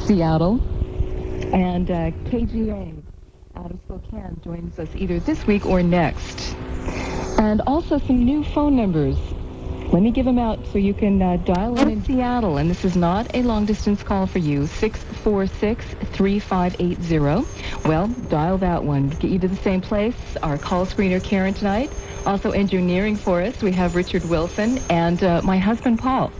Seattle, and KGA out of Spokane joins us either this week or next. And also some new phone numbers. Let me give them out so you can dial in Seattle, and this is not a long-distance call for you, 646-3580. Well, dial that one. Get you to the same place. Our call screener, Karen, tonight. Also engineering for us, we have Richard Wilson and my husband, Paul.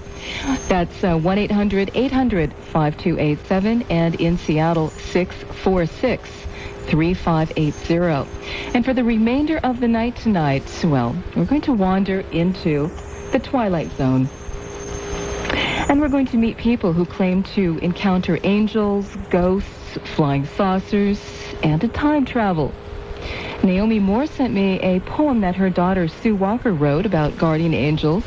That's 1-800-800-5287, and in Seattle, 646-3580. And for the remainder of the night tonight, well, we're going to wander into the Twilight Zone. And we're going to meet people who claim to encounter angels, ghosts, flying saucers, and a time travel. Naomi Moore sent me a poem that her daughter Sue Walker wrote about guardian angels.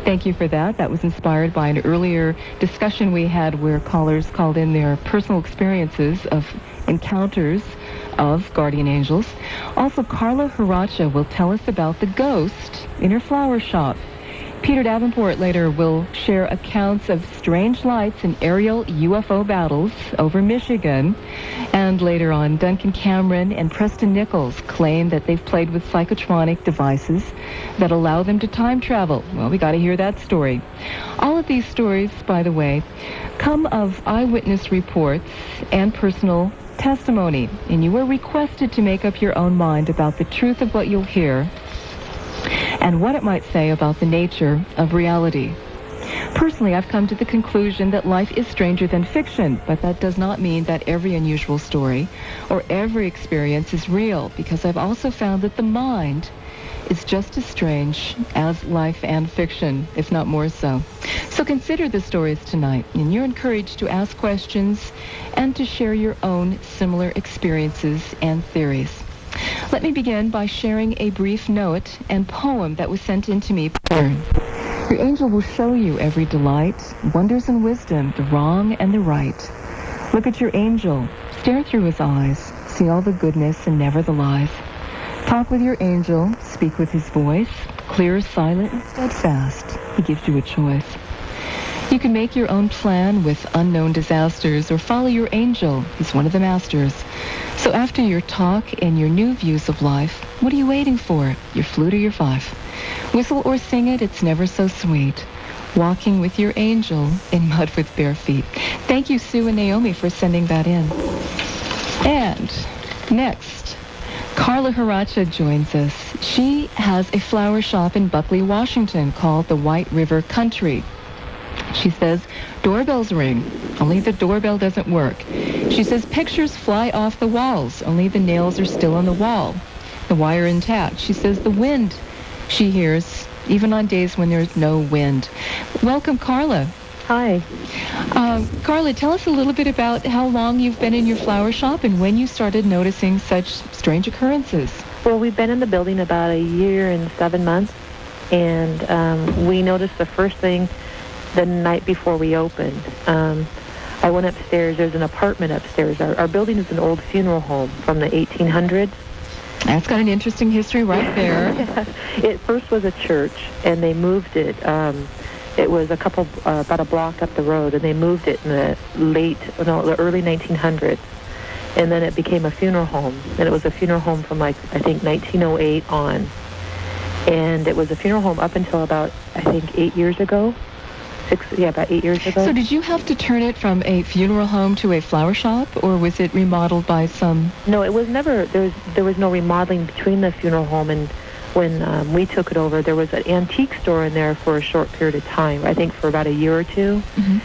Thank you for that. That was inspired by an earlier discussion we had where callers called in their personal experiences of encounters of guardian angels. Also, Carla Haracha will tell us about the ghost in her flower shop. Peter Davenport later will share accounts of strange lights and aerial UFO battles over Michigan. And later on, Duncan Cameron and Preston Nichols claim that they've played with psychotronic devices that allow them to time travel. Well, we got to hear that story. All of these stories, by the way, come of eyewitness reports and personal testimony. And you are requested to make up your own mind about the truth of what you'll hear and what it might say about the nature of reality. Personally, I've come to the conclusion that life is stranger than fiction, but that does not mean that every unusual story or every experience is real, because I've also found that the mind is just as strange as life and fiction, if not more so. So consider the stories tonight, and you're encouraged to ask questions and to share your own similar experiences and theories. Let me begin by sharing a brief note and poem that was sent in to me. Your angel will show you every delight, wonders and wisdom, the wrong and the right. Look at your angel, stare through his eyes, see all the goodness and never the lies. Talk with your angel, speak with his voice, clear, silent, and steadfast. He gives you a choice. You can make your own plan with unknown disasters or follow your angel. He's one of the masters. So after your talk and your new views of life, what are you waiting for? Your flute or your fife? Whistle or sing it, it's never so sweet. Walking with your angel in mud with bare feet. Thank you, Sue and Naomi, for sending that in. And next, Carla Haracha joins us. She has a flower shop in Buckley, Washington called the White River Country. She says, doorbells ring, only the doorbell doesn't work. She says, pictures fly off the walls, only the nails are still on the wall. The wire intact. She says, the wind she hears, even on days when there's no wind. Welcome, Carla. Hi. Carla, tell us a little bit about how long you've been in your flower shop and when you started noticing such strange occurrences. Well, we've been in the building about a year and 7 months, and we noticed the first thing the night before we opened. I went upstairs. There's an apartment upstairs. Our building is an old funeral home from the 1800s. That's got an interesting history right there. Yeah. It first was a church, and they moved it. It was about a block up the road, and they moved it in the early 1900s. And then it became a funeral home, and it was a funeral home from, I think, 1908 on. And it was a funeral home up until about, I think, 8 years ago. About 8 years ago. So did you have to turn it from a funeral home to a flower shop, or was it remodeled by some... No, it was never, there was no remodeling between the funeral home and when we took it over. There was an antique store in there for a short period of time, I think for about a year or two,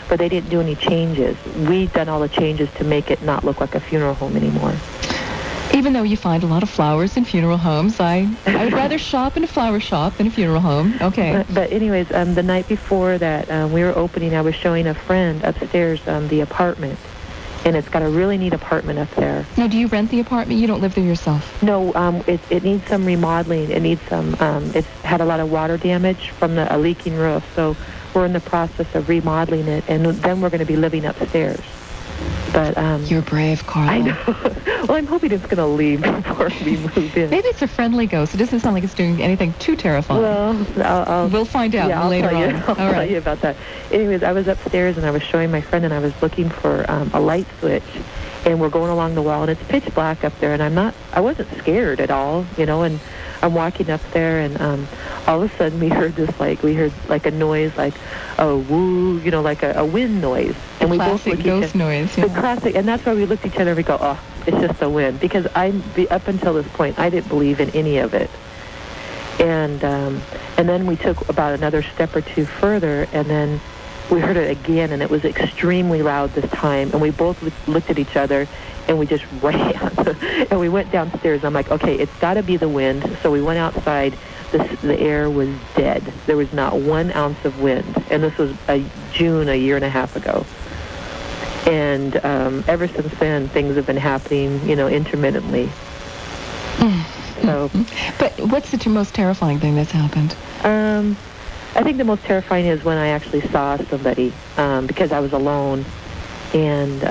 but they didn't do any changes. We'd done all the changes to make it not look like a funeral home anymore. Even though you find a lot of flowers in funeral homes, I would rather shop in a flower shop than a funeral home. Okay. But anyways, the night before that we were opening, I was showing a friend upstairs the apartment, and it's got a really neat apartment up there. Now, do you rent the apartment? You don't live there yourself? No, it needs some remodeling. It needs some. It's had a lot of water damage from a leaking roof, so we're in the process of remodeling it, and then we're going to be living upstairs. But You're brave, Carla. I know. Well, I'm hoping it's going to leave before we move in. Maybe it's a friendly ghost. It doesn't sound like it's doing anything too terrifying. Well, we'll find out later on. I'll tell you about that. Anyways, I was upstairs and I was showing my friend and I was looking for a light switch, and we're going along the wall and it's pitch black up there, and I wasn't scared at all, and I'm walking up there, and all of a sudden we heard like a noise, like a woo, like a wind noise. And we both looked at ghost noise. Yeah. The classic, and that's why we looked at each other and we go, oh, it's just the wind. Because up until this point, I didn't believe in any of it. And then we took about another step or two further, and then we heard it again, and it was extremely loud this time. And we both looked at each other, and we just ran. And we went downstairs. I'm like, okay, it's got to be the wind. So we went outside. The air was dead. There was not 1 ounce of wind. And this was June, a year and a half ago. And ever since then, things have been happening, intermittently. So, but what's the most terrifying thing that's happened? I think the most terrifying is when I actually saw somebody, because I was alone. And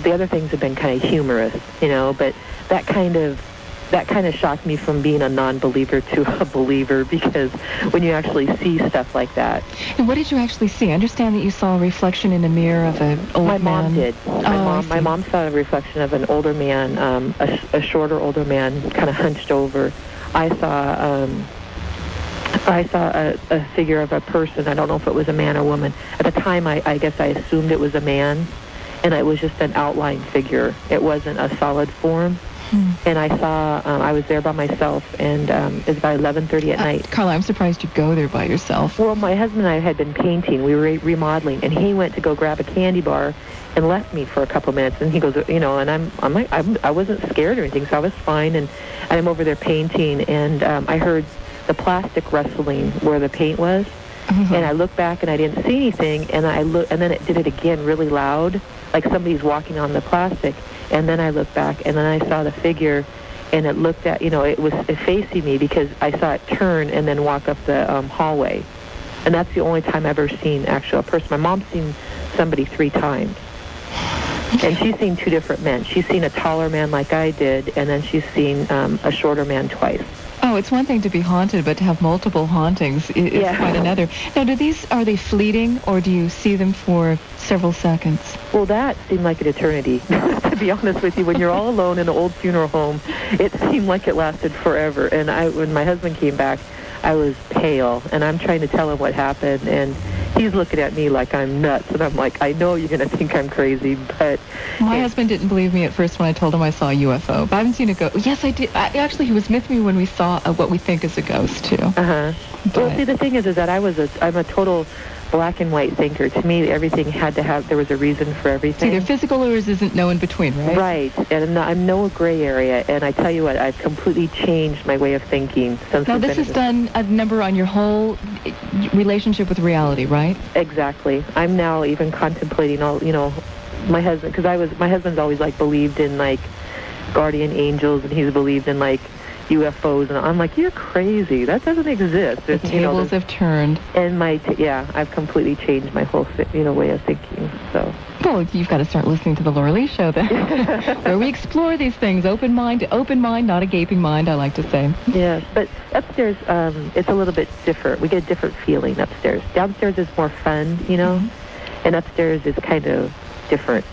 the other things have been kind of humorous, but that kind of shocked me from being a non-believer to a believer, because when you actually see stuff like that. And what did you actually see? I understand that you saw a reflection in a mirror of an old man. My mom did. My mom saw a reflection of an older man, a shorter older man, kind of hunched over. I saw a figure of a person. I don't know if it was a man or woman. At the time, I guess I assumed it was a man, and it was just an outline figure. It wasn't a solid form. And I saw, I was there by myself, and it was about 11:30 at night. Carla, I'm surprised you go there by yourself. Well, my husband and I had been painting. We were remodeling, and he went to go grab a candy bar and left me for a couple minutes. And he goes, and I'm like, I wasn't scared or anything, so I was fine. And I'm over there painting, and I heard the plastic rustling where the paint was. And I looked back, and I didn't see anything. And and then it did it again really loud, like somebody's walking on the plastic. And then I looked back, and then I saw the figure, and it looked at, it was facing me, because I saw it turn and then walk up the hallway. And that's the only time I've ever seen a person. My mom's seen somebody 3 times. And she's seen 2 different men. She's seen a taller man like I did, and then she's seen a shorter man twice. Oh, it's one thing to be haunted, but to have multiple hauntings is quite another. Now, are they fleeting, or do you see them for several seconds? Well, that seemed like an eternity, to be honest with you. When you're all alone in an old funeral home, it seemed like it lasted forever. And when my husband came back, I was pale, and I'm trying to tell him what happened, and he's looking at me like I'm nuts, and I'm like, I know you're going to think I'm crazy, but... My husband didn't believe me at first when I told him I saw a UFO, but I haven't seen a ghost. Yes, I did. Actually, he was with me when we saw what we think is a ghost, too. Uh-huh. Well, see, the thing is that I'm a total black and white thinker. To me, everything had to have, there was a reason for everything. It's either physical or isn't no in between, right? Right, and I'm no gray area, and I tell you what, I've completely changed my way of thinking since... Now, this has done a number on your whole relationship with reality, right? Exactly. I'm now even contemplating all, my husband, because my husband's always, believed in, guardian angels, and he's believed in, UFOs, and I'm like, you're crazy. That doesn't exist. The tables have turned. And I've completely changed my whole, way of thinking, so... Well, you've got to start listening to the Laura Lee Show then, where we explore these things. Open mind, not a gaping mind, I like to say. Yes, but upstairs, it's a little bit different. We get a different feeling upstairs. Downstairs is more fun, and upstairs is kind of different.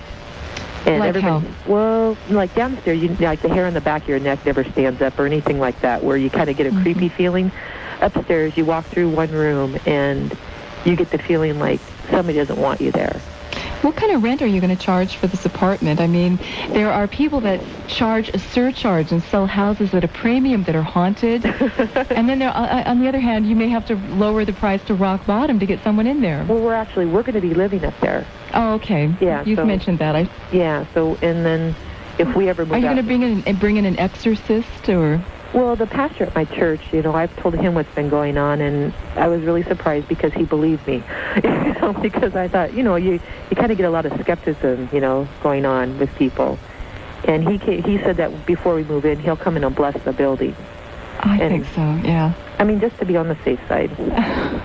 And like how? Well, downstairs, the hair on the back of your neck never stands up or anything like that, where you kind of get a creepy feeling. Upstairs, you walk through one room, and you get the feeling like somebody doesn't want you there. What kind of rent are you going to charge for this apartment? I mean, there are people that charge a surcharge and sell houses at a premium that are haunted. And then on the other hand, you may have to lower the price to rock bottom to get someone in there. Well, we're going to be living up there. Oh, okay. Yeah. You've mentioned that. And then if we ever move out... Are you going to bring in an exorcist, or... Well, the pastor at my church, I've told him what's been going on, and I was really surprised because he believed me. Because I thought, you kind of get a lot of skepticism, going on with people. And he said that before we move in, he'll come in and bless the building. I think so, yeah. I mean, just to be on the safe side.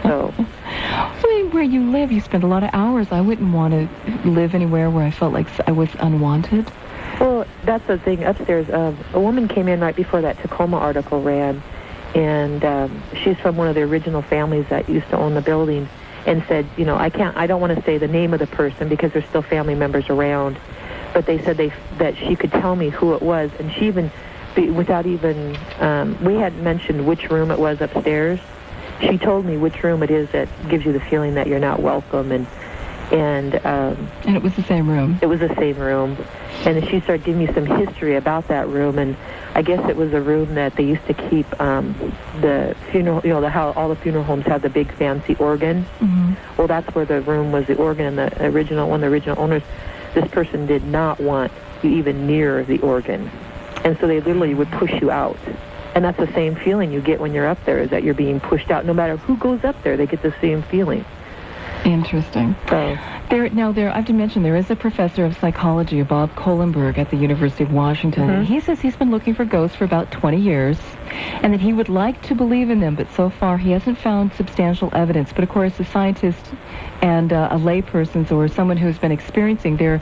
So. Well, mean, where you live, you spend a lot of hours. I wouldn't want to live anywhere where I felt like I was unwanted. Well, that's the thing. Upstairs, a woman came in right before that Tacoma article ran, and she's from one of the original families that used to own the building, and said, I don't want to say the name of the person because there's still family members around, but they said that she could tell me who it was, and she even, without even, we hadn't mentioned which room it was upstairs. She told me which room it is that gives you the feeling that you're not welcome, and it was the same room. It was the same room, and she started giving me some history about that room, and I guess it was a room that they used to keep the funeral, how all the funeral homes have the big fancy organ. Mm-hmm. Well, that's where the room was, the organ, and one of the original owners, this person did not want you even near the organ, and so they literally would push you out. And that's the same feeling you get when you're up there, is that you're being pushed out. No matter who goes up there, they get the same feeling. Interesting. So, I have to mention, there is a professor of psychology, Bob Kohlenberg, at the University of Washington. Mm-hmm. And he says he's been looking for ghosts for about 20 years, and that he would like to believe in them, but so far he hasn't found substantial evidence. But of course, a scientist and a layperson, or someone who's been experiencing their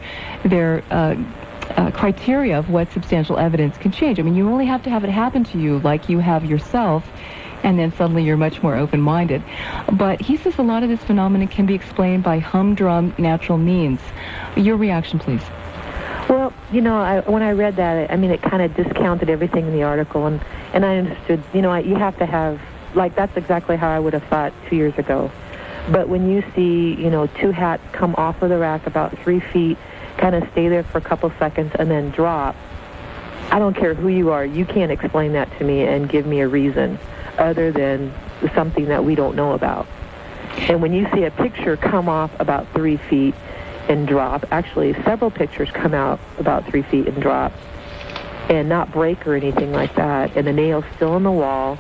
criteria of what substantial evidence can change. I mean, you only have to have it happen to you like you have yourself, and then suddenly you're much more open-minded. But he says a lot of this phenomenon can be explained by humdrum natural means. Your reaction, please. Well, when I read that, it kind of discounted everything in the article, and I understood, you have to have, that's exactly how I would have thought 2 years ago. But when you see, two hats come off of the rack about 3 feet, kind of stay there for a couple seconds and then drop, I don't care who you are, you can't explain that to me and give me a reason other than something that we don't know about. And when you see a picture come off about 3 feet and drop, actually several pictures come out about 3 feet and drop, and not break or anything like that, and the nail's still in the wall,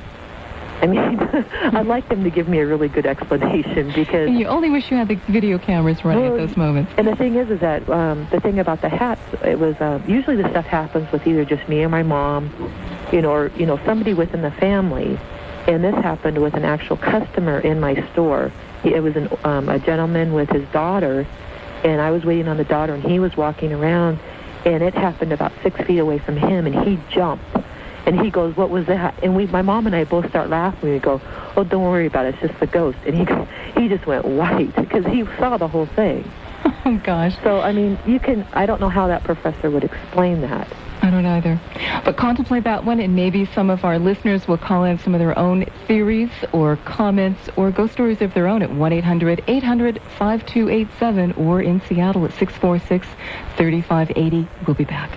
I'd like them to give me a really good explanation, because... And you only wish you had the video cameras running at those moments. And the thing is that the thing about the hats, it was usually the stuff happens with either just me or my mom, or somebody within the family. And this happened with an actual customer in my store. It was a gentleman with his daughter, and I was waiting on the daughter, and he was walking around, and it happened about 6 feet away from him, and he jumped. And he goes, "What was that?" And my mom and I both start laughing. We go, "Oh, don't worry about it. It's just the ghost." And he just went white because he saw the whole thing. Oh, gosh. So, I don't know how that professor would explain that. I don't either. But contemplate that one, and maybe some of our listeners will call in some of their own theories or comments or ghost stories of their own at 1-800-800-5287 or in Seattle at 646-3580. We'll be back.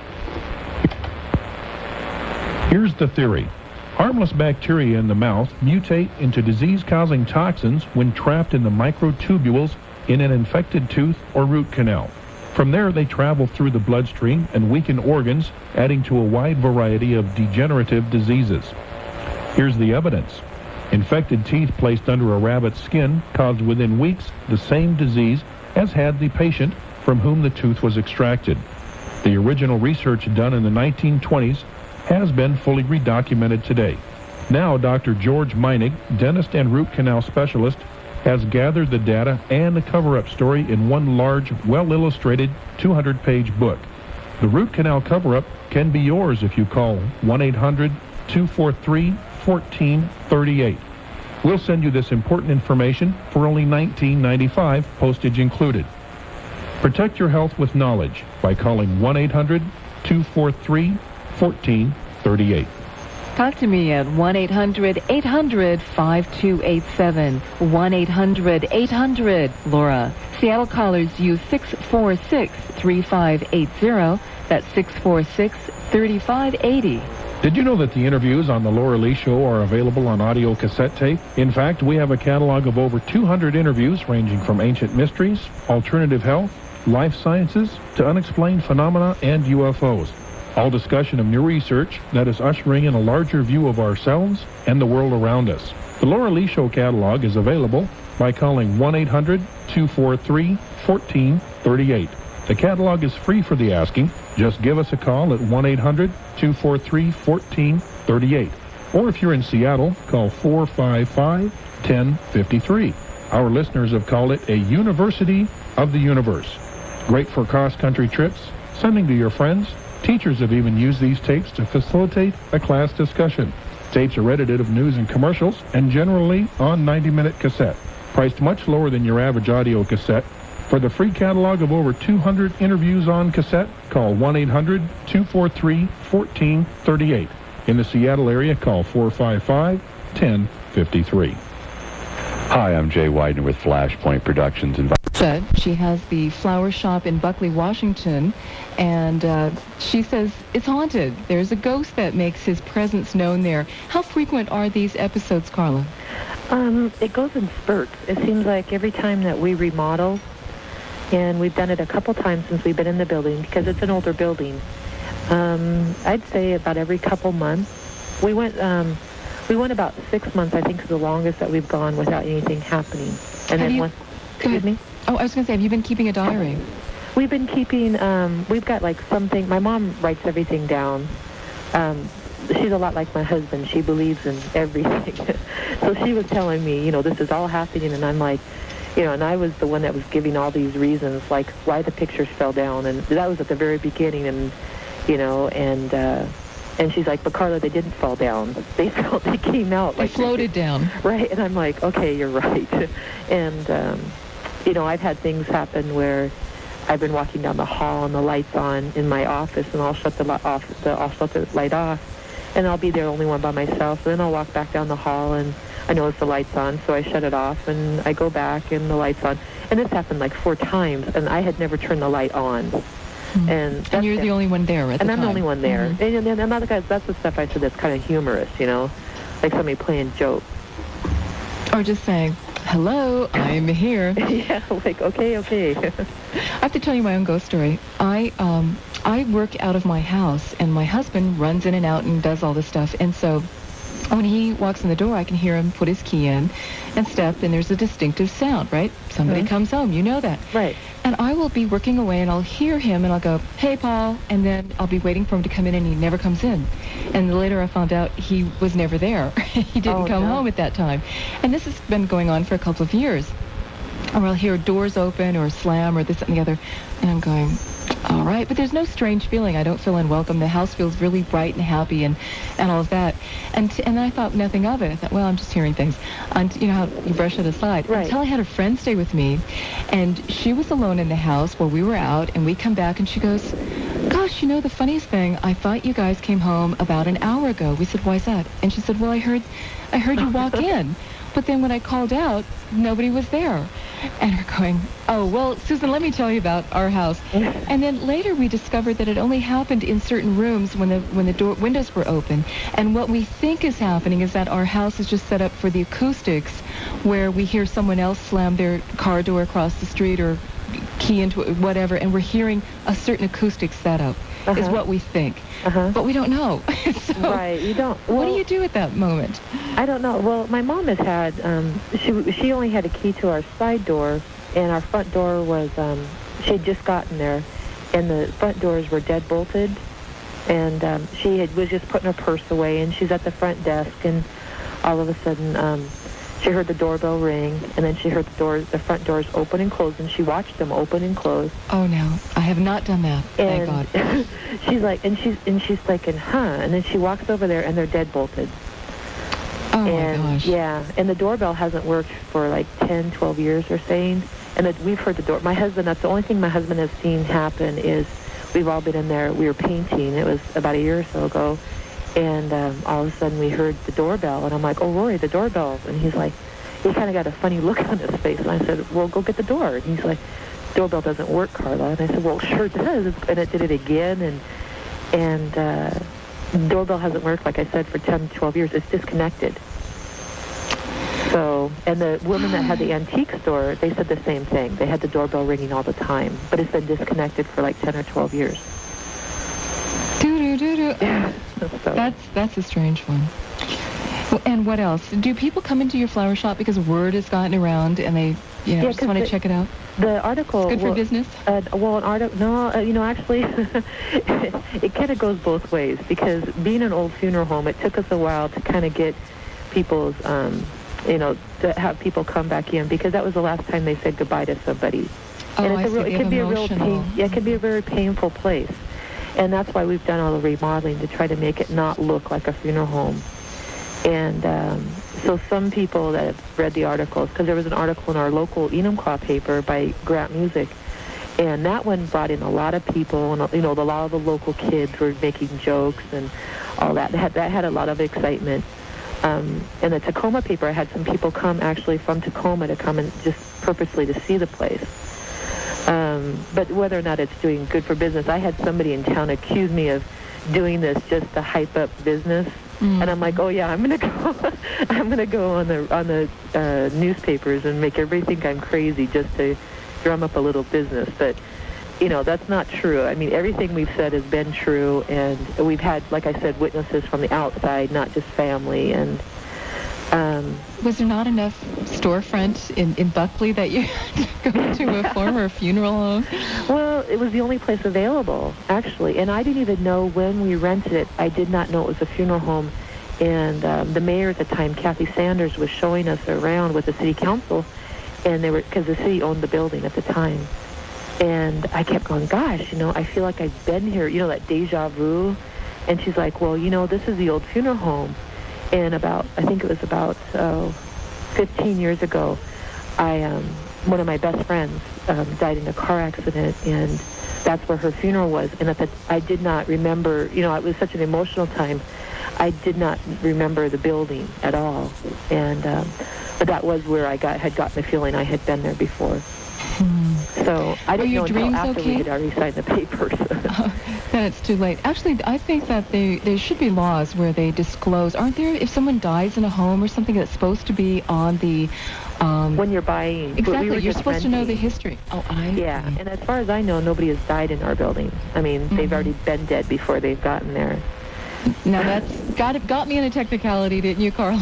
Here's the theory. Harmless bacteria in the mouth mutate into disease-causing toxins when trapped in the microtubules in an infected tooth or root canal. From there, they travel through the bloodstream and weaken organs, adding to a wide variety of degenerative diseases. Here's the evidence. Infected teeth placed under a rabbit's skin caused within weeks the same disease as had the patient from whom the tooth was extracted. The original research done in the 1920s has been fully redocumented today. Now, Dr. George Meinig, dentist and root canal specialist, has gathered the data and the cover-up story in one large, well-illustrated 200-page book. The root canal cover-up can be yours if you call 1-800-243-1438. We'll send you this important information for only $19.95, postage included. Protect your health with knowledge by calling 1-800-243-1438. Talk to me at 1-800-800-5287. 1-800-800-LAURA. Seattle callers use 646-3580. That's 646-3580. Did you know that the interviews on The Laura Lee Show are available on audio cassette tape? In fact, we have a catalog of over 200 interviews ranging from ancient mysteries, alternative health, life sciences, to unexplained phenomena and UFOs. All discussion of new research that is ushering in a larger view of ourselves and the world around us. The Laura Lee Show catalog is available by calling 1-800-243-1438. The catalog is free for the asking. Just give us a call at 1-800-243-1438. Or if you're in Seattle, call 455-1053. Our listeners have called it a university of the universe. Great for cross-country trips, sending to your friends. Teachers have even used these tapes to facilitate a class discussion. Tapes are edited of news and commercials and generally on 90-minute cassette. Priced much lower than your average audio cassette. For the free catalog of over 200 interviews on cassette, call 1-800-243-1438. In the Seattle area, call 455-1053. Hi, I'm Jay Widener with Flashpoint Productions. Said she has the flower shop in Buckley, Washington, and she says it's haunted. There's a ghost that makes his presence known there. How frequent are these episodes, Carla? It goes in spurts. It seems like every time that we remodel, and we've done it a couple times since we've been in the building because it's an older building. I'd say about every couple months. We went about 6 months, I think, is the longest that we've gone without anything happening. And Have then you- excuse me? Oh, I was going to say, have you been keeping a diary? We've been keeping, we've got like something, my mom writes everything down. She's a lot like my husband. She believes in everything. So she was telling me, this is all happening, and I'm like, and I was the one that was giving all these reasons, like why the pictures fell down, and that was at the very beginning, and, and she's like, but Carla, they didn't fall down. They came out. They floated down. Right, and I'm like, okay, you're right. And, I've had things happen where I've been walking down the hall and the light's on in my office, and I'll shut the light off, and I'll be the only one by myself. And then I'll walk back down the hall, and I notice the light's on, so I shut it off, and I go back, and the light's on. And this happened like 4 times, and I had never turned the light on. And you're the only one there at the time. And I'm the only one there. And other guys, that's the stuff I said that's kind of humorous, like somebody playing jokes. Or just saying, hello, I'm here. Yeah, like, okay. I have to tell you my own ghost story. I work out of my house, and my husband runs in and out and does all this stuff. And so when he walks in the door, I can hear him put his key in and step, and there's a distinctive sound, right? Somebody comes home. You know that. Right. And I will be working away, and I'll hear him, and I'll go, hey, Paul, and then I'll be waiting for him to come in, and he never comes in. And later I found out he was never there. He didn't come home at that time. And this has been going on for a couple of years. Or I'll hear doors open or slam or this and the other, and I'm going, all right. But there's no strange feeling. I don't feel unwelcome. The house feels really bright and happy and all of that. And I thought nothing of it. I thought, well, I'm just hearing things. And you know how you brush it aside. Right. Until I had a friend stay with me, and she was alone in the house while we were out, and we come back, and she goes, gosh, the funniest thing, I thought you guys came home about an hour ago. We said, why's that? And she said, well, I heard you walk in. But then when I called out, nobody was there. And we're going, oh, well, Susan, let me tell you about our house. And then later we discovered that it only happened in certain rooms when the windows were open. And what we think is happening is that our house is just set up for the acoustics, where we hear someone else slam their car door across the street or key into it, whatever, and we're hearing a certain acoustic setup is what we think. But we don't know. So right, you don't. Well, what do you do at that moment? I don't know. Well, my mom has had, she only had a key to our side door, and our front door was, she had just gotten there, and the front doors were dead bolted, and she was just putting her purse away, and she's at the front desk, and all of a sudden, she heard the doorbell ring, and then she heard the front doors open and close, and she watched them open and close. Oh no, I have not done that. Thank God. She's like, and she's thinking, and then she walks over there, and they're dead bolted. Oh my gosh. Yeah, and the doorbell hasn't worked for like 10, 12 years, they're saying. And we've heard the door. My husband, that's the only thing my husband has seen happen is we've all been in there. We were painting. It was about a year or so ago. And all of a sudden we heard the doorbell. And I'm like, oh, Rory, the doorbell. And he's like, he kind of got a funny look on his face. And I said, well, go get the door. And he's like, doorbell doesn't work, Carla. And I said, well, it sure does. And it did it again. And the doorbell hasn't worked, like I said, for 10, 12 years. It's disconnected. So, and the woman that had the antique store, they said the same thing. They had the doorbell ringing all the time, but it's been disconnected for like 10 or 12 years. So. That's a strange one. And what else? Do people come into your flower shop because word has gotten around and they, just want to check it out? The article... It's good for business? Well, an article... No, actually, it kind of goes both ways, because being an old funeral home, it took us a while to kind of get people's to have people come back in, because that was the last time they said goodbye to somebody. Oh, And I see. it can be a real it can be a very painful place. And that's why we've done all the remodeling, to try to make it not look like a funeral home. And so some people that have read the articles, because there was an article in our local Enumclaw paper by Grant Music, and that one brought in a lot of people, and a lot of the local kids were making jokes and all that. That had a lot of excitement. In the Tacoma paper, I had some people come actually from Tacoma to come and just purposely to see the place. But whether or not it's doing good for business, I had somebody in town accuse me of doing this just to hype up business. And I'm like, oh yeah, I'm gonna go on the newspapers and make everybody think I'm crazy just to drum up a little business. But that's not true. I mean, everything we've said has been true, and we've had, like I said, witnesses from the outside, not just family. And was there not enough storefront in Buckley that you go to a former funeral home? Well, it was the only place available, actually, and I didn't even know when we rented it. I did not know it was a funeral home, and the mayor at the time, Kathy Sanders, was showing us around with the city council, and because the city owned the building at the time. And I kept going, gosh, I feel like I've been here, that deja vu. And she's like, well, this is the old funeral home. And I think it was about 15 years ago, one of my best friends died in a car accident, and that's where her funeral was. And I did not remember, it was such an emotional time. I did not remember the building at all. And but that was where I had gotten the feeling I had been there before. So I didn't know until after we had already signed the papers. Then it's too late. Actually, I think that there should be laws where they disclose. Aren't there, if someone dies in a home or something, that's supposed to be on the... when you're buying. Exactly. You're supposed to know the history. Yeah, and as far as I know, nobody has died in our building. I mean, they've already been dead before they've gotten there. Now that's got me in a technicality, didn't you, Carl?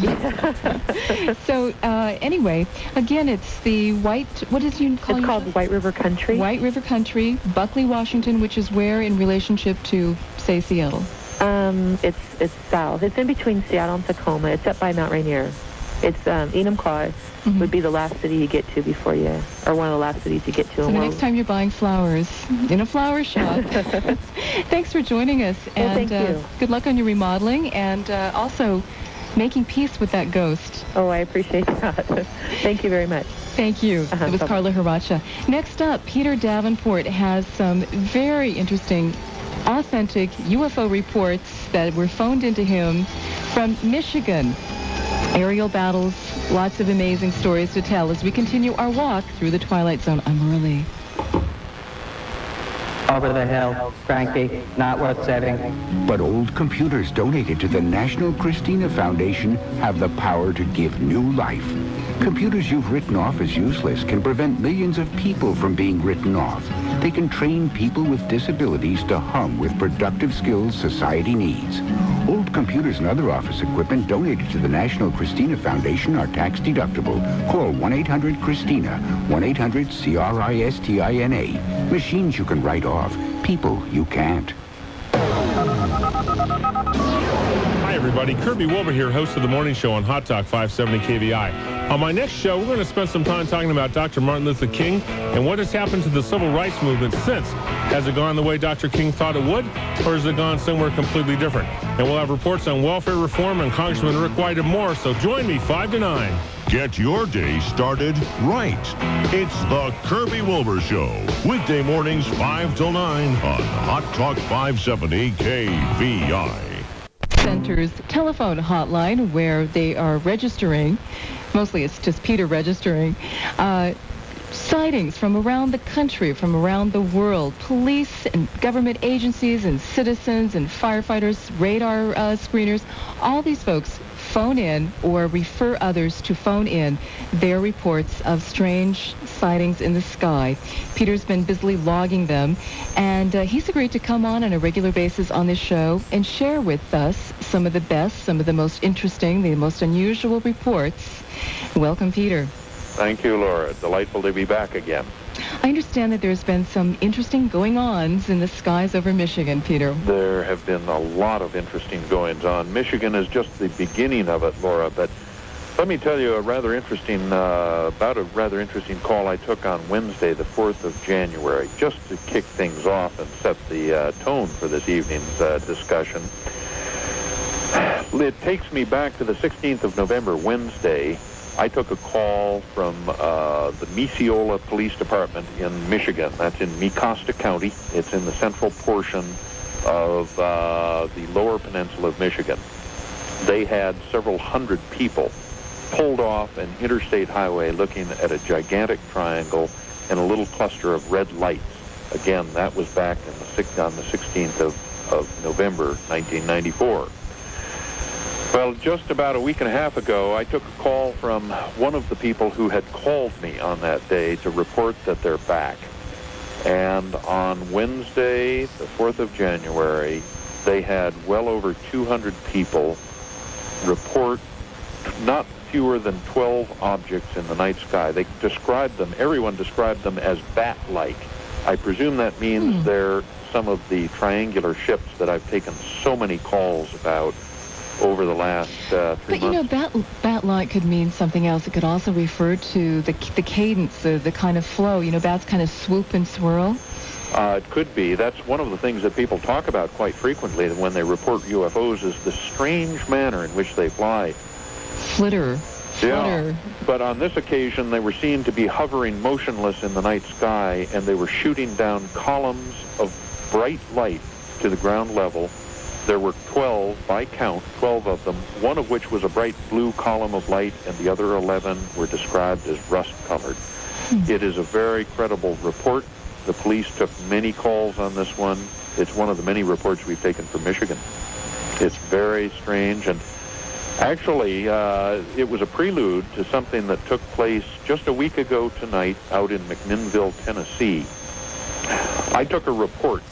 So anyway, again, it's the what did you call it? It's called White River Country. White River Country, Buckley, Washington, which is where in relationship to, say, Seattle? It's south. It's in between Seattle and Tacoma. It's up by Mount Rainier. It's Enumclaw would be the last city you get to before you, or one of the last cities you get to. So the next time you're buying flowers in a flower shop. Thanks for joining us, and thank you. Good luck on your remodeling, and also making peace with that ghost. Oh, I appreciate that. Thank you very much. Thank you. It was Carla Hiracha. Next up, Peter Davenport has some very interesting, authentic UFO reports that were phoned into him from Michigan. Aerial battles, lots of amazing stories to tell as we continue our walk through the Twilight Zone. I'm Merle. Over the hill, cranky, not worth saving. But old computers donated to the National Christina Foundation have the power to give new life. Computers you've written off as useless can prevent millions of people from being written off. They can train people with disabilities to hum with productive skills society needs. Old computers and other office equipment donated to the National Christina Foundation are tax deductible. Call 1-800-CHRISTINA, 1-800-CRISTINA. Machines you can write off, people you can't. Hi, everybody. Kirby Wilbur here, host of the morning show on Hot Talk 570 KVI. On my next show, we're going to spend some time talking about Dr. Martin Luther King and what has happened to the civil rights movement since. Has it gone the way Dr. King thought it would, or has it gone somewhere completely different? And we'll have reports on welfare reform and Congressman Rick White and more, so join me 5 to 9. Get your day started right. It's the Kirby Wilbur Show. Weekday mornings 5 till 9 on Hot Talk 570 KVI. Center's telephone hotline where they are registering, mostly it's just Peter registering, sightings from around the country, from around the world. Police and government agencies and citizens and firefighters, radar screeners, all these folks phone in or refer others to phone in their reports of strange sightings in the sky. Peter's been busily logging them, and he's agreed to come on a regular basis on this show and share with us some of the best, some of the most interesting, the most unusual reports. Welcome, Peter. Thank you, Laura. Delightful to be back again. I understand that there's been some interesting going-ons in the skies over Michigan, Peter. There have been a lot of interesting goings-on. Michigan is just the beginning of it, Laura, but Let me tell you about a rather interesting call I took on Wednesday, the 4th of January, just to kick things off and set the tone for this evening's discussion. It takes me back to the 16th of November, Wednesday. I took a call from the Misiola Police Department in Michigan. That's in Mecosta County. It's in the central portion of the lower peninsula of Michigan. They had several hundred people pulled off an interstate highway looking at a gigantic triangle and a little cluster of red lights. Again, that was back on the 16th of November, 1994. Well, just about a week and a half ago, I took a call from one of the people who had called me on that day to report that they're back. And on Wednesday, the 4th of January, they had well over 200 people report not fewer than 12 objects in the night sky. They described them, everyone described them as bat-like. I presume that means they're some of the triangular ships that I've taken so many calls about over the last 3 months. But, you know, bat-like could mean something else. It could also refer to the cadence, the kind of flow. You know, bats kind of swoop and swirl. It could be. That's one of the things that people talk about quite frequently when they report UFOs is the strange manner in which they fly. Flutter. Yeah, but on this occasion, they were seen to be hovering motionless in the night sky, and they were shooting down columns of bright light to the ground level. There were 12, by count, 12 of them, one of which was a bright blue column of light, and the other 11 were described as rust-colored. It is a very credible report. The police took many calls on this one. It's one of the many reports we've taken from Michigan. It's very strange, and actually, it was a prelude to something that took place just a week ago tonight out in McMinnville, Tennessee. I took a report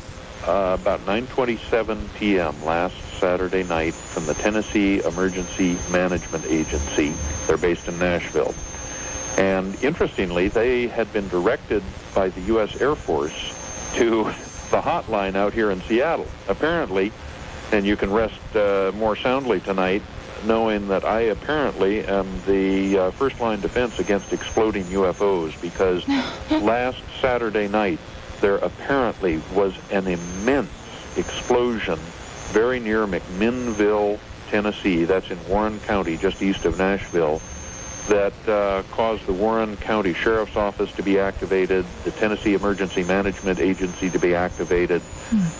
about 9:27 p.m. last Saturday night from the Tennessee Emergency Management Agency. They're based in Nashville. And interestingly, they had been directed by the U.S. Air Force to the hotline out here in Seattle. Apparently, and you can rest more soundly tonight, knowing that I apparently am the first-line defense against exploding UFOs, because last Saturday night, there apparently was an immense explosion very near McMinnville, Tennessee. That's in Warren County, just east of Nashville, that caused the Warren County Sheriff's Office to be activated, the Tennessee Emergency Management Agency to be activated.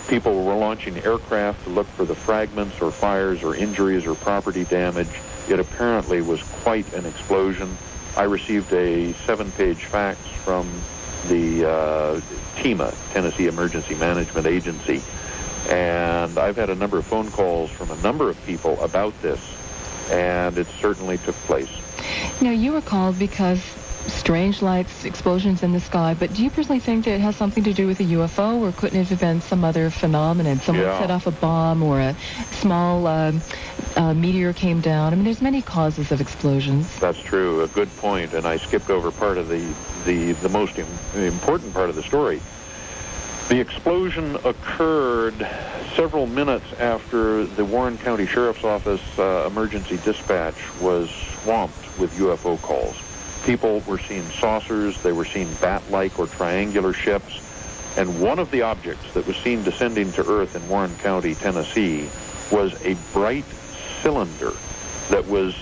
People were launching aircraft to look for the fragments or fires or injuries or property damage. It apparently was quite an explosion. I received a 7-page fax from the TEMA, Tennessee Emergency Management Agency, and I've had a number of phone calls from a number of people about this, and it certainly took place. Now, you were called because strange lights, explosions in the sky, but do you personally think that it has something to do with a UFO, or couldn't it have been some other phenomenon? Someone set off a bomb, or a small meteor came down. I mean, there's many causes of explosions. That's true. A good point, and I skipped over part of the most important part of the story. The explosion occurred several minutes after the Warren County Sheriff's Office emergency dispatch was swamped with UFO calls. People were seeing saucers, they were seeing bat-like or triangular ships, and one of the objects that was seen descending to Earth in Warren County, Tennessee, was a bright cylinder that was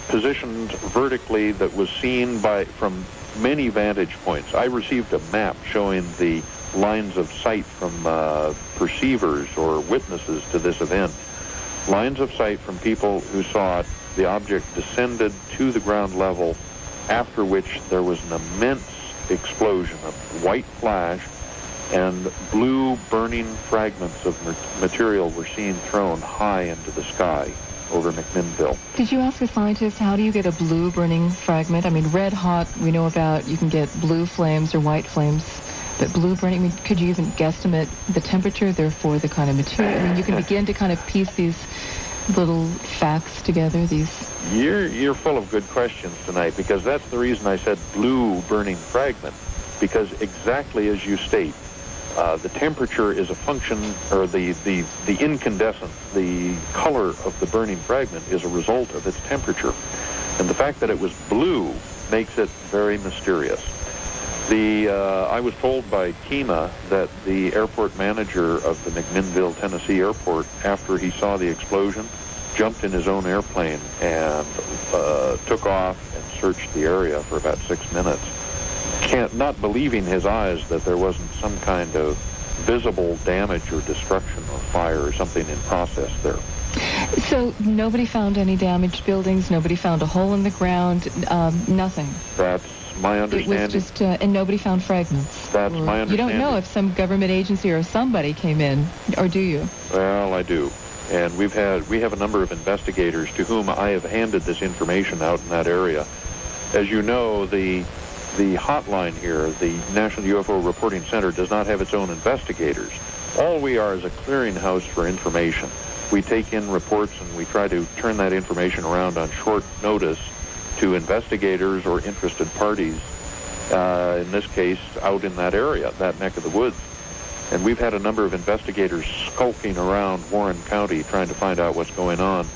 positioned vertically, that was seen from many vantage points. I received a map showing the lines of sight from perceivers or witnesses to this event. Lines of sight from people who saw it. The object descended to the ground level, after which there was an immense explosion of white flash, and blue burning fragments of material were seen thrown high into the sky over McMinnville. Did you ask a scientist, how do you get a blue burning fragment? I mean, red hot, we know about, you can get blue flames or white flames, but blue burning, I mean, could you even guesstimate the temperature, therefore the kind of material? I mean, you can begin to kind of piece these little facts together, these... You're full of good questions tonight, because that's the reason I said blue burning fragment, because exactly as you state, the temperature is a function, or the incandescence, the color of the burning fragment is a result of its temperature. And the fact that it was blue makes it very mysterious. I was told by Kima that the airport manager of the McMinnville, Tennessee airport, after he saw the explosion, jumped in his own airplane and took off and searched the area for about 6 minutes, not believing his eyes that there wasn't some kind of visible damage or destruction or fire or something in process there. So nobody found any damaged buildings, nobody found a hole in the ground, nothing. That's my understanding. It was just, and nobody found fragments. That's my understanding. You don't know if some government agency or somebody came in, or do you? Well, I do. And we have a number of investigators to whom I have handed this information out in that area. As you know, the hotline here, the National UFO Reporting Center, does not have its own investigators. All we are is a clearinghouse for information. We take in reports and we try to turn that information around on short notice to investigators or interested parties, in this case, out in that area, that neck of the woods. And we've had a number of investigators skulking around Warren County trying to find out what's going on.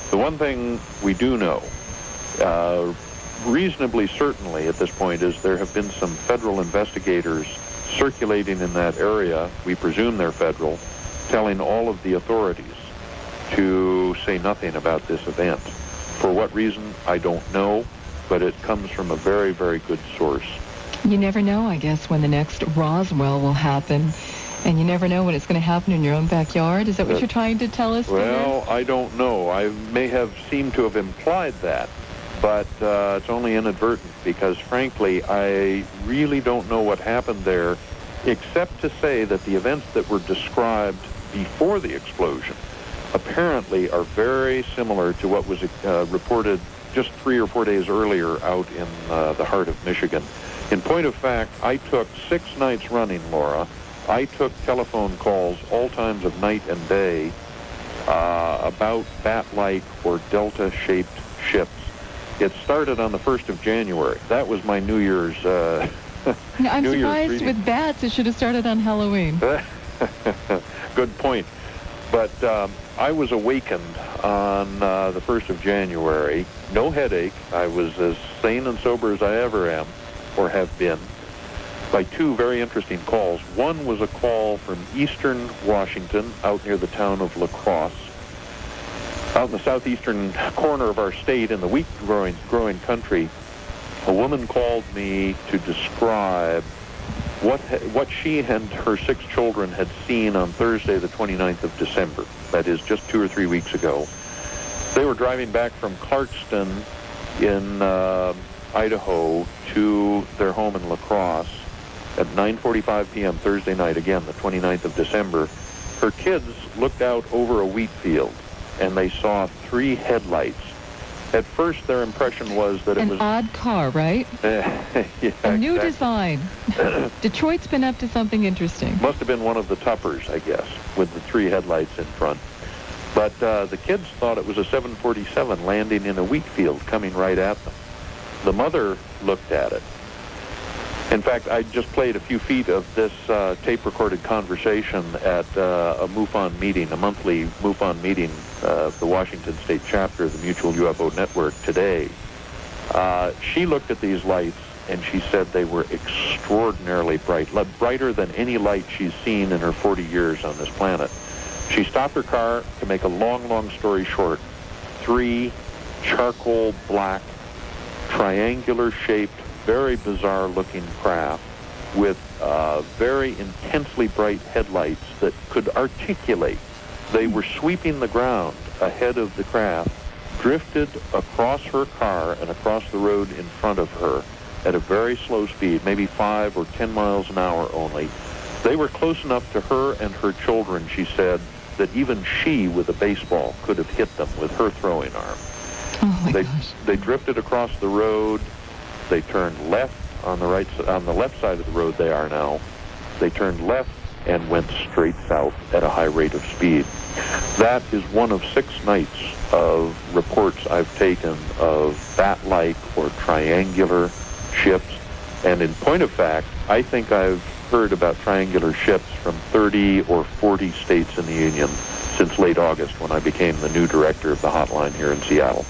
The one thing we do know, reasonably certainly at this point, is there have been some federal investigators circulating in that area, we presume they're federal, telling all of the authorities to say nothing about this event. For what reason, I don't know, but it comes from a very, very good source. You never know, I guess, when the next Roswell will happen. And you never know when it's going to happen in your own backyard? Is that what you're trying to tell us? Well, I don't know. I may have seemed to have implied that, but it's only inadvertent because, frankly, I really don't know what happened there, except to say that the events that were described before the explosion apparently are very similar to what was reported just 3 or 4 days earlier out in the heart of Michigan. In point of fact, I took 6 nights running, Laura. I took telephone calls all times of night and day about bat-like or delta-shaped ships. It started on the 1st of January. That was my New Year's I'm New surprised Year's with bats. It should have started on Halloween. Good point. But I was awakened on the 1st of January. No headache. I was as sane and sober as I ever am or have been, by 2 very interesting calls. One was a call from eastern Washington, out near the town of La Crosse, out in the southeastern corner of our state in the wheat-growing country. A woman called me to describe what she and her 6 children had seen on Thursday, the 29th of December. That is just 2 or 3 weeks ago. They were driving back from Clarkston in Idaho to their home in La Crosse at 9:45 p.m. Thursday night, again, the 29th of December. Her kids looked out over a wheat field, and they saw 3 headlights. At first, their impression was that it was... An odd car, right? Yeah, a new exactly. design. Detroit's been up to something interesting. Must have been one of the Tuppers, I guess, with the 3 headlights in front. But the kids thought it was a 747 landing in a wheat field coming right at them. The mother looked at it. In fact, I just played a few feet of this tape-recorded conversation at a MUFON meeting, a monthly MUFON meeting of the Washington State chapter of the Mutual UFO Network today. She looked at these lights, and she said they were extraordinarily bright, brighter than any light she's seen in her 40 years on this planet. She stopped her car. To make a long, long story short, 3 charcoal black, triangular-shaped, very bizarre-looking craft with very intensely bright headlights that could articulate. They were sweeping the ground ahead of the craft, drifted across her car and across the road in front of her at a very slow speed, maybe 5 or 10 miles an hour only. They were close enough to her and her children, she said, that even she, with a baseball, could have hit them with her throwing arm. Oh my gosh. They drifted across the road. They turned left on the left side of the road they are now. They turned left and went straight south at a high rate of speed. That is one of 6 nights of reports I've taken of bat-like or triangular ships. And in point of fact, I think I've heard about triangular ships from 30 or 40 states in the Union since late August when I became the new director of the hotline here in Seattle.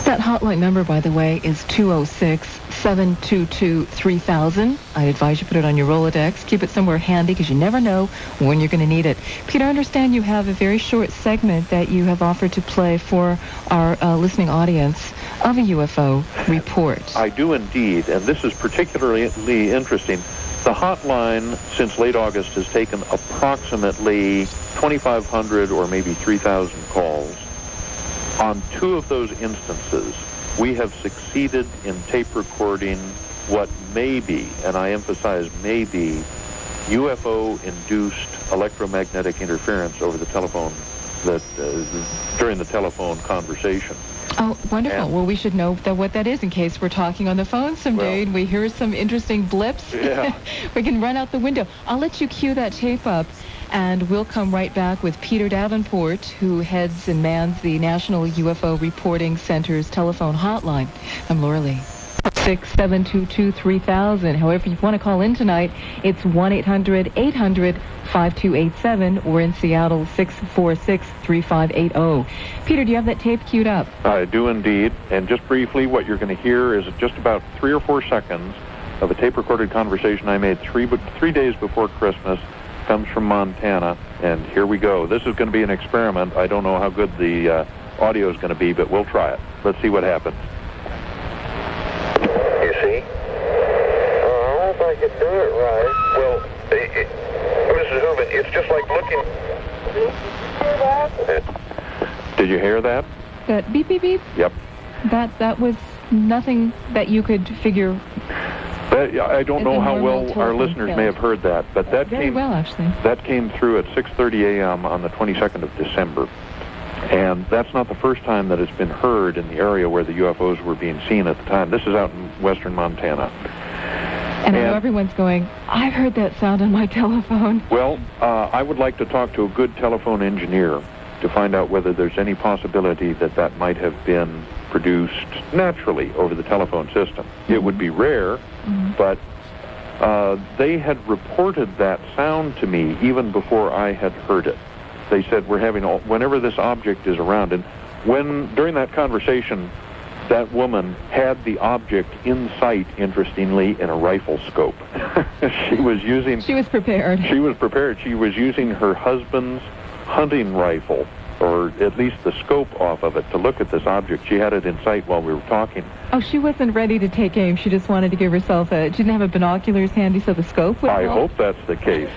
That hotline number, by the way, is 206-722-3000. I advise you put it on your Rolodex. Keep it somewhere handy because you never know when you're going to need it. Peter, I understand you have a very short segment that you have offered to play for our listening audience of a UFO report. I do indeed, and this is particularly interesting. The hotline since late August has taken approximately 2,500 or maybe 3,000 calls. On 2 of those instances, we have succeeded in tape recording what may be, and I emphasize may be, UFO-induced electromagnetic interference over the telephone, during the telephone conversation. Oh, wonderful. And, well, we should know what that is in case we're talking on the phone someday and we hear some interesting blips. Yeah. We can run out the window. I'll let you cue that tape up, and we'll come right back with Peter Davenport, who heads and mans the National UFO Reporting Center's telephone hotline. I'm Laura Lee. 6-722-3000. However you want to call in tonight, it's 1-800-800-5287, or in Seattle, 646-3580. Peter, do you have that tape queued up? I do indeed. And just briefly, what you're going to hear is just about 3 or 4 seconds of a tape-recorded conversation I made 3 days before Christmas. Comes from Montana, and here we go. This is going to be an experiment. I don't know how good the audio is going to be, but we'll try it. Let's see what happens. You see? I don't know if I can do it right. Well, Mrs. Hubin, it's just like looking... Did you hear that? That beep, beep, beep? Yep. That was nothing that you could figure... I don't know how well our listeners may have heard that, but that very well, actually. That came through at 6:30 a.m. on the 22nd of December, and that's not the first time that it's been heard in the area where the UFOs were being seen at the time. This is out in western Montana. And I know everyone's going, I've heard that sound on my telephone. Well, I would like to talk to a good telephone engineer to find out whether there's any possibility that that might have been produced naturally over the telephone system. It would be rare, but they had reported that sound to me even before I had heard it. They said, we're having, whenever this object is around, and during that conversation, that woman had the object in sight, interestingly, in a rifle scope. She was prepared. She was prepared. She was using her husband's hunting rifle, or at least the scope off of it, to look at this object. She had it in sight while we were talking. Oh, she wasn't ready to take aim. She just wanted to give herself she didn't have a binoculars handy, so the scope would I hope that's the case.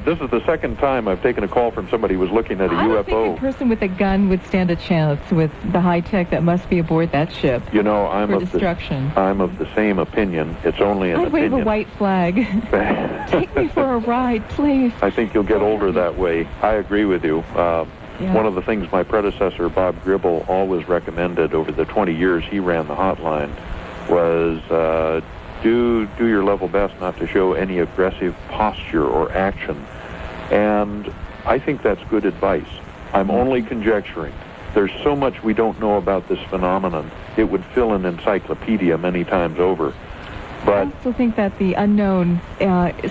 This is the second time I've taken a call from somebody who was looking at a UFO. I don't think a person with a gun would stand a chance with the high tech that must be aboard that ship. You know, I'm of the same opinion. It's only an opinion. I'd wave a white flag. Take me for a ride, please. I think you'll get older that way. I agree with you. One of the things my predecessor, Bob Gribble, always recommended over the 20 years he ran the hotline was do your level best not to show any aggressive posture or action. And I think that's good advice. I'm only conjecturing. There's so much we don't know about this phenomenon. It would fill an encyclopedia many times over. But I also think that the unknown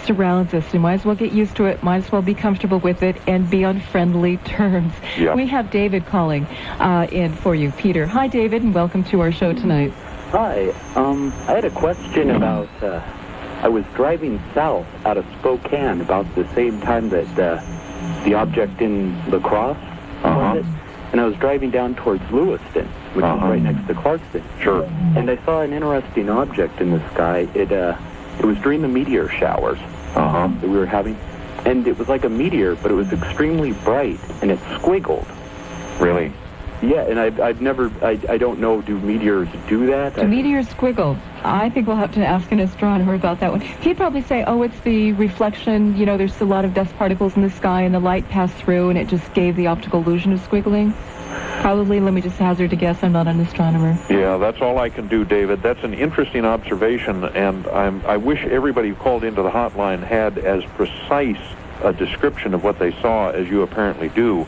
surrounds us. You might as well get used to it, might as well be comfortable with it, and be on friendly terms. Yeah. We have David calling in for you, Peter. Hi, David, and welcome to our show tonight. Hi. I had a question about, I was driving south out of Spokane about the same time that the object in La Crosse was it, and I was driving down towards Lewiston, which is right next to Clarkston. Sure. And I saw an interesting object in the sky. It was during the meteor showers that we were having, and it was like a meteor, but it was extremely bright, and it squiggled. Really? Yeah, and I don't know, do meteors do that? Do meteors squiggle? I think we'll have to ask an astronomer about that one. He'd probably say, oh, it's the reflection, you know, there's a lot of dust particles in the sky and the light passed through and it just gave the optical illusion of squiggling. Probably, let me just hazard a guess, I'm not an astronomer. Yeah, that's all I can do, David. That's an interesting observation, and I wish everybody who called into the hotline had as precise a description of what they saw as you apparently do.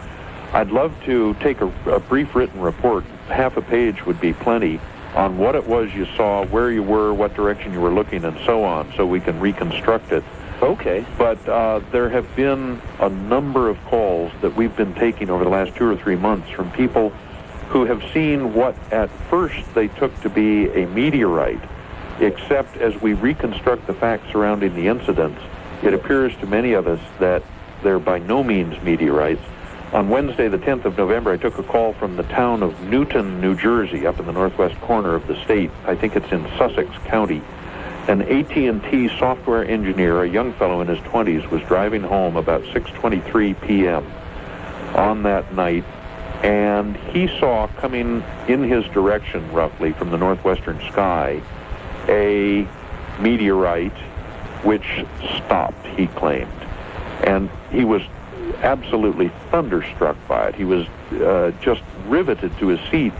I'd love to take a brief written report, half a page would be plenty, on what it was you saw, where you were, what direction you were looking, and so on, so we can reconstruct it. Okay. But there have been a number of calls that we've been taking over the last 2 or 3 months from people who have seen what at first they took to be a meteorite, except as we reconstruct the facts surrounding the incidents, it appears to many of us that they're by no means meteorites. On Wednesday, the 10th of November, I took a call from the town of Newton, New Jersey, up in the northwest corner of the state. I think it's in Sussex County. An AT&T software engineer, a young fellow in his 20s, was driving home about 6:23 p.m. on that night, and he saw coming in his direction, roughly, from the northwestern sky, a meteorite which stopped, he claimed. And he was absolutely thunderstruck by it. He was just riveted to his seat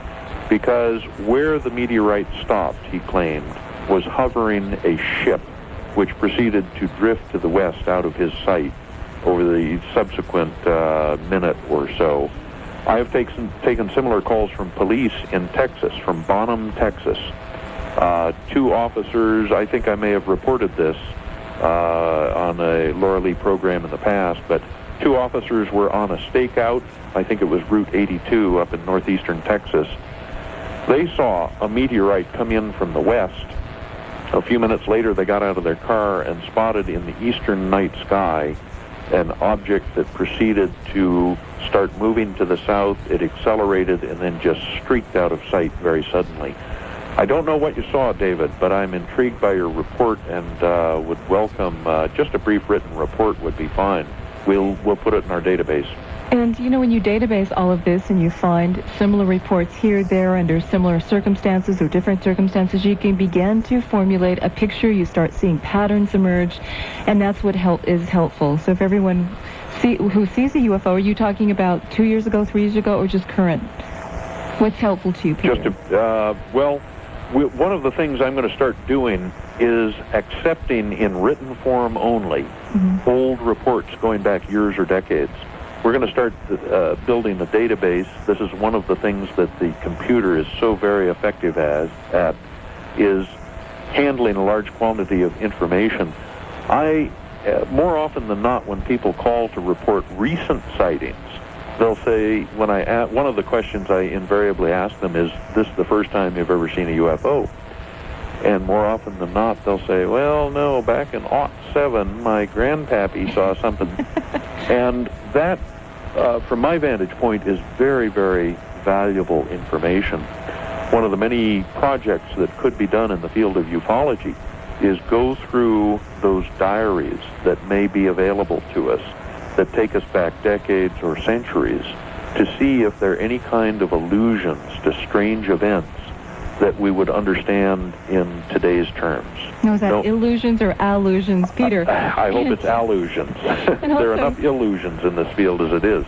because where the meteorite stopped, he claimed, was hovering a ship which proceeded to drift to the west out of his sight over the subsequent minute or so. I have taken similar calls from police in Texas, from Bonham, Texas. 2 officers, I think I may have reported this on a Laura Lee program in the past, but 2 officers were on a stakeout. I think it was Route 82 up in northeastern Texas. They saw a meteorite come in from the west. A few minutes later, they got out of their car and spotted in the eastern night sky an object that proceeded to start moving to the south. It accelerated and then just streaked out of sight very suddenly. I don't know what you saw, David, but I'm intrigued by your report and would welcome just a brief written report would be fine. We'll put it in our database. And, you know, when you database all of this and you find similar reports here, there, under similar circumstances or different circumstances, you can begin to formulate a picture. You start seeing patterns emerge, and that's what is helpful. So if everyone who sees a UFO, are you talking about 2 years ago, 3 years ago, or just current? What's helpful to you, Peter? One of the things I'm going to start doing is accepting in written form only old reports going back years or decades. We're going to start building a database. This is one of the things that the computer is so very effective at is handling a large quantity of information. More often than not, when people call to report recent sightings, they'll say, one of the questions I invariably ask them is, this the first time you've ever seen a UFO? And more often than not, they'll say, well, no, back in '07, my grandpappy saw something. And that, from my vantage point, is very, very valuable information. One of the many projects that could be done in the field of ufology is go through those diaries that may be available to us that take us back decades or centuries to see if there are any kind of allusions to strange events that we would understand in today's terms. No, is that illusions or allusions, Peter? I hope it's allusions. There are enough illusions in this field as it is.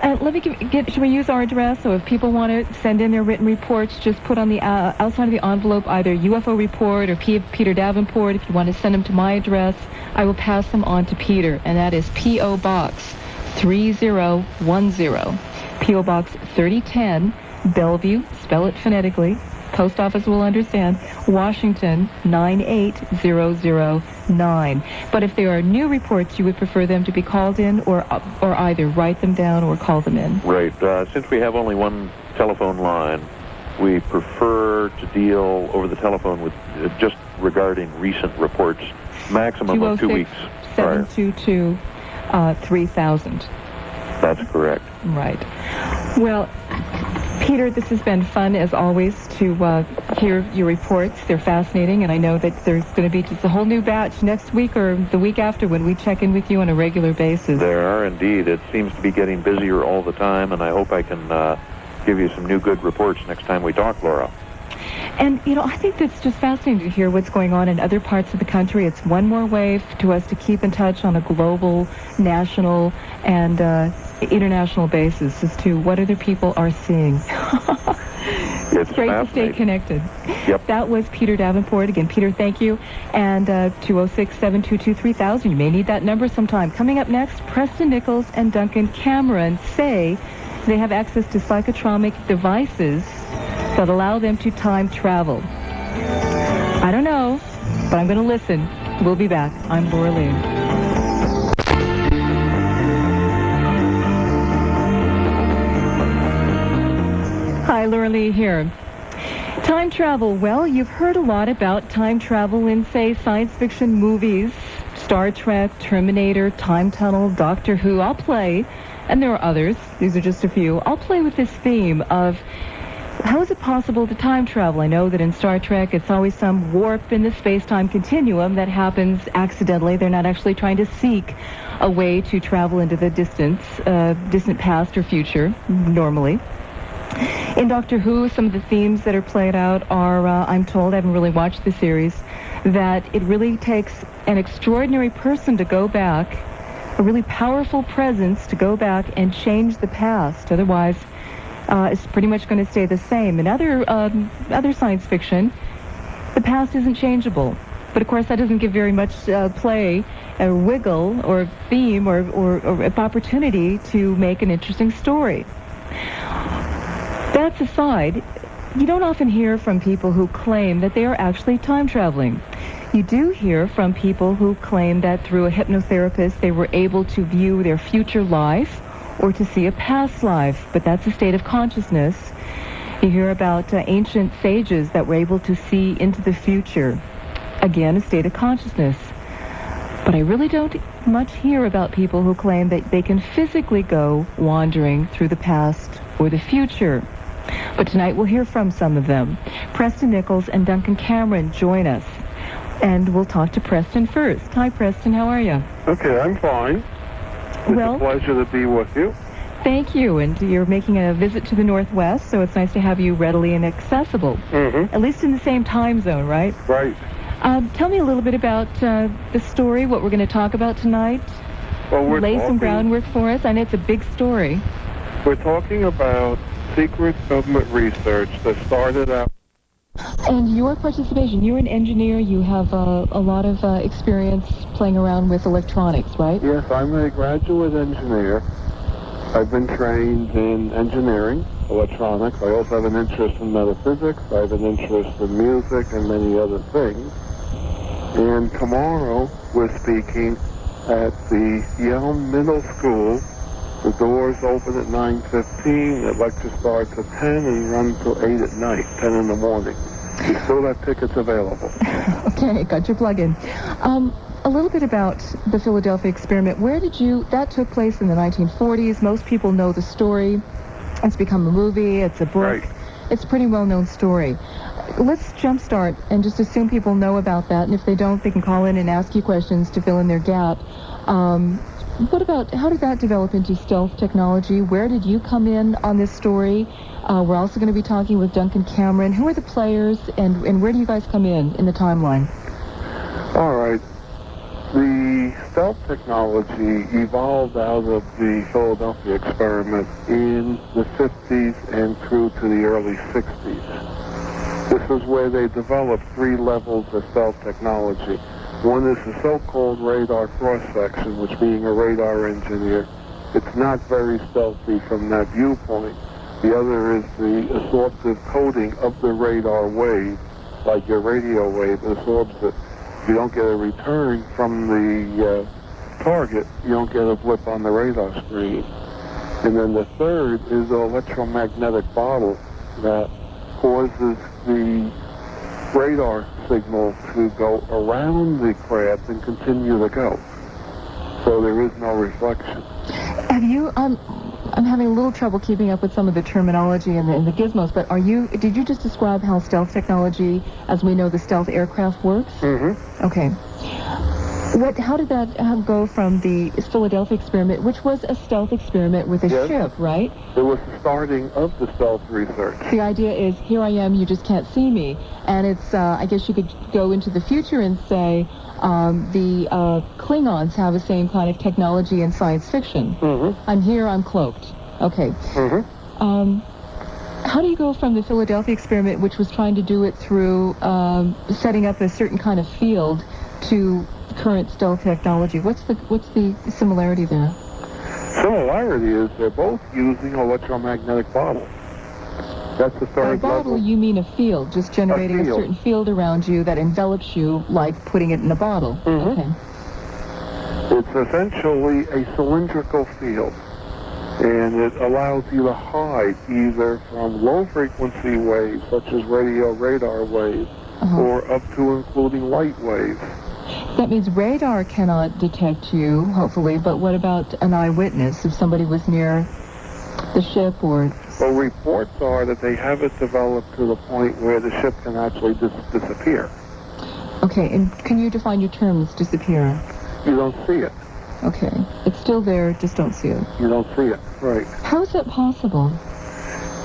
Let me should we use our address? So if people want to send in their written reports, just put on the outside of the envelope either UFO report or Peter Davenport. If you want to send them to my address, I will pass them on to Peter, and that is P.O. Box 3010, P.O. Box 3010, Bellevue, spell it phonetically, Post Office will understand, Washington 98009. But if there are new reports, you would prefer them to be called in or either write them down or call them in? Right. Since we have only one telephone line, we prefer to deal over the telephone with just regarding recent reports, maximum of 2 weeks. 722 3000. That's correct. Right. Well, Peter, this has been fun, as always, to hear your reports. They're fascinating, and I know that there's going to be just a whole new batch next week or the week after when we check in with you on a regular basis. There are indeed. It seems to be getting busier all the time, and I hope I can give you some new good reports next time we talk, Laura. And, you know, I think that's just fascinating to hear what's going on in other parts of the country. It's one more way to us to keep in touch on a global, national, and international basis as to what other people are seeing. It's great to stay connected. Yep. That was Peter Davenport. Again, Peter, thank you. And 206-722-3000. You may need that number sometime. Coming up next, Preston Nichols and Duncan Cameron say they have access to psychotronic devices that allow them to time travel. I don't know, but I'm going to listen. We'll be back. I'm Laura Lee. Hi, Hi, Laura Lee here. Time travel. Well, you've heard a lot about time travel in, say, science fiction movies, Star Trek, Terminator, Time Tunnel, Doctor Who. I'll play, and there are others. These are just a few. I'll play with this theme of how is it possible to time travel? I know that in Star Trek it's always some warp in the space-time continuum that happens accidentally. They're not actually trying to seek a way to travel into the distant past or future, normally. In Doctor Who, some of the themes that are played out are, I'm told, I haven't really watched the series, that it really takes an extraordinary person to go back, a really powerful presence to go back and change the past. Otherwise, it's pretty much going to stay the same. In other science fiction, the past isn't changeable. But of course, that doesn't give very much play, or wiggle, or theme, or opportunity to make an interesting story. That's aside, you don't often hear from people who claim that they are actually time traveling. You do hear from people who claim that through a hypnotherapist they were able to view their future life or to see a past life, but that's a state of consciousness. You hear about ancient sages that were able to see into the future. Again, a state of consciousness. But I really don't much hear about people who claim that they can physically go wandering through the past or the future. But tonight we'll hear from some of them. Preston Nichols and Duncan Cameron join us. And we'll talk to Preston first. Hi, Preston. How are you? Okay, I'm fine. It's a pleasure to be with you. Thank you. And you're making a visit to the Northwest, so it's nice to have you readily and accessible. Mm-hmm. At least in the same time zone, right? Right. Tell me a little bit about the story, what we're going to talk about tonight. Well, Lay some groundwork for us. I know it's a big story. We're talking about secret government research that started out. And your participation, you're an engineer, you have a lot of experience playing around with electronics, right? Yes, I'm a graduate engineer. I've been trained in engineering, electronics. I also have an interest in metaphysics. I have an interest in music and many other things. And tomorrow we're speaking at the Yale Middle School. The doors open at 9:15, the lecture starts at 10 and runs till 8 at night, 10 in the morning. We still have tickets available. Okay, got your plug-in. A little bit about the Philadelphia experiment. That took place in the 1940s. Most people know the story. It's become a movie, it's a book. Right. It's a pretty well-known story. Let's jumpstart and just assume people know about that, and if they don't, they can call in and ask you questions to fill in their gap. How did that develop into stealth technology? Where did you come in on this story? We're also going to be talking with Duncan Cameron. Who are the players, and where do you guys come in the timeline? All right. The stealth technology evolved out of the Philadelphia experiment in the 50s and through to the early 60s. This is where they developed 3 levels of stealth technology. One is the so-called radar cross-section, which being a radar engineer, it's not very stealthy from that viewpoint. The other is the absorptive coating of the radar wave, like your radio wave, it absorbs it. If you don't get a return from the target, you don't get a blip on the radar screen. And then the third is an electromagnetic bottle that causes the radar signal to go around the craft and continue to go. So there is no reflection. I'm having a little trouble keeping up with some of the terminology and the gizmos, but did you just describe how stealth technology, as we know the stealth aircraft, works? Mm-hmm. Okay. How did that go from the Philadelphia experiment, which was a stealth experiment with a ship, right? It was the starting of the stealth research. The idea is, here I am, you just can't see me. And it's, I guess you could go into the future and say, the Klingons have the same kind of technology in science fiction. Mm-hmm. I'm here, I'm cloaked. Okay. Mm-hmm. How do you go from the Philadelphia experiment, which was trying to do it through setting up a certain kind of field, to current stealth technology? What's the similarity there? Similarity is they're both using electromagnetic bottles. That's the third By bottle, level. you mean a field, just generating a certain field around you that envelops you, like putting it in a bottle. Mm-hmm. Okay. It's essentially a cylindrical field. And it allows you to hide either from low-frequency waves, such as radio radar waves, or up to including light waves. That means radar cannot detect you, hopefully, but what about an eyewitness if somebody was near the ship or... Well, reports are that they have it developed to the point where the ship can actually disappear. Okay, and can you define your terms, disappear? You don't see it. Okay, it's still there, just don't see it. You don't see it, right. How is that possible?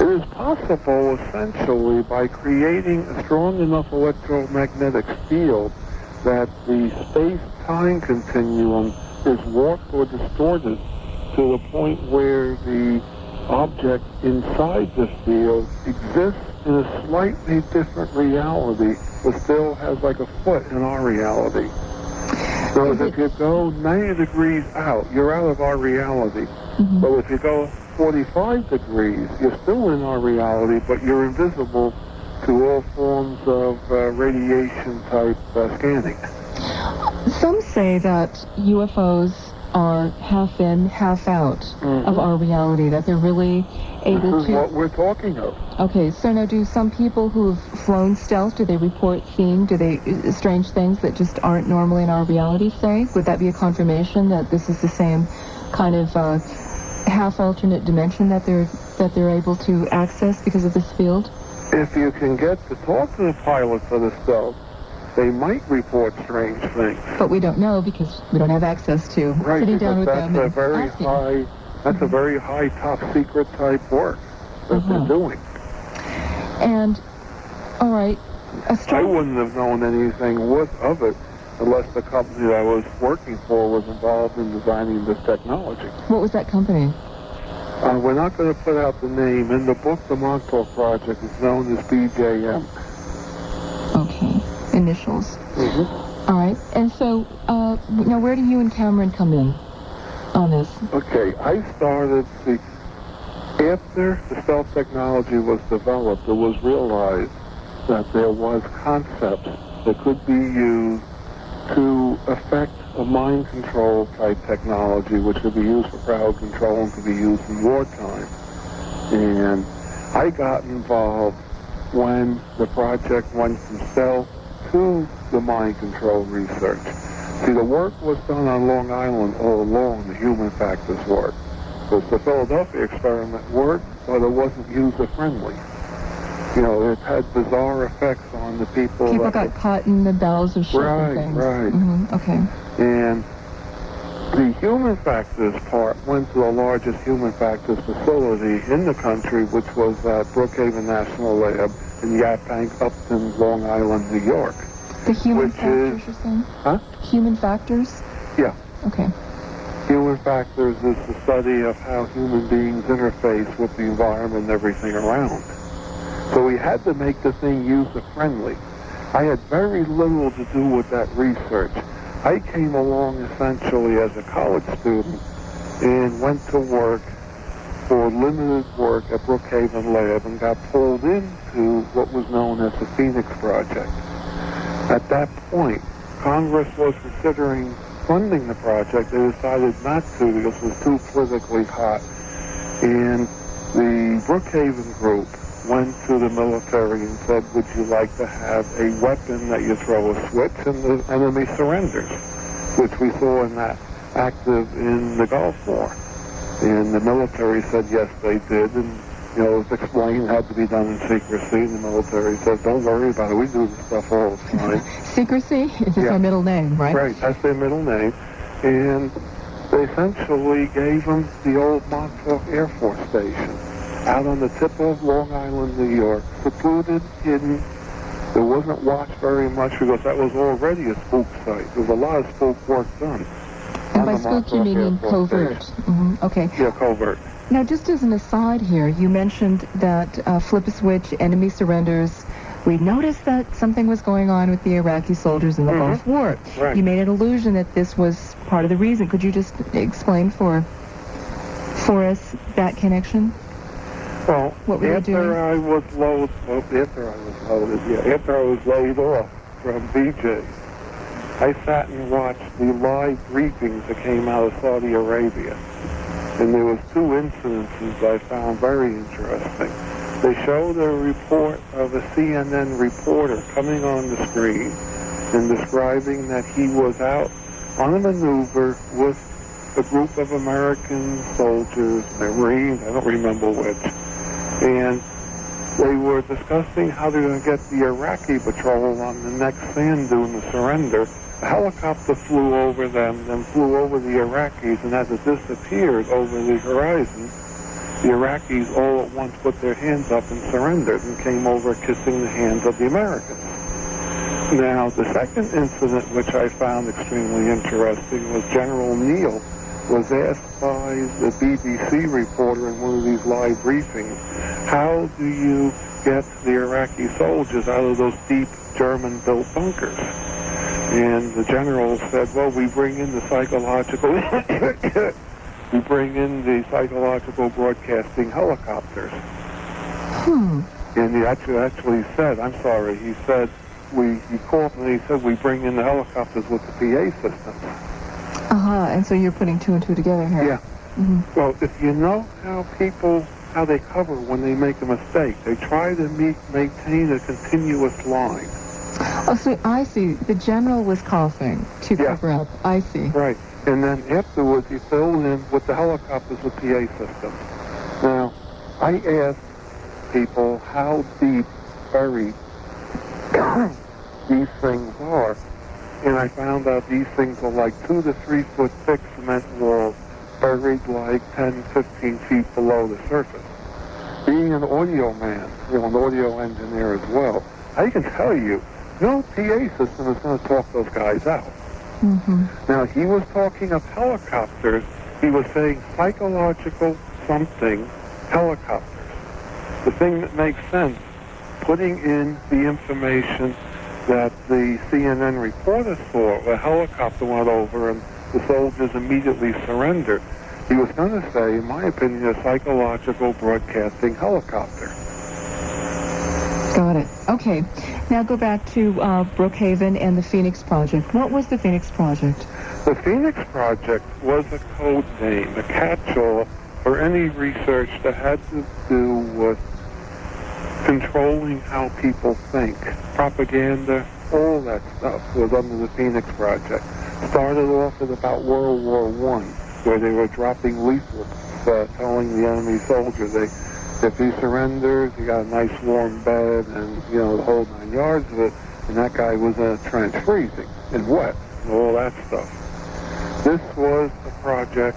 It is possible, essentially, by creating a strong enough electromagnetic field that the space-time continuum is warped or distorted to the point where the object inside the field exists in a slightly different reality, but still has like a foot in our reality. So if you go 90 degrees out, you're out of our reality. But if you go 45 degrees, you're still in our reality, but you're invisible to all forms of radiation-type scanning. Some say that UFOs are half in, half out of our reality, that they're really able This is to... what we're talking of. Okay, so now do some people who've flown stealth, do they report seeing, strange things that just aren't normally in our reality, say? Would that be a confirmation that this is the same kind of half alternate dimension that they're able to access because of this field? If you can get to talk to the pilots of the stealth, they might report strange things. But we don't know because we don't have access to sitting down with them. That's a very high top secret type work that they're doing. And, all right, I wouldn't have known anything of it unless the company that I was working for was involved in designing this technology. What was that company? We're not going to put out the name. In the book, the Montauk Project is known as BJM. Okay. Initials. All right. And so, now where do you and Cameron come in on this? Okay. I started, after the stealth technology was developed, it was realized that there was concepts that could be used to affect a mind control type technology, which could be used for crowd control and could be used in wartime. And I got involved when the project went from stealth to the mind control research. See, the work was done on Long Island all along, the human factors work. Because the Philadelphia experiment worked, but it wasn't user-friendly. You know, it had bizarre effects on the people. People got caught in the bells of shit and things. Right. Okay. And the human factors part went to the largest human factors facility in the country, which was at Brookhaven National Lab in Yaphank, Upton, Long Island, New York. The human factors, you're saying? Huh? Human factors? Yeah. Okay. Human factors is the study of how human beings interface with the environment and everything around. So we had to make the thing user-friendly. I had very little to do with that research. I came along essentially as a college student and went to work for limited work at Brookhaven Lab and got pulled into what was known as the Phoenix Project. At that point, Congress was considering funding the project. They decided not to because it was too politically hot. And the Brookhaven group went to the military and said, would you like to have a weapon that you throw a switch and the enemy surrenders, which we saw in that active in the Gulf War. And the military said yes, they did, and you know, it was explained it had to be done in secrecy, and the military said, don't worry about it, we do this stuff all the time. Secrecy is their middle name, right? Right, that's their middle name. And they essentially gave them the old Montauk Air Force Station out on the tip of Long Island, New York, secluded, hidden. It wasn't watched very much because that was already a spook site. There was a lot of spook work done. And by spook you mean covert. Okay. Yeah, covert. Now, just as an aside here, you mentioned that flip a switch, enemy surrenders. We noticed that something was going on with the Iraqi soldiers in the Gulf War. Right. You made an allusion that this was part of the reason. Could you just explain for us that connection? Well, what were after I was laid off from BJ, I sat and watched the live briefings that came out of Saudi Arabia. And there was two incidences I found very interesting. They showed a report of a CNN reporter coming on the screen and describing that he was out on a maneuver with a group of American soldiers, Marines, I don't remember which, and they were discussing how they're going to get the Iraqi patrol on the next sand dune to surrender. A helicopter flew over them, then flew over the Iraqis, and as it disappeared over the horizon, the Iraqis all at once put their hands up and surrendered and came over kissing the hands of the Americans. Now, the second incident, which I found extremely interesting, was General Neal was asked by the BBC reporter in one of these live briefings, how do you get the Iraqi soldiers out of those deep German-built bunkers? And the general said, well, we bring in the psychological broadcasting helicopters. And he actually said, I'm sorry, he said, he called me and he said, we bring in the helicopters with the PA systems. And so you're putting two and two together here. Yeah. Well, if you know how they cover when they make a mistake, they try to maintain a continuous line. Oh, so I see. The general was coughing to cover up. I see. Right. And then afterwards, he filled in with the helicopters with PA systems. Now, I asked people how deep buried these things are, and I found out these things are like 2 to 3 foot thick cement walls buried like 10, 15 feet below the surface. Being an audio man, an audio engineer as well, I can tell you, no PA system is going to talk those guys out. Now, he was talking of helicopters. He was saying psychological something helicopters. The thing that makes sense, putting in the information that the CNN reporter saw, a helicopter went over and the soldiers immediately surrendered. He was going to say, in my opinion, a psychological broadcasting helicopter. Got it. Okay. Now go back to Brookhaven and the Phoenix Project. What was the Phoenix Project? The Phoenix Project was a code name, a catch-all for any research that had to do with controlling how people think. Propaganda, all that stuff was under the Phoenix Project. Started off at about World War I, where they were dropping leaflets telling the enemy soldiers if he surrenders, he got a nice warm bed and, the whole 9 yards of it, and that guy was in a trench freezing and wet and all that stuff. This was a project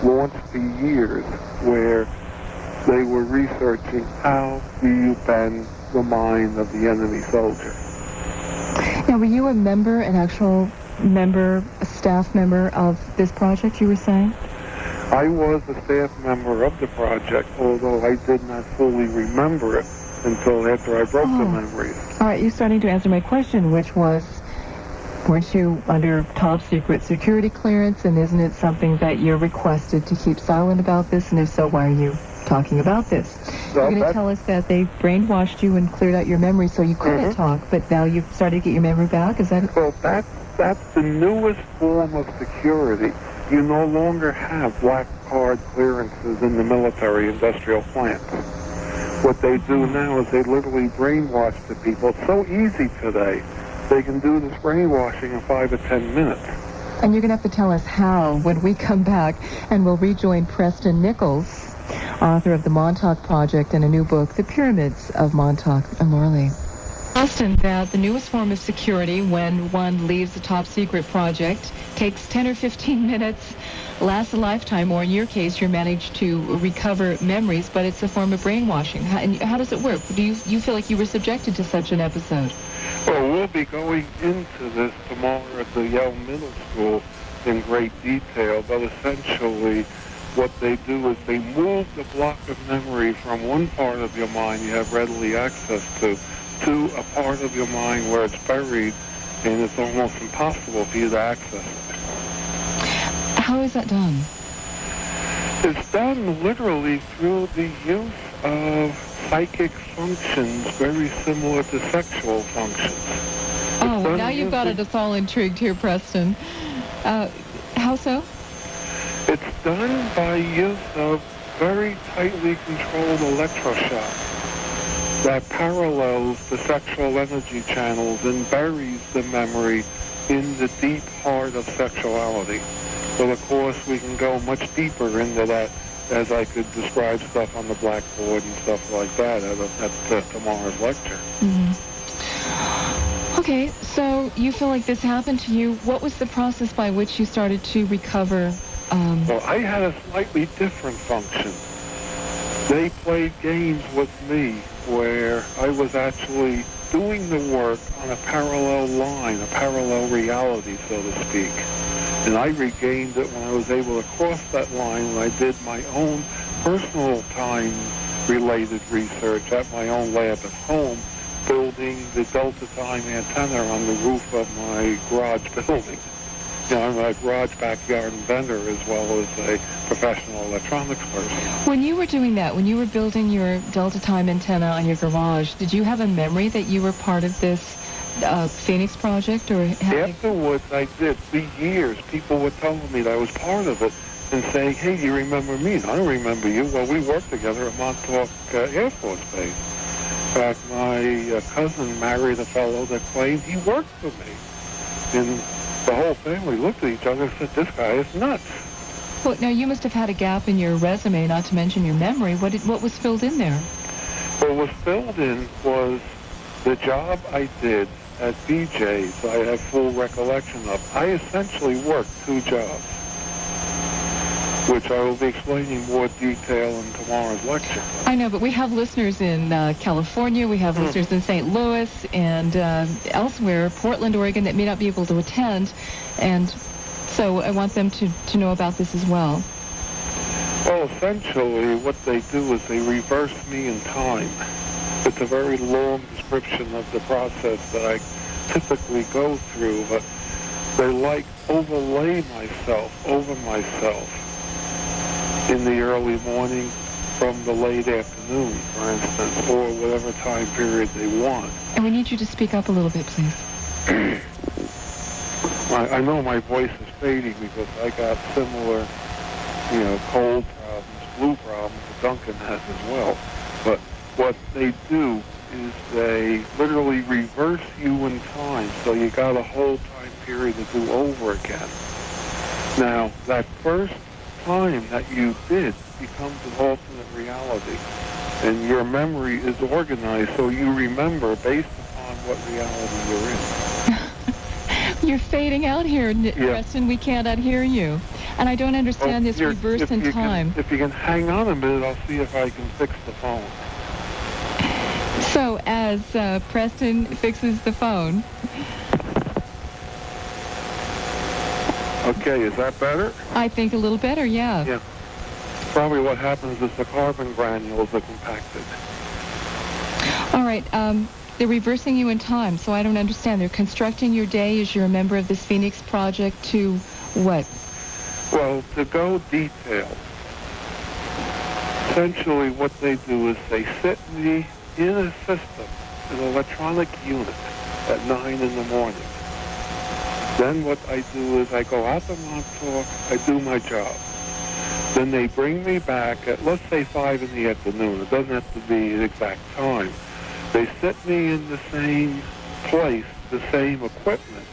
launched for years where they were researching how do you bend the mind of the enemy soldier. Now, were you an actual member, a staff member of this project, you were saying? I was a staff member of the project, although I did not fully remember it until after I broke the memories. All right, you're starting to answer my question, which was, weren't you under top secret security clearance, and isn't it something that you're requested to keep silent about this, and if so, why are you talking about this? You're going to tell us that they brainwashed you and cleared out your memory so you couldn't talk, but now you've started to get your memory back? Is that... Well, that's the newest form of security. You no longer have black card clearances in the military industrial plants. What they do now is they literally brainwash the people. It's so easy today. They can do this brainwashing in 5 or 10 minutes. And you're going to have to tell us how when we come back, and we'll rejoin Preston Nichols, author of the Montauk Project and a new book, The Pyramids of Montauk and Morley. Preston, that the newest form of security when one leaves a top secret project takes 10 or 15 minutes, lasts a lifetime, or in your case, you managed to recover memories, but it's a form of brainwashing. How does it work? Do you feel like you were subjected to such an episode? Well, we'll be going into this tomorrow at the Yale Middle School in great detail, but essentially what they do is they move the block of memory from one part of your mind you have readily access to a part of your mind where it's buried and it's almost impossible for you to access it. How is that done? It's done literally through the use of psychic functions very similar to sexual functions. Oh, now you've got us all intrigued here, Preston. How so? It's done by use of very tightly controlled electroshock that parallels the sexual energy channels and buries the memory in the deep heart of sexuality. So, of course, we can go much deeper into that as I could describe stuff on the blackboard and stuff like that at tomorrow's lecture. Mm-hmm. Okay, so you feel like this happened to you. What was the process by which you started to recover? Well, I had a slightly different function. They played games with me where I was actually doing the work on a parallel line, a parallel reality, so to speak. And I regained it when I was able to cross that line when I did my own personal time-related research at my own lab at home, building the Delta Time antenna on the roof of my garage building. You know, I'm a garage backyard inventor as well as a professional electronics person. When you were doing that, when you were building your Delta Time antenna on your garage, did you have a memory that you were part of this Phoenix project? Or afterwards, I did. For years, people were telling me that I was part of it and saying, hey, you remember me? And I don't remember you. Well, we worked together at Montauk Air Force Base. In fact, my cousin married a fellow that claimed he worked for me. And the whole family looked at each other and said, this guy is nuts. Well, now you must have had a gap in your resume, not to mention your memory. What was filled in there? What was filled in was the job I did at BJ's. I have full recollection of. I essentially worked 2 jobs, which I will be explaining more detail in tomorrow's lecture. I know, but we have listeners in California, we have listeners in St. Louis, and elsewhere, Portland, Oregon, that may not be able to attend, and so I want them to know about this as well. Well, essentially, what they do is they reverse me in time. It's a very long description of the process that I typically go through, but they overlay myself over myself in the early morning from the late afternoon, for instance, or whatever time period they want. And we need you to speak up a little bit, please. I know my voice is fading because I got similar, cold problems, flu problems that Duncan has as well. But what they do is they literally reverse you in time, so you got a whole time period to do over again. Now, that first time that you did becomes an alternate reality, and your memory is organized so you remember based upon what reality you're in. You're fading out here, Preston. We cannot hear you. And I don't understand this reverse in time. If you can hang on a minute, I'll see if I can fix the phone. So as Preston fixes the phone. Okay, is that better? I think a little better, yeah. Yeah. Probably what happens is the carbon granules are compacted. All right, they're reversing you in time, so I don't understand. They're constructing your day as you're a member of this Phoenix project to what? Well, to go detailed, essentially what they do is they sit me in a system, an electronic unit, at 9 in the morning. Then what I do is I go out to Montauk, I do my job. Then they bring me back at, let's say, 5 in the afternoon. It doesn't have to be an exact time. They sit me in the same place, the same equipment.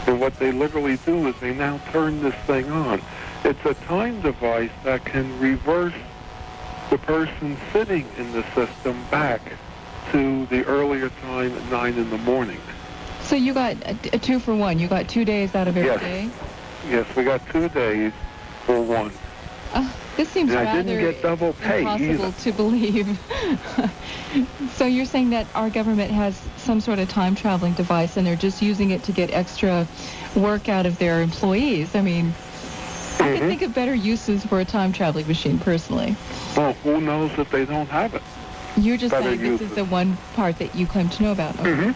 And what they literally do is they now turn this thing on. It's a time device that can reverse the person sitting in the system back to the earlier time at 9 in the morning. So you got a 2-for-1. You got 2 days out of every day? Yes, we got 2 days for 1. This seems and rather I didn't get double pay impossible either. to believe. So you're saying that our government has some sort of time-traveling device and they're just using it to get extra work out of their employees. I mean, I can think of better uses for a time-traveling machine, personally. Well, who knows if they don't have it? You're just saying this is the one part that you claim to know about. Okay.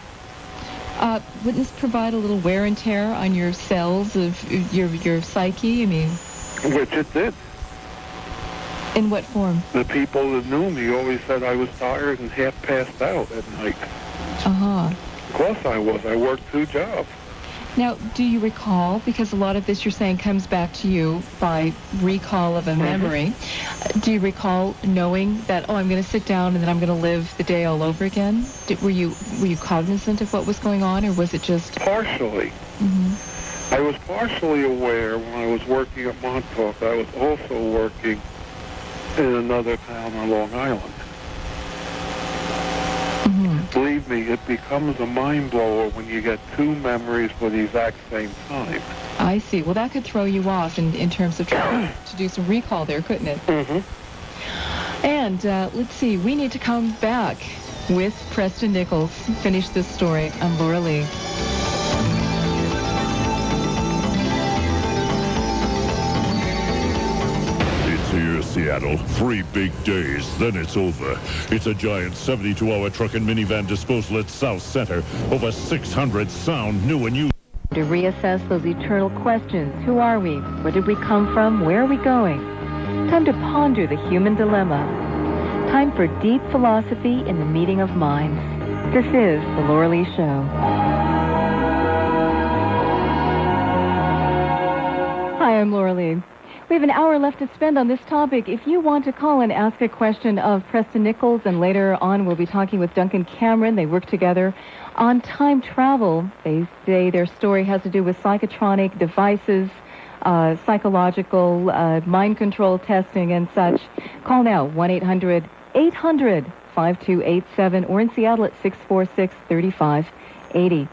Wouldn't this provide a little wear and tear on your cells of your psyche? I mean... Which it did. In what form? The people that knew me always said I was tired and half passed out at night. Uh-huh. Of course I was. I worked 2 jobs. Now, do you recall, because a lot of this you're saying comes back to you by recall of a memory, do you recall knowing that, I'm going to sit down and then I'm going to live the day all over again? Were you cognizant of what was going on, or was it just... Partially. I was partially aware when I was working at Montauk. I was also working in another town on Long Island. Believe me, it becomes a mind blower when you get two memories for the exact same time. I see. Well, that could throw you off in terms of trying to do some recall there, couldn't it? And let's see, we need to come back with Preston Nichols. Finish this story. I'm Laura Lee. Here, Seattle. 3 big days, then it's over. It's a giant 72-hour truck and minivan disposal at South Center. Over 600 sound new and used. To reassess those eternal questions. Who are we? Where did we come from? Where are we going? Time to ponder the human dilemma. Time for deep philosophy in the meeting of minds. This is The Laura Lee Show. Hi, I'm Laura Lee. We have an hour left to spend on this topic. If you want to call and ask a question of Preston Nichols, and later on we'll be talking with Duncan Cameron. They work together on time travel. They say their story has to do with psychotronic devices, psychological mind control testing and such. Call now, 1-800-800-5287, or in Seattle at 646-3580.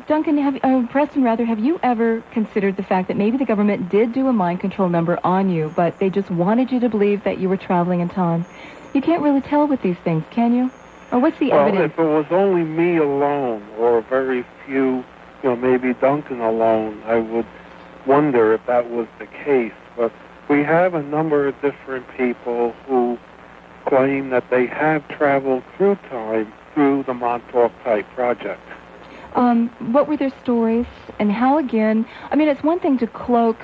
Duncan, Preston, have you ever considered the fact that maybe the government did do a mind control number on you, but they just wanted you to believe that you were traveling in time? You can't really tell with these things, can you? Or what's the evidence? If it was only me alone, or very few, maybe Duncan alone, I would wonder if that was the case. But we have a number of different people who claim that they have traveled through time through the Montauk-type project. What were their stories, and how, again? I mean, it's one thing to cloak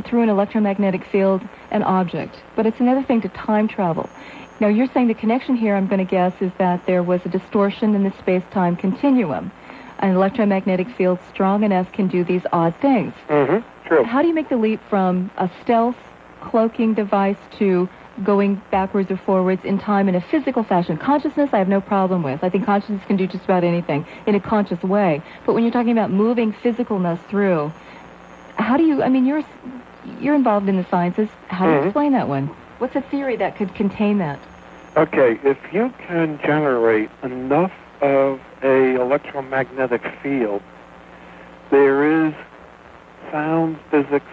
through an electromagnetic field an object, but it's another thing to time travel. Now, you're saying the connection here, I'm going to guess, is that there was a distortion in the space-time continuum. An electromagnetic field strong enough can do these odd things. True. How do you make the leap from a stealth cloaking device to going backwards or forwards in time in a physical fashion? Consciousness, I have no problem with. I think consciousness can do just about anything in a conscious way. But when you're talking about moving physicalness through, how do you, you're involved in the sciences. How do you explain that one? What's a theory that could contain that? Okay, if you can generate enough of a electromagnetic field, there is sound physics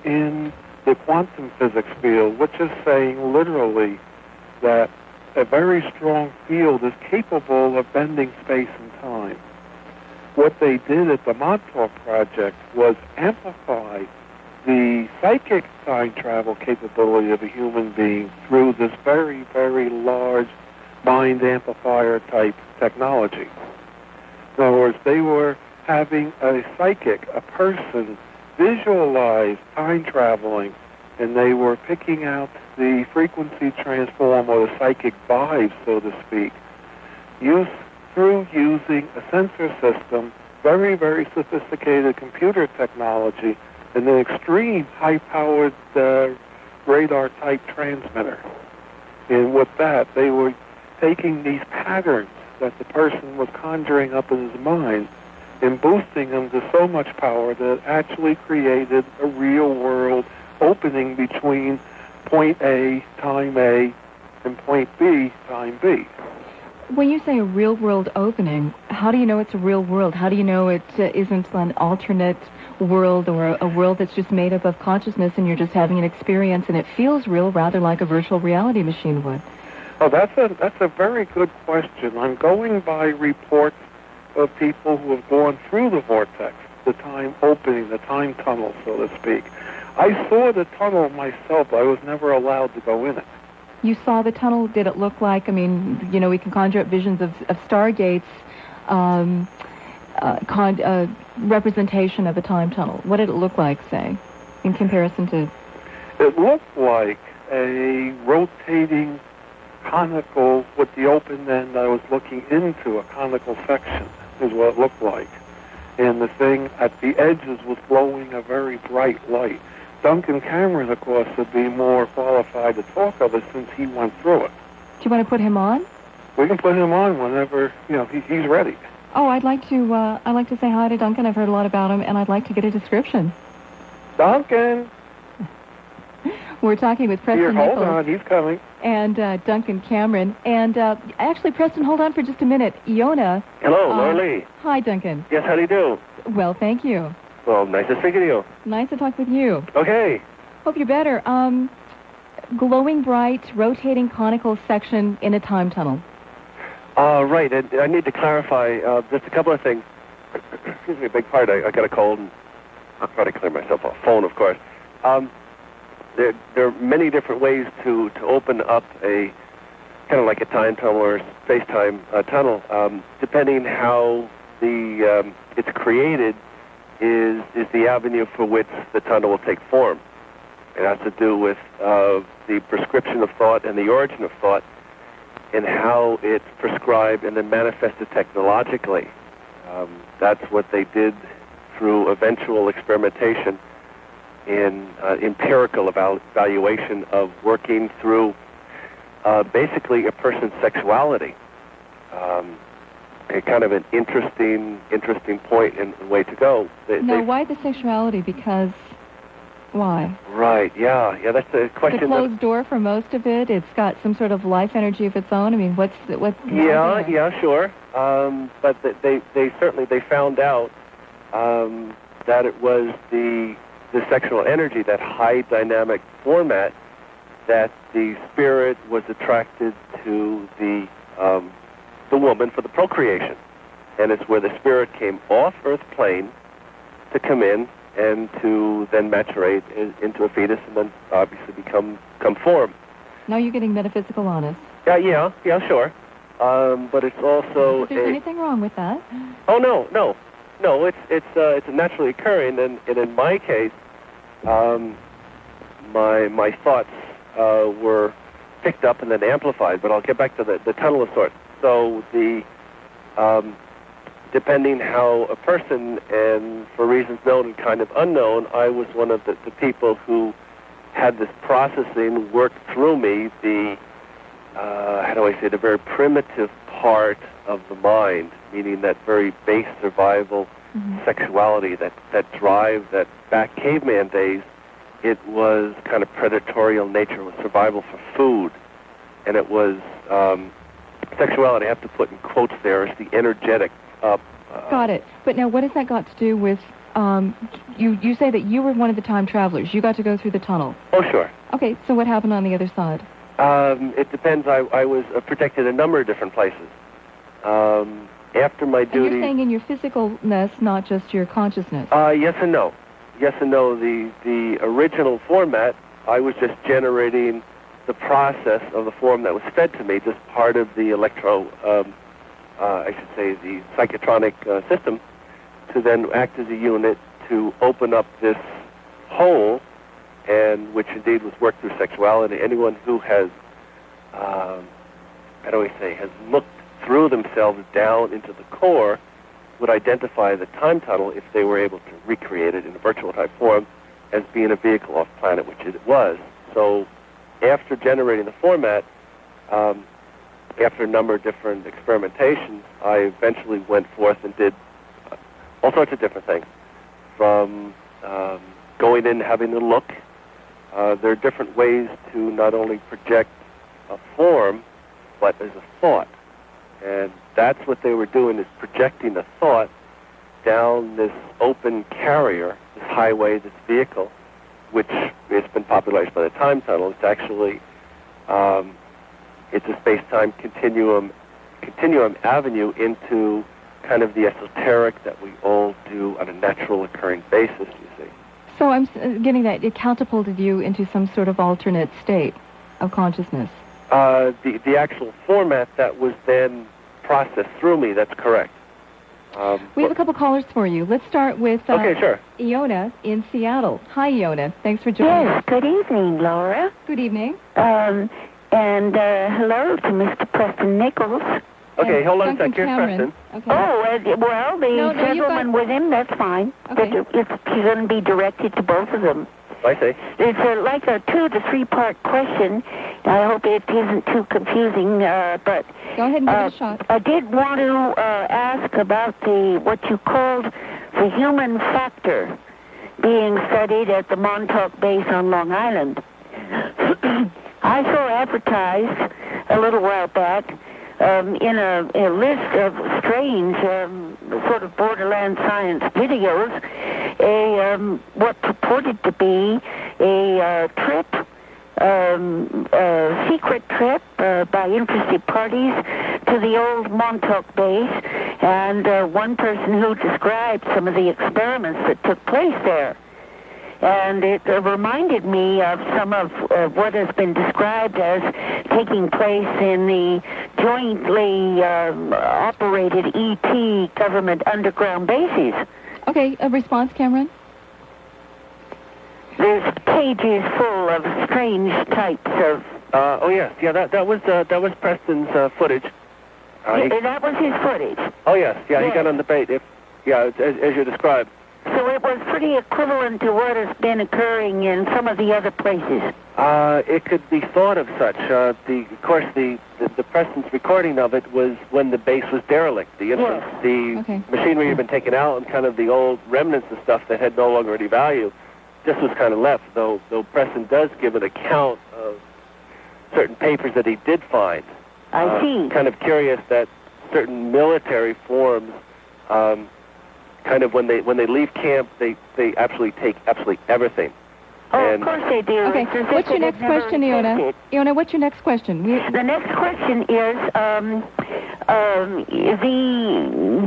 in the quantum physics field, which is saying literally that a very strong field is capable of bending space and time. What they did at the Montauk Project was amplify the psychic time travel capability of a human being through this very, very large mind amplifier type technology. In other words, they were having a psychic, a person, visualize time traveling, and they were picking out the frequency transform, or the psychic vibes, so to speak, through using a sensor system, very, very sophisticated computer technology, and an extreme high-powered radar-type transmitter. And with that, they were taking these patterns that the person was conjuring up in his mind and boosting them to so much power that it actually created a real-world opening between point A, time A, and point B, time B. When you say a real-world opening, how do you know it's a real world? How do you know it isn't an alternate world, or a world that's just made up of consciousness and you're just having an experience and it feels real, rather like a virtual reality machine would? Oh, that's a very good question. I'm going by reports of people who have gone through the vortex, the time opening, the time tunnel, so to speak. I saw the tunnel myself, but I was never allowed to go in it. You saw the tunnel? Did it look like, we can conjure up visions of Stargate's representation of a time tunnel. What did it look like, say, in comparison to? It looked like a rotating conical with the open end. I was looking into a conical section is what it looked like. and the thing at the edges was glowing a very bright light. Duncan Cameron, of course, would be more qualified to talk of it since he went through it. Do you want to put him on? We can put him on whenever, he's ready. Oh, I'd like to say hi to Duncan. I've heard a lot about him, and I'd like to get a description. Duncan! We're talking with Preston Here, Nichols. hold on, he's coming. And Duncan Cameron. And actually, Preston, hold on for just a minute. Iona. Hello, Lorley. Hi, Duncan. Yes, how do you do? Well, thank you. Well, nice to speak to you. Nice to talk with you. Okay. Hope you're better. Glowing bright, rotating conical section in a time tunnel. Right, and I need to clarify just a couple of things. Excuse me, big pardon, I got a cold, and I'll try to clear myself off. Phone, of course. There are many different ways to open up a kind of like a time tunnel or space-time tunnel, depending how it's created is the avenue for which the tunnel will take form. It has to do with the prescription of thought and the origin of thought and how it's prescribed and then manifested technologically. That's what they did through eventual experimentation in empirical evaluation of working through basically a person's sexuality. A kind of an interesting point and way to go. Why the sexuality? Because why? Right, yeah, that's a question. The closed door for most of it. It's got some sort of life energy of its own. I mean, what's Yeah, sure. But they certainly found out that it was the sexual energy, that high dynamic format, that the spirit was attracted to the woman for the procreation. And it's where the spirit came off Earth plane to come in and to then maturate into a fetus and then obviously become form. Now you're getting metaphysical on us. Yeah, sure. But it's also Is there anything wrong with that? Oh, no. It's naturally occurring, and in my case, my thoughts were picked up and then amplified. But I'll get back to the tunnel of sorts. So depending how a person, and for reasons known and kind of unknown, I was one of the people who had this processing work through me, the very primitive part of the mind, meaning that very base survival sexuality, that drive, that back caveman days, it was kind of predatorial nature. It was survival for food. And it was sexuality, I have to put in quotes there, is the energetic. Got it. But now what has that got to do with, you say that you were one of the time travelers. You got to go through the tunnel. Oh, sure. Okay, so what happened on the other side? It depends. I was protected in a number of different places. After my duty... And you're saying in your physicalness, not just your consciousness? Yes and no. Yes and no. The original format, I was just generating the process of the form that was fed to me, just part of the the psychotronic system, to then act as a unit to open up this hole, and which indeed was worked through sexuality. Anyone who has, has looked through themselves down into the core would identify the time tunnel, if they were able to recreate it in a virtual type form, as being a vehicle off planet, which it was. So after generating the format, after a number of different experimentations, I eventually went forth and did all sorts of different things, from going in and having a look. There are different ways to not only project a form, but as a thought. And that's what they were doing, is projecting a thought down this open carrier, this highway, this vehicle, which has been popularized by the time tunnel. It's actually, it's a space-time continuum avenue into kind of the esoteric that we all do on a natural occurring basis, you see. So I'm getting that it catapulted you into some sort of alternate state of consciousness. The actual format that was then processed through me, that's correct. We have a couple callers for you. Let's start with okay, sure. Iona in Seattle. Hi, Iona. Thanks for joining us. Yes, good evening, Laura. Good evening. And hello to Mr. Preston Nichols. Okay, hold on a Duncan sec. Here's Cameron. Preston. Okay. Well, the No, you gentleman with him, that's fine. Okay. It's going to be directed to both of them. I see. It's like a 2 to 3 part question. I hope it isn't too confusing, but Go ahead and give it a shot. I did want to ask about what you called the human factor being studied at the Montauk Base on Long Island. I saw advertised a little while back in a list of strange sort of borderland science videos, what purported to be a trip, a secret trip by interested parties to the old Montauk Base, and one person who described some of the experiments that took place there. And it reminded me of some of what has been described as taking place in the jointly operated ET government underground bases. Okay, a response, Cameron? There's pages full of strange types of... Oh, yes. Yeah, that was Preston's footage. that was his footage? Oh, yes. Yeah, he got on the bait. As you described. So it was pretty equivalent to what has been occurring in some of the other places. It could be thought of such. Of course, the Preston's recording of it was when the base was derelict. The machinery had been taken out, and kind of the old remnants of stuff that had no longer any value just was kind of left. Though Preston does give an account of certain papers that he did find. I see. Kind of curious that certain military forms. Kind of when they leave camp, they absolutely take absolutely everything. Oh, of course they do. Okay, what's your next question, Iona? Iona, what's your next question? The next question is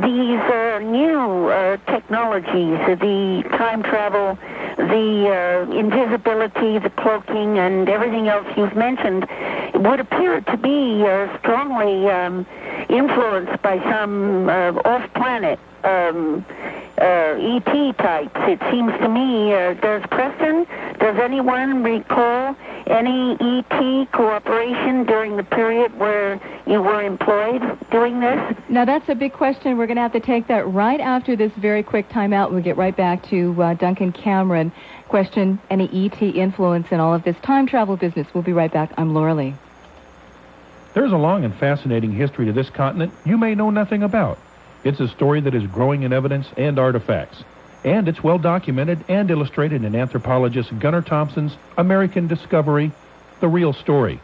these new technologies, the time travel, the invisibility, the cloaking, and everything else you've mentioned, would appear to be strongly influenced by some off-planet ET types. It seems to me, does anyone recall any ET cooperation during the period where you were employed doing this? Now, that's a big question. We're going to have to take that right after this very quick timeout. We'll get right back to Duncan Cameron. Question, any ET influence in all of this time travel business? We'll be right back. I'm Laura Lee. There's a long and fascinating history to this continent you may know nothing about. It's a story that is growing in evidence and artifacts. And it's well documented and illustrated in anthropologist Gunnar Thompson's American Discovery, The Real Story.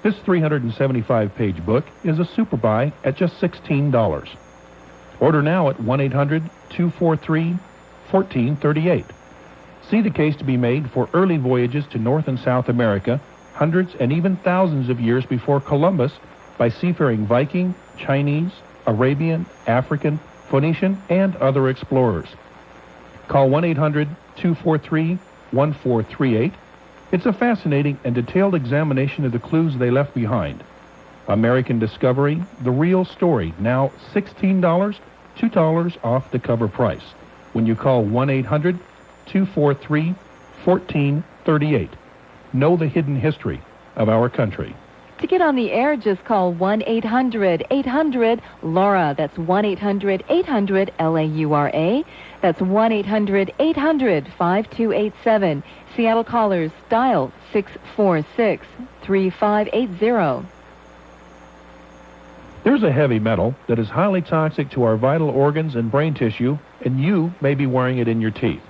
This 375-page book is a super buy at just $16. Order now at 1-800-243-1438. See the case to be made for early voyages to North and South America, hundreds and even thousands of years before Columbus, by seafaring Viking, Chinese, Arabian, African, Phoenician, and other explorers. Call 1-800-243-1438. It's a fascinating and detailed examination of the clues they left behind. American Discovery, The Real Story, now $16, $2 off the cover price when you call 1-800-243-1438. Know the hidden history of our country. To get on the air, just call 1-800-800-LAURA. That's 1-800-800-LAURA. That's 1-800-800-5287. Seattle callers, dial 646-3580. There's a heavy metal that is highly toxic to our vital organs and brain tissue, and you may be wearing it in your teeth.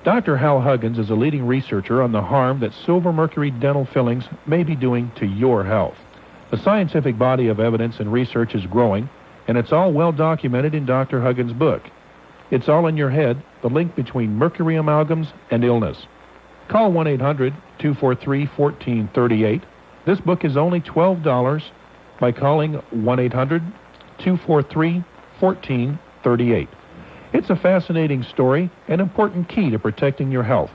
Dr. Hal Huggins is a leading researcher on the harm that silver mercury dental fillings may be doing to your health. The scientific body of evidence and research is growing, and it's all well documented in Dr. Huggins' book. It's All in Your Head, the link between mercury amalgams and illness. Call 1-800-243-1438. This book is only $12 by calling 1-800-243-1438. It's a fascinating story, an important key to protecting your health.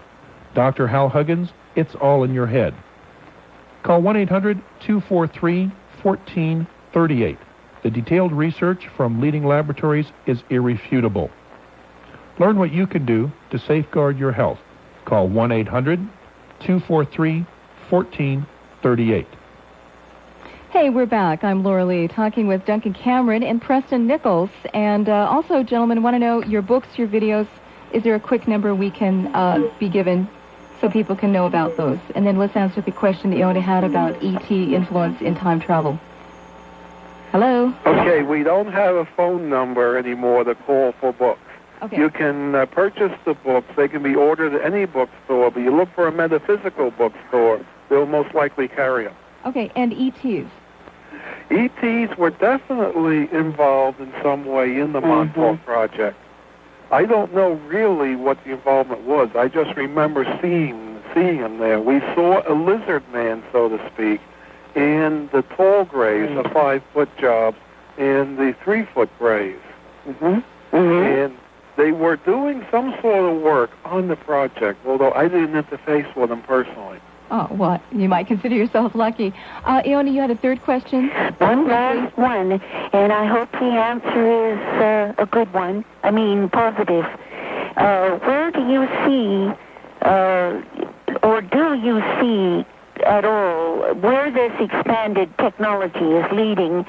Dr. Hal Huggins, It's All in Your Head. Call 1-800-243-1438. The detailed research from leading laboratories is irrefutable. Learn what you can do to safeguard your health. Call 1-800-243-1438. Hey, we're back. I'm Laura Lee, talking with Duncan Cameron and Preston Nichols. And also, gentlemen, want to know your books, your videos. Is there a quick number we can be given so people can know about those? And then let's answer the question that Iona had about ET influence in time travel. Hello? Okay, we don't have a phone number anymore to call for books. Okay. You can purchase the books. They can be ordered at any bookstore, but you look for a metaphysical bookstore, they'll most likely carry them. Okay, and ETs? ETs were definitely involved in some way in the Montauk Project. I don't know really what the involvement was. I just remember seeing them there. We saw a lizard man, so to speak, and the tall grays, the 5-foot jobs, and the 3-foot grays. And they were doing some sort of work on the project, although I didn't interface with them personally. Oh, what? You might consider yourself lucky. Iona, you had a third question? One last one, and I hope the answer is a good one. I mean, positive. Where do you see, or do you see at all, where this expanded technology is leading,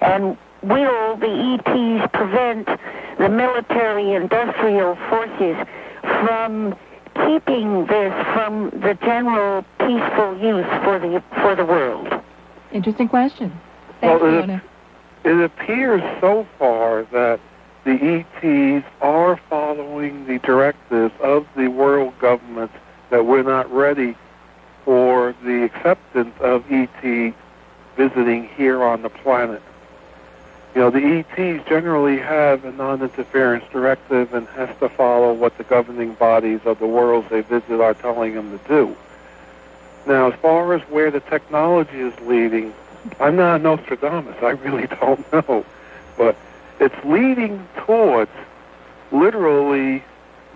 and will the ETs prevent the military-industrial forces from keeping this from the general peaceful use for the world? Interesting question. Thanks, Iona. It appears so far that the ETs are following the directives of the world governments, that we're not ready for the acceptance of ET visiting here on the planet. You know, the ETs generally have a non-interference directive and has to follow what the governing bodies of the worlds they visit are telling them to do. Now, as far as where the technology is leading, I'm not a Nostradamus. I really don't know. But it's leading towards literally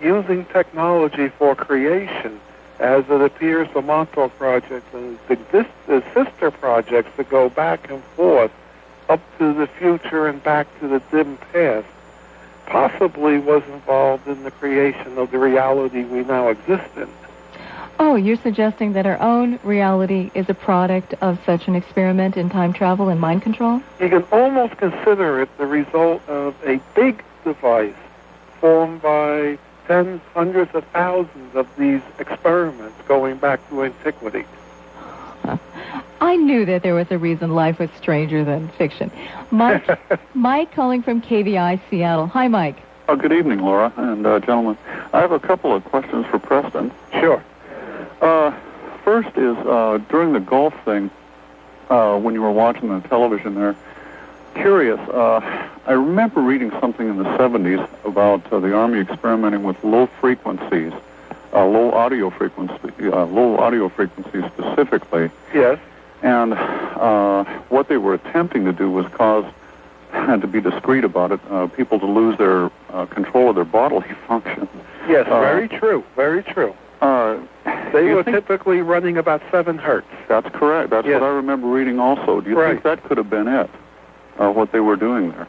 using technology for creation, as it appears the Montauk Project and the sister projects that go back and forth up to the future and back to the dim past, possibly was involved in the creation of the reality we now exist in. Oh, you're suggesting that our own reality is a product of such an experiment in time travel and mind control? You can almost consider it the result of a big device formed by tens, hundreds of thousands of these experiments going back to antiquity. I knew that there was a reason life was stranger than fiction. Mike calling from KVI, Seattle. Hi, Mike. Oh, good evening, Laura and gentlemen. I have a couple of questions for Preston. Sure. First is, during the golf thing, when you were watching the television there, curious, I remember reading something in the 70s about the Army experimenting with low frequencies, low audio frequencies specifically. Yes. And what they were attempting to do was cause, and to be discreet about it, people to lose their control of their bodily function. Yes, very true, very true. They were typically running about 7 hertz. That's correct. That's what I remember reading also. Do you think that could have been it, what they were doing there?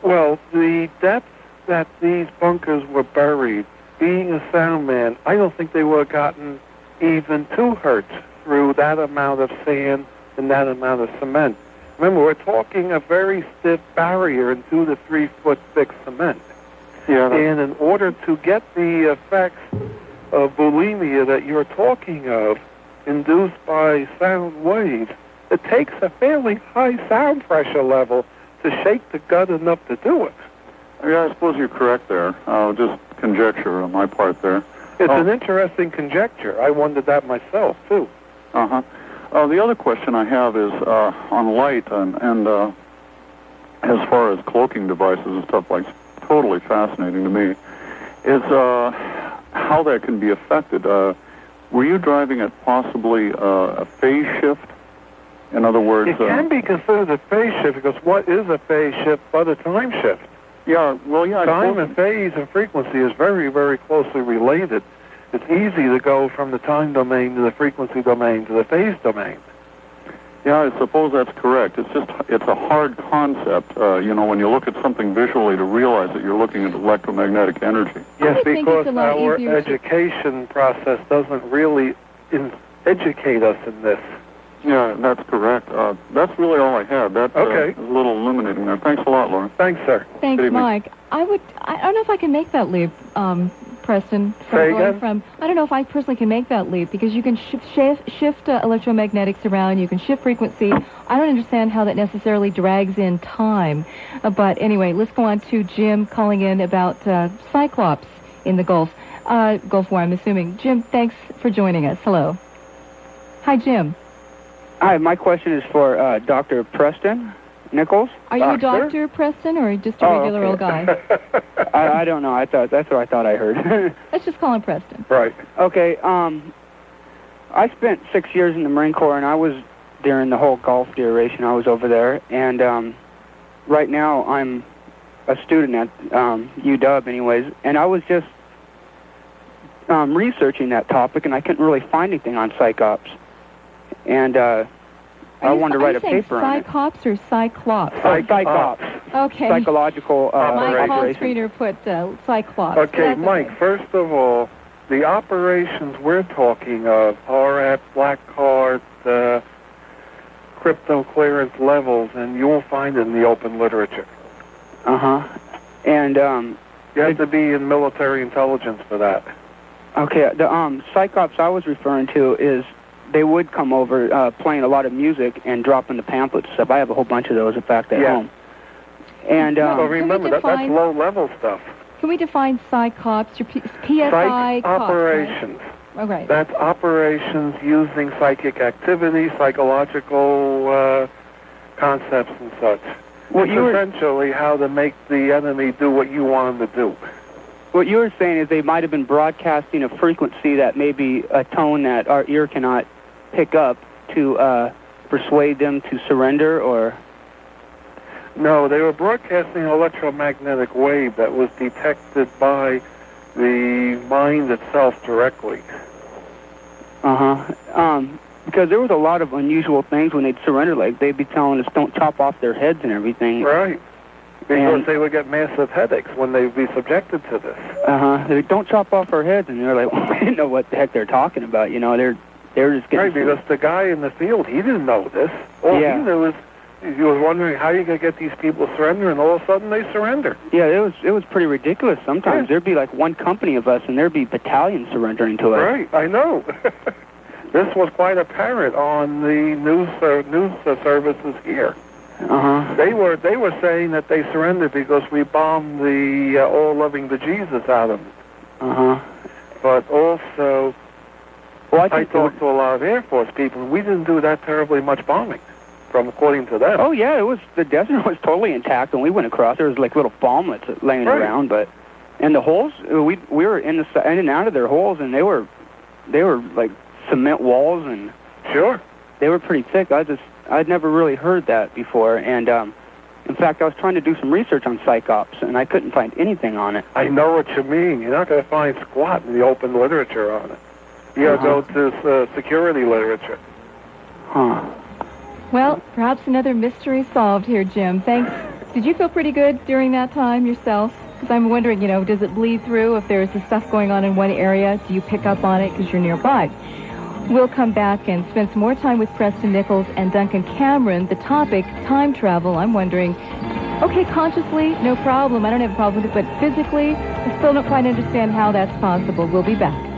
Well, the depth that these bunkers were buried, being a sound man, I don't think they would have gotten even 2 hertz through that amount of sand and that amount of cement. Remember, we're talking a very stiff barrier in 2 to 3 foot thick cement. Yeah. And in order to get the effects of bulimia that you're talking of, induced by sound waves, it takes a fairly high sound pressure level to shake the gut enough to do it. Yeah, I suppose you're correct there. Just conjecture on my part there. It's an interesting conjecture. I wondered that myself, too. Uh-huh. The other question I have is on light and as far as cloaking devices and stuff like that, totally fascinating to me, is how that can be affected. Were you driving at possibly a phase shift? In other words... It can be considered a phase shift, because what is a phase shift but a time shift? Yeah, well, yeah... Time and phase and frequency is very, very closely related. It's easy to go from the time domain to the frequency domain to the phase domain. Yeah, I suppose that's correct. It's a hard concept, when you look at something visually, to realize that you're looking at electromagnetic energy. Yes, because our education process doesn't really educate us in this. Yeah, that's correct. That's really all I had. That's Okay. a little illuminating there. Thanks a lot, Lauren. Thanks, sir. Thanks, Good evening. Mike. I don't know if I can make that leap, Preston. Say again? I don't know if I personally can make that leap because you can shift electromagnetics around, you can shift frequency. I don't understand how that necessarily drags in time. But anyway, let's go on to Jim calling in about Cyclops in the Gulf War, I'm assuming. Jim, thanks for joining us. Hello. Hi, Jim. Hi, my question is for Dr. Preston Nichols. Are you a doctor, Preston, or just a regular old guy? I don't know. That's what I thought I heard. Let's just call him Preston. Right. Okay. I spent 6 years in the Marine Corps, and I was during the whole Gulf duration. I was over there, and right now I'm a student at UW, anyways. And I was just researching that topic, and I couldn't really find anything on psychops. And I wanted to write a paper on it. Psychops or Cyclops? Cyclops. Okay. Psychological my call operation. screener put Cyclops. Okay, Mike, first of all, the operations we're talking of are at black card crypto clearance levels, and you won't find it in the open literature. Uh-huh. And you have to be in military intelligence for that. Okay, the psychops I was referring to is they would come over playing a lot of music and dropping the pamphlets and stuff. I have a whole bunch of those, in fact, at home. And so remember, that's low-level stuff. Can we define Cyclops, your PSI? Psych operations. Right? Okay. That's operations using psychic activity, psychological concepts and such. Well, it's essentially how to make the enemy do what you want them to do. What you were saying is they might have been broadcasting a frequency that may be a tone that our ear cannot pick up to persuade them to surrender, or... No, they were broadcasting an electromagnetic wave that was detected by the mind itself directly. Uh-huh. Because there was a lot of unusual things when they'd surrender, like they'd be telling us don't chop off their heads and everything. Right. Because they would get massive headaches when they'd be subjected to this. Uh-huh. They don't chop off our heads, and they're like, well, they didn't know what the heck they're talking about, you know, they're just getting... Right, because the guy in the field, he didn't know this. All he knew is he was wondering how you could get these people to surrender, and all of a sudden they surrender. Yeah, it was pretty ridiculous. Sometimes there'd be like one company of us, and there'd be battalions surrendering to us. Right, I know. This was quite apparent on the news services here. Uh-huh. They were saying that they surrendered because we bombed the all-loving bejesus out of them. Uh-huh. But also, I talked to a lot of Air Force people, and we didn't do that terribly much bombing, according to them. Oh, yeah, the desert was totally intact when we went across. There was like little bomblets laying around, and the holes, we were in and out of their holes, and they were like cement walls, and sure, they were pretty thick. I'd never really heard that before, and in fact, I was trying to do some research on psychops, and I couldn't find anything on it. I know what you mean. You're not going to find squat in the open literature on it. You got to go to security literature. Huh. Well, perhaps another mystery solved here, Jim. Thanks. Did you feel pretty good during that time yourself? Because I'm wondering, does it bleed through if there's the stuff going on in one area? Do you pick up on it because you're nearby? We'll come back and spend some more time with Preston Nichols and Duncan Cameron. The topic, time travel. I'm wondering, okay, consciously, no problem. I don't have a problem with it, but physically, I still don't quite understand how that's possible. We'll be back.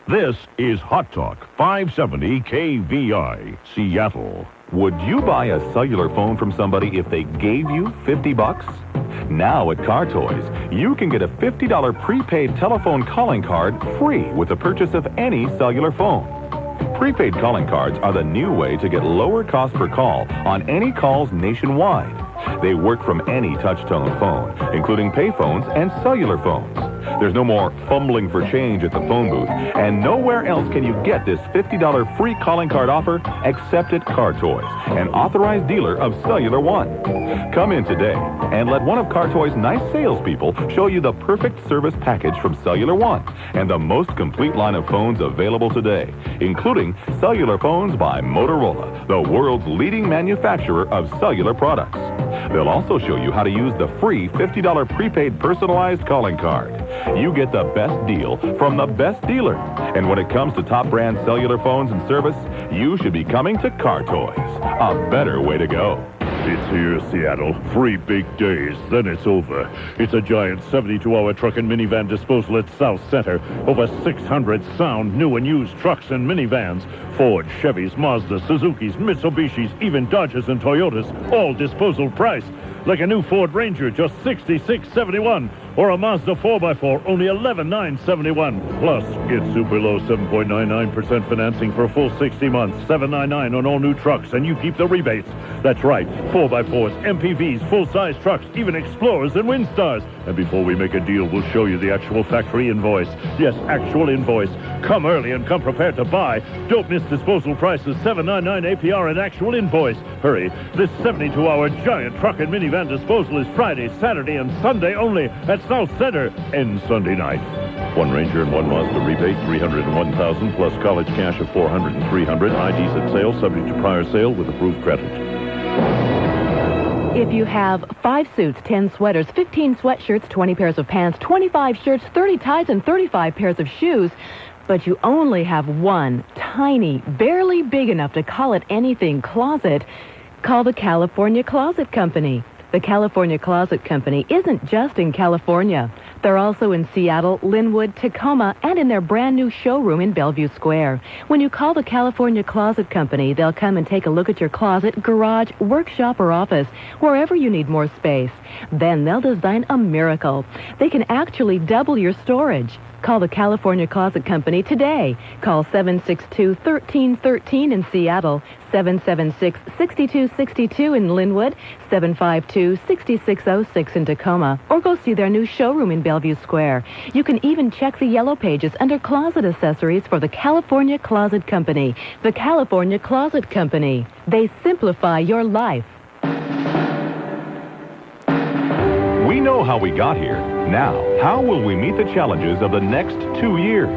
This is Hot Talk 570 KVI, Seattle. Would you buy a cellular phone from somebody if they gave you $50? Now at Car Toys, you can get a $50 prepaid telephone calling card free with the purchase of any cellular phone. Prepaid calling cards are the new way to get lower cost per call on any calls nationwide. They work from any touch-tone phone, including payphones and cellular phones. There's no more fumbling for change at the phone booth, and nowhere else can you get this $50 free calling card offer except at Car Toys, an authorized dealer of Cellular One. Come in today and let one of Car Toys' nice salespeople show you the perfect service package from Cellular One and the most complete line of phones available today, including cellular phones by Motorola, the world's leading manufacturer of cellular products. They'll also show you how to use the free $50 prepaid personalized calling card. you get the best deal from the best dealer. And when it comes to top brand cellular phones and service, you should be coming to Car Toys. A better way to go. It's here, Seattle. 3 big days, then it's over. It's a giant 72-hour truck and minivan disposal at South Center. Over 600 sound new and used trucks and minivans. Ford, Chevys, Mazdas, Suzukis, Mitsubishis, even Dodges and Toyotas, all disposal price. Like a new Ford Ranger, just $66.71. Or a Mazda 4x4, only $11,971. Plus, get super low 7.99% financing for a full 60 months, $799 on all new trucks, and you keep the rebates. That's right, 4x4s, MPVs, full-size trucks, even Explorers and Windstars. And before we make a deal, we'll show you the actual factory invoice. Yes, actual invoice. Come early and come prepared to buy. Don't miss disposal prices, $799 APR and actual invoice. Hurry, this 72-hour giant truck and minivan disposal is Friday, Saturday, and Sunday only at South Center, and Sunday night. 1 Ranger and 1 Mazda rebate, $301,000 plus college cash of $400 and $300. IDs at sale, subject to prior sale with approved credit. If you have 5 suits, 10 sweaters, 15 sweatshirts, 20 pairs of pants, 25 shirts, 30 ties, and 35 pairs of shoes, but you only have one tiny, barely big enough to call it anything closet, call the California Closet Company. The California Closet Company isn't just in California. They're also in Seattle, Linwood, Tacoma, and in their brand new showroom in Bellevue Square. When you call the California Closet Company, they'll come and take a look at your closet, garage, workshop, or office, wherever you need more space. Then they'll design a miracle. They can actually double your storage. Call the California Closet Company today. Call 762-1313 in Seattle, 776-6262 in Linwood, 752-6606 in Tacoma, or go see their new showroom in Bellevue Square. You can even check the yellow pages under closet accessories for the California Closet Company. The California Closet Company. They simplify your life. We know how we got here. Now, how will we meet the challenges of the next 2 years?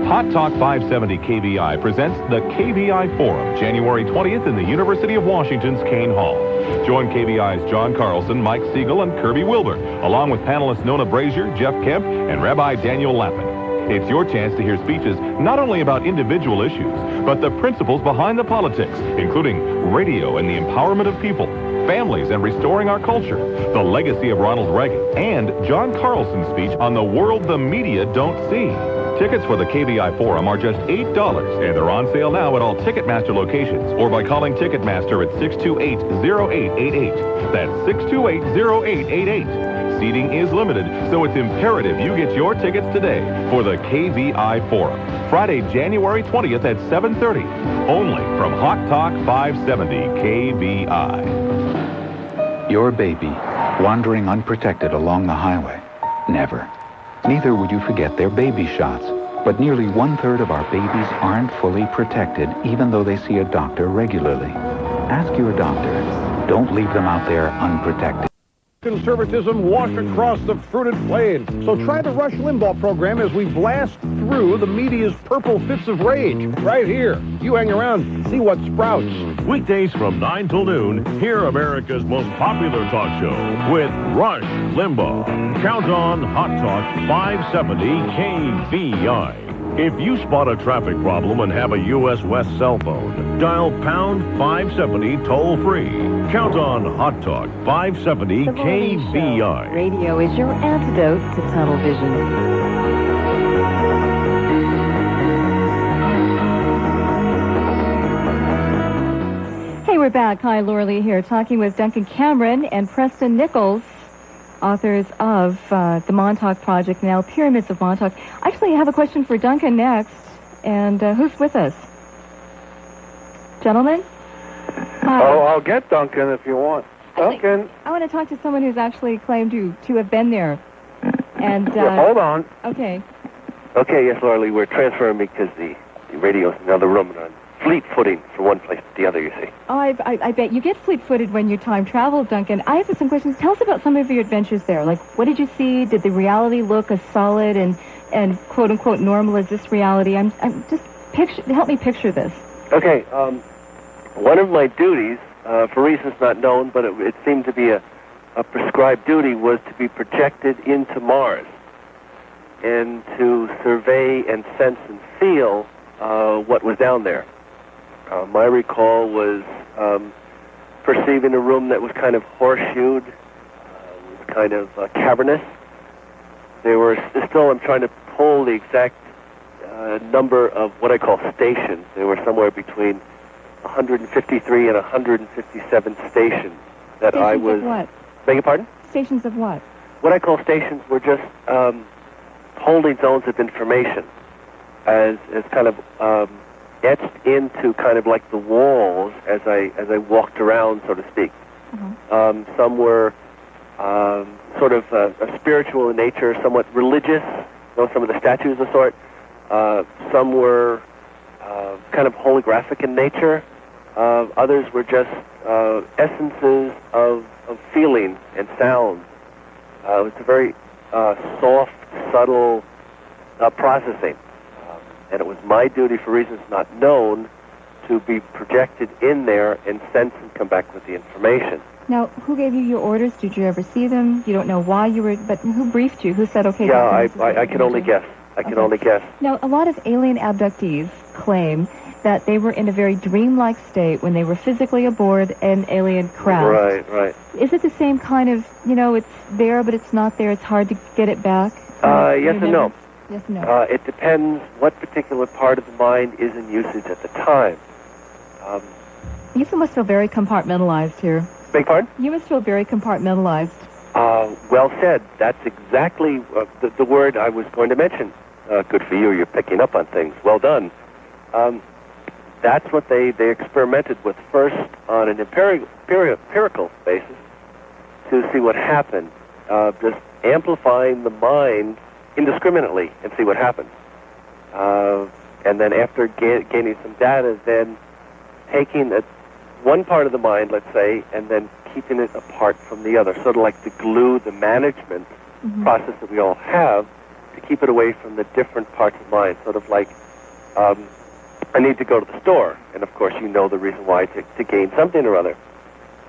Hot Talk 570 KVI presents the KVI Forum, January 20th in the University of Washington's Kane Hall. Join KVI's John Carlson, Mike Siegel, and Kirby Wilbur, along with panelists Nona Brazier, Jeff Kemp, and Rabbi Daniel Lappin. It's your chance to hear speeches not only about individual issues, but the principles behind the politics, including radio and the empowerment of people, families and restoring our culture, the legacy of Ronald Reagan, and John Carlson's speech on the world the media don't see. Tickets for the KVI Forum are just $8, and they're on sale now at all Ticketmaster locations, or by calling Ticketmaster at 628-0888. That's 628-0888. Seating is limited, so it's imperative you get your tickets today for the KVI Forum. Friday, January 20th at 7:30. Only from Hot Talk 570 KVI. Your baby, wandering unprotected along the highway. Never. Neither would you forget their baby shots. But nearly 1/3 of our babies aren't fully protected, even though they see a doctor regularly. Ask your doctor. Don't leave them out there unprotected. Conservatism washed across the fruited plain. So try the Rush Limbaugh program as we blast through the media's purple fits of rage. Right here. You hang around, see what sprouts. Weekdays from 9 till noon, hear America's most popular talk show with Rush Limbaugh. Count on Hot Talk 570 KVI. If you spot a traffic problem and have a U.S. West cell phone, dial pound 570 toll-free. Count on Hot Talk 570 KVI. Radio is your antidote to tunnel vision. Hey, we're back. Hi, Laura Lee here, talking with Duncan Cameron and Preston Nichols, authors of the Montauk Project, now Pyramids of Montauk. Actually, I have a question for Duncan next. And who's with us? Gentlemen? Hi. Oh, I'll get Duncan if you want. Duncan. I want to talk to someone who's actually claimed to have been there. And Well, hold on. Okay. Okay, yes, Laura Lee, we're transferring because the radio's in another room and on fleet-footing from one place to the other, you see. Oh, I bet you get fleet-footed when you time travel, Duncan. I have some questions. Tell us about some of your adventures there. Like, what did you see? Did the reality look as solid and quote-unquote normal as this reality? I'm just help me picture this. Okay, one of my duties, for reasons not known, but it seemed to be a prescribed duty, was to be projected into Mars. and to survey and sense and feel what was down there. My recall was perceiving a room that was kind of horseshoed, was kind of cavernous. There were still, I'm trying to pull the exact number of what I call stations. There were somewhere between 153 and 157 stations that I was... Stations of what? Beg your pardon? Stations of what? What I call stations were just holding zones of information as kind of etched into kind of like the walls as I walked around, so to speak. Some were sort of spiritual in nature, somewhat religious, some of the statues of the sort. Some were kind of holographic in nature. Others were just essences of feeling and sound. It was a very soft, subtle processing. And it was my duty, for reasons not known, to be projected in there and sense and come back with the information. Now, who gave you your orders? Did you ever see them? You don't know why you were, but who briefed you? Who said, okay... Yeah, I can only guess. I can only guess. Now, a lot of alien abductees claim that they were in a very dreamlike state when they were physically aboard an alien craft. Right. Is it the same kind of, it's there, but it's not there, it's hard to get it back? Yes and no. Yes and no. It depends what particular part of the mind is in usage at the time. You must feel very compartmentalized here. Beg pardon? You must feel very compartmentalized. Well said. That's exactly the word I was going to mention. Good for you. You're picking up on things. Well done. That's what they experimented with first on an empirical basis to see what happened. Just amplifying the mind indiscriminately and see what happens. And then after gaining some data, then taking one part of the mind, let's say, and then keeping it apart from the other, sort of like the glue, the management process that we all have to keep it away from the different parts of the mind, sort of like I need to go to the store, and of course you know the reason why to gain something or other.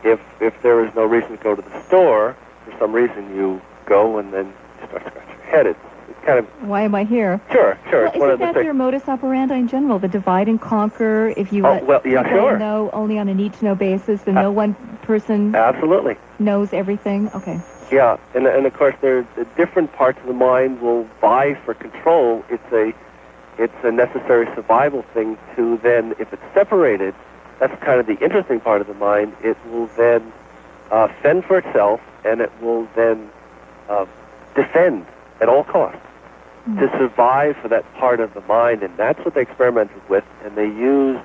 If there is no reason to go to the store, for some reason you go and then you start scratching your head. It's kind of... Why am I here? Sure. Well, isn't that your modus operandi in general, the divide and conquer? If you let people know only on a need-to-know basis, then no one person absolutely knows everything? Okay. Yeah, and of course the different parts of the mind will vie for control. It's a necessary survival thing to then, if it's separated, that's kind of the interesting part of the mind, it will then fend for itself, and it will then defend at all costs to survive for that part of the mind, and that's what they experimented with, and they used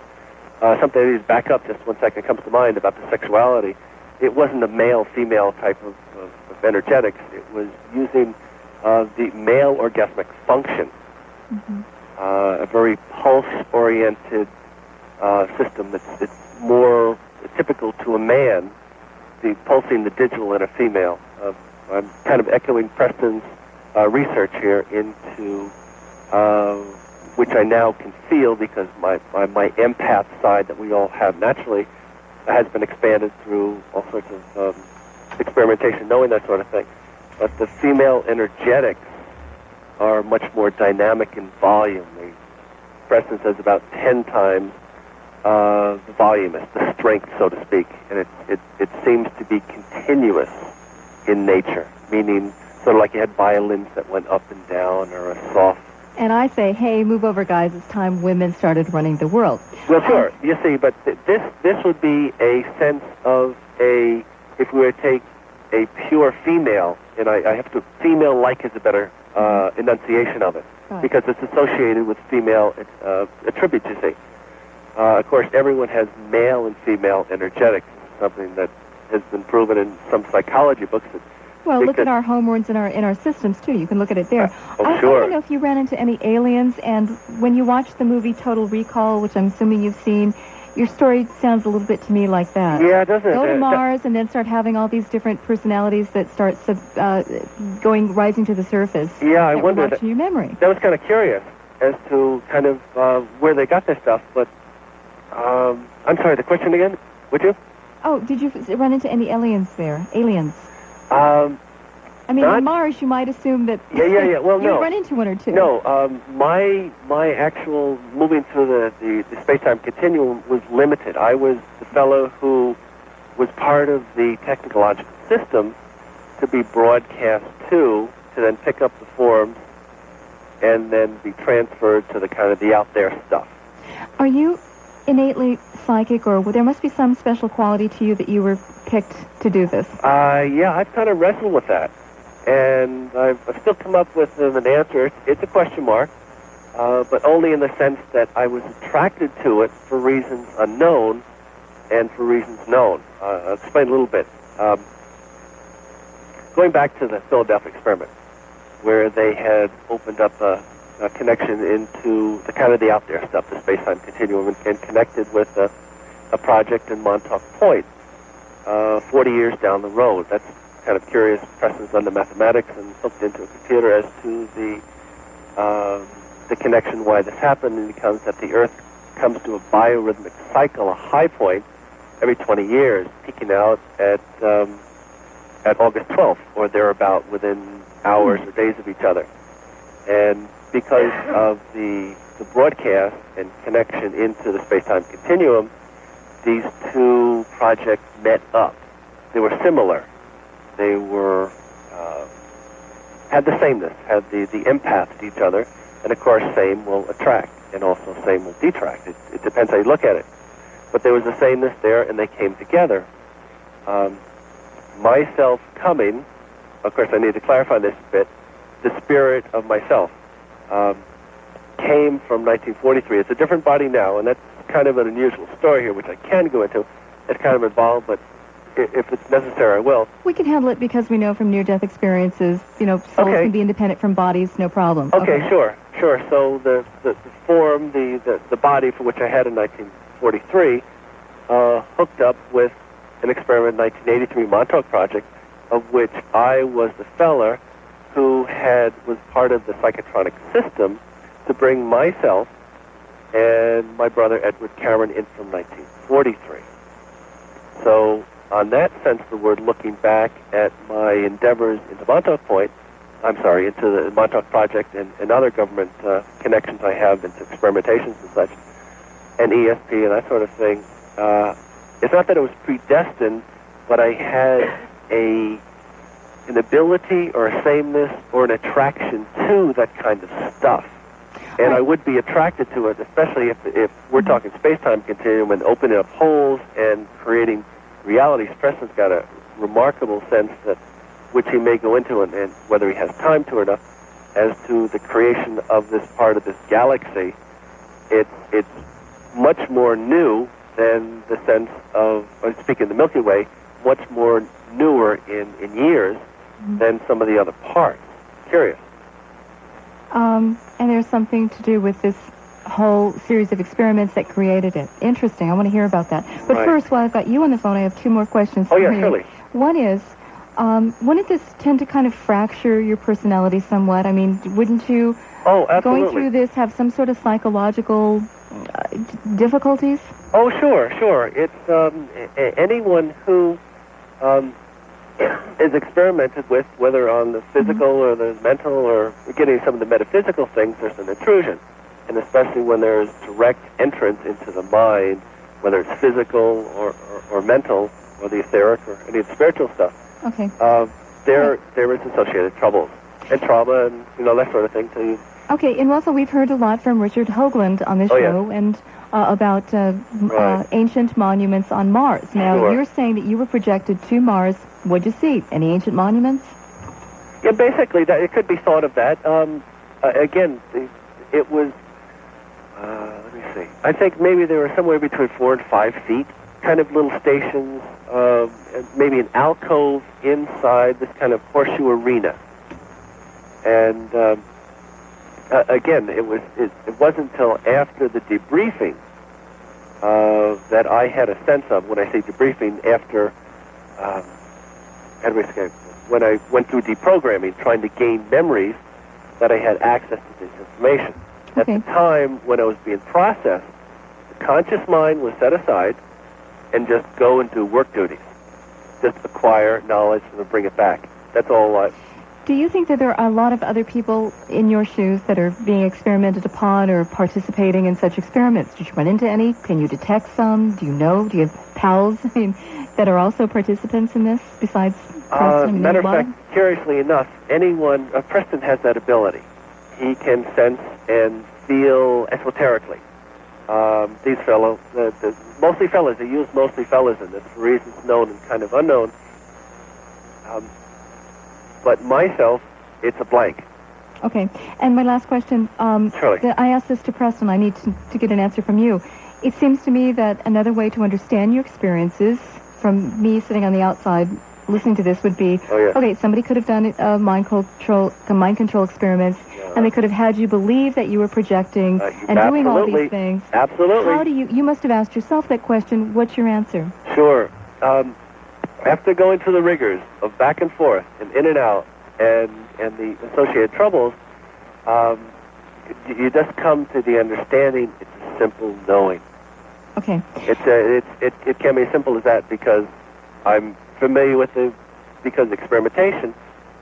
something I need to back up just 1 second. It comes to mind about the sexuality. It wasn't a male-female type of energetics. It was using the male orgasmic function, a very pulse-oriented system that's more typical to a man, the pulsing the digital in a female. I'm kind of echoing Preston's research here into which I now can feel because my empath side that we all have naturally has been expanded through all sorts of experimentation, knowing that sort of thing. But the female energetics are much more dynamic in volume. Preston says about 10 times the volume, is the strength, so to speak, and it seems to be continuous in nature, meaning sort of like you had violins that went up and down, or a soft... And I say, hey, move over, guys. It's time women started running the world. Well, sure. You see, but this would be a sense of if we were to take a pure female, and I have to, female-like is a better enunciation of it, because it's associated with female attributes, you see. Of course, everyone has male and female energetics, something that has been proven in some psychology books. Well, look at our hormones in our systems, too. You can look at it there. Sure. I don't know if you ran into any aliens, and when you watched the movie Total Recall, which I'm assuming you've seen, your story sounds a little bit to me like that. Yeah, doesn't it? Go to Mars and then start having all these different personalities that start rising to the surface. Yeah, I wondered. Watching your memory. That was kind of curious as to kind of where they got this stuff, but I'm sorry, the question again, would you? Oh, did you run into any aliens there? Aliens? I mean, on Mars, you might assume that Yeah. Well, you no. run into one or two. No, my actual moving through the space-time continuum was limited. I was the fellow who was part of the technological system to be broadcast to then pick up the forms and then be transferred to the kind of the out there stuff. Are you innately psychic, or there must be some special quality to you that you were picked to do this? Yeah, I've kind of wrestled with that. And I've still come up with an answer. It's a question mark, but only in the sense that I was attracted to it for reasons unknown and for reasons known. I'll explain a little bit. Going back to the Philadelphia experiment, where they had opened up a connection into the kind of the out there stuff, the space-time continuum, and connected with a project in Montauk Point 40 years down the road. That's kind of curious. Preston's done the mathematics and hooked into a computer as to the connection why this happened, and it becomes that the Earth comes to a biorhythmic cycle, a high point, every 20 years, peaking out at August 12th or thereabout, within hours or days of each other. And because of the broadcast and connection into the space-time continuum, these two projects met up. They were similar. They were had the sameness, had the empath to each other, and of course same will attract, and also same will detract. It depends how you look at it. But there was a sameness there, and they came together. Myself coming, of course I need to clarify this a bit, the spirit of myself came from 1943. It's a different body now, and that's kind of an unusual story here, which I can go into. It's kind of involved, but if it's necessary, I will. We can handle it because we know from near-death experiences, souls can be independent from bodies, no problem. Okay, sure. So the form, the body for which I had in 1943, hooked up with an experiment in 1983 Montauk Project, of which I was the fella who was part of the psychotronic system to bring myself and my brother Edward Cameron in from 1943. So on that sense of the word, looking back at my endeavors into Montauk Point, into the Montauk Project and other government connections I have into experimentations and such, and ESP and that sort of thing, it's not that it was predestined, but I had an ability or a sameness or an attraction to that kind of stuff. And I would be attracted to it, especially if we're talking space-time continuum and opening up holes and creating realities. Preston's got a remarkable sense that, which he may go into, and whether he has time to or not, as to the creation of this part of this galaxy. It's much more new than the sense of, speaking of the Milky Way, much more newer in years than some of the other parts. Curious. And there's something to do with this whole series of experiments that created it. Interesting. I want to hear about that. But first, while I've got you on the phone, I have two more questions for you. Surely. One is, wouldn't this tend to kind of fracture your personality somewhat? I mean, wouldn't you, going through this, have some sort of psychological difficulties? Oh, sure. It's anyone who is experimented with, whether on the physical or the mental or getting some of the metaphysical things, there's an intrusion. And especially when there's direct entrance into the mind, whether it's physical or mental or the etheric or any of the spiritual stuff, there is associated troubles and trauma and that sort of thing too. Okay, and also we've heard a lot from Richard Hoagland on this show and about ancient monuments on Mars. Now, you're saying that you were projected to Mars. What'd you see? Any ancient monuments? Yeah, basically, it could be thought of that. Again, it was, let me see. I think maybe they were somewhere between 4 and 5 feet, kind of little stations, maybe an alcove inside this kind of horseshoe arena. And again, it wasn't until after the debriefing that I had a sense of, when I say debriefing, after when I went through deprogramming, trying to gain memories, that I had access to this information. At the time when I was being processed, the conscious mind was set aside and just go and do work duties. Just acquire knowledge and bring it back. That's all Do you think that there are a lot of other people in your shoes that are being experimented upon or participating in such experiments? Did you run into any? Can you detect some? Do you know? Do you have pals that are also participants in this besides Preston? Matter of fact, curiously enough, Preston has that ability. He can sense and feel esoterically. These fellows, mostly fellas, they use mostly fellas in this for reasons known and kind of unknown. But myself, it's a blank. Okay. And my last question, Surely. I asked this to Preston. I need to get an answer from you. It seems to me that another way to understand your experiences from me sitting on the outside listening to this would be, okay, somebody could have done mind control experiments, and they could have had you believe that you were projecting and doing all these things. Absolutely. How do you must have asked yourself that question. What's your answer? Sure. After going through the rigors of back and forth and in and out and the associated troubles, you just come to the understanding it's a simple knowing. Okay. It can be as simple as that because I'm familiar with because experimentation,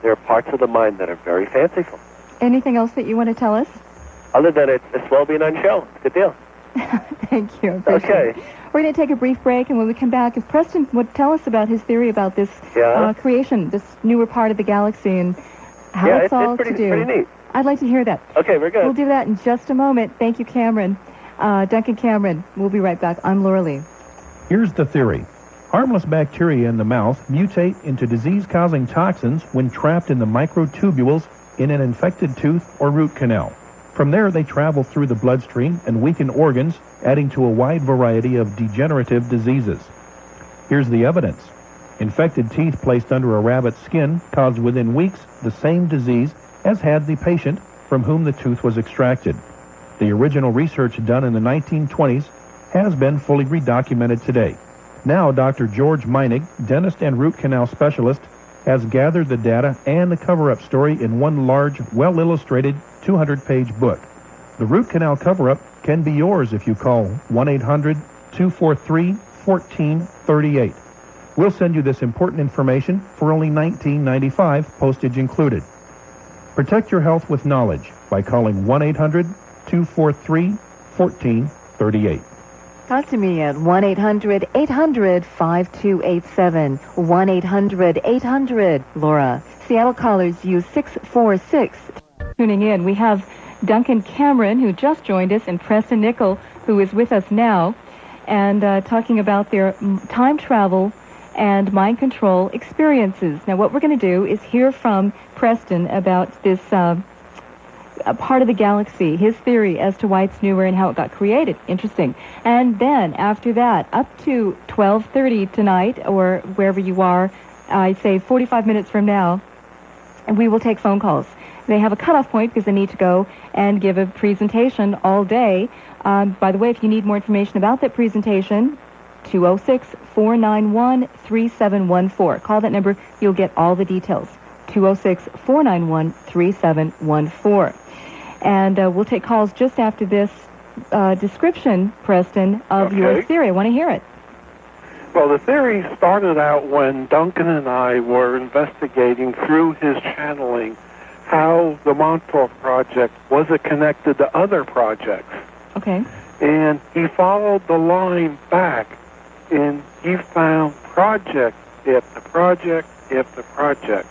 there are parts of the mind that are very fanciful. Anything else that you want to tell us? Other than it's swell being on show. It's a good deal. Thank you. Okay. We're going to take a brief break, and when we come back, if Preston would tell us about his theory about this creation, this newer part of the galaxy, and how it's all pretty, to do. Pretty neat. I'd like to hear that. Okay, very good. We'll do that in just a moment. Thank you, Cameron. Duncan Cameron. We'll be right back. I'm Laura Lee. Here's the theory. Harmless bacteria in the mouth mutate into disease-causing toxins when trapped in the microtubules in an infected tooth or root canal. From there, they travel through the bloodstream and weaken organs, adding to a wide variety of degenerative diseases. Here's the evidence. Infected teeth placed under a rabbit's skin caused within weeks the same disease as had the patient from whom the tooth was extracted. The original research done in the 1920s has been fully redocumented today. Now, Dr. George Meinig, dentist and root canal specialist, has gathered the data and the cover-up story in one large, well-illustrated 200-page book. The root canal cover-up can be yours if you call 1-800-243-1438. We'll send you this important information for only $19.95, postage included. Protect your health with knowledge by calling 1-800-243-1438. Talk to me at 1-800-800-5287. 1-800-800-LAURA. Seattle callers use 646. Tuning in, we have Duncan Cameron, who just joined us, and Preston Nichols, who is with us now, and talking about their time travel and mind control experiences. Now, what we're going to do is hear from Preston about this a part of the galaxy, his theory as to why it's newer and how it got created. Interesting. And then, after that, up to 12:30 tonight, or wherever you are, I'd say 45 minutes from now, and we will take phone calls. They have a cutoff point because they need to go and give a presentation all day. By the way, if you need more information about that presentation, 206-491-3714. Call that number. You'll get all the details. 206-491-3714. And we'll take calls just after this description, Preston, of your theory. I want to hear it. Well, the theory started out when Duncan and I were investigating through his channeling how the Montauk Project was connected to other projects. Okay. And he followed the line back, and he found project after project after project.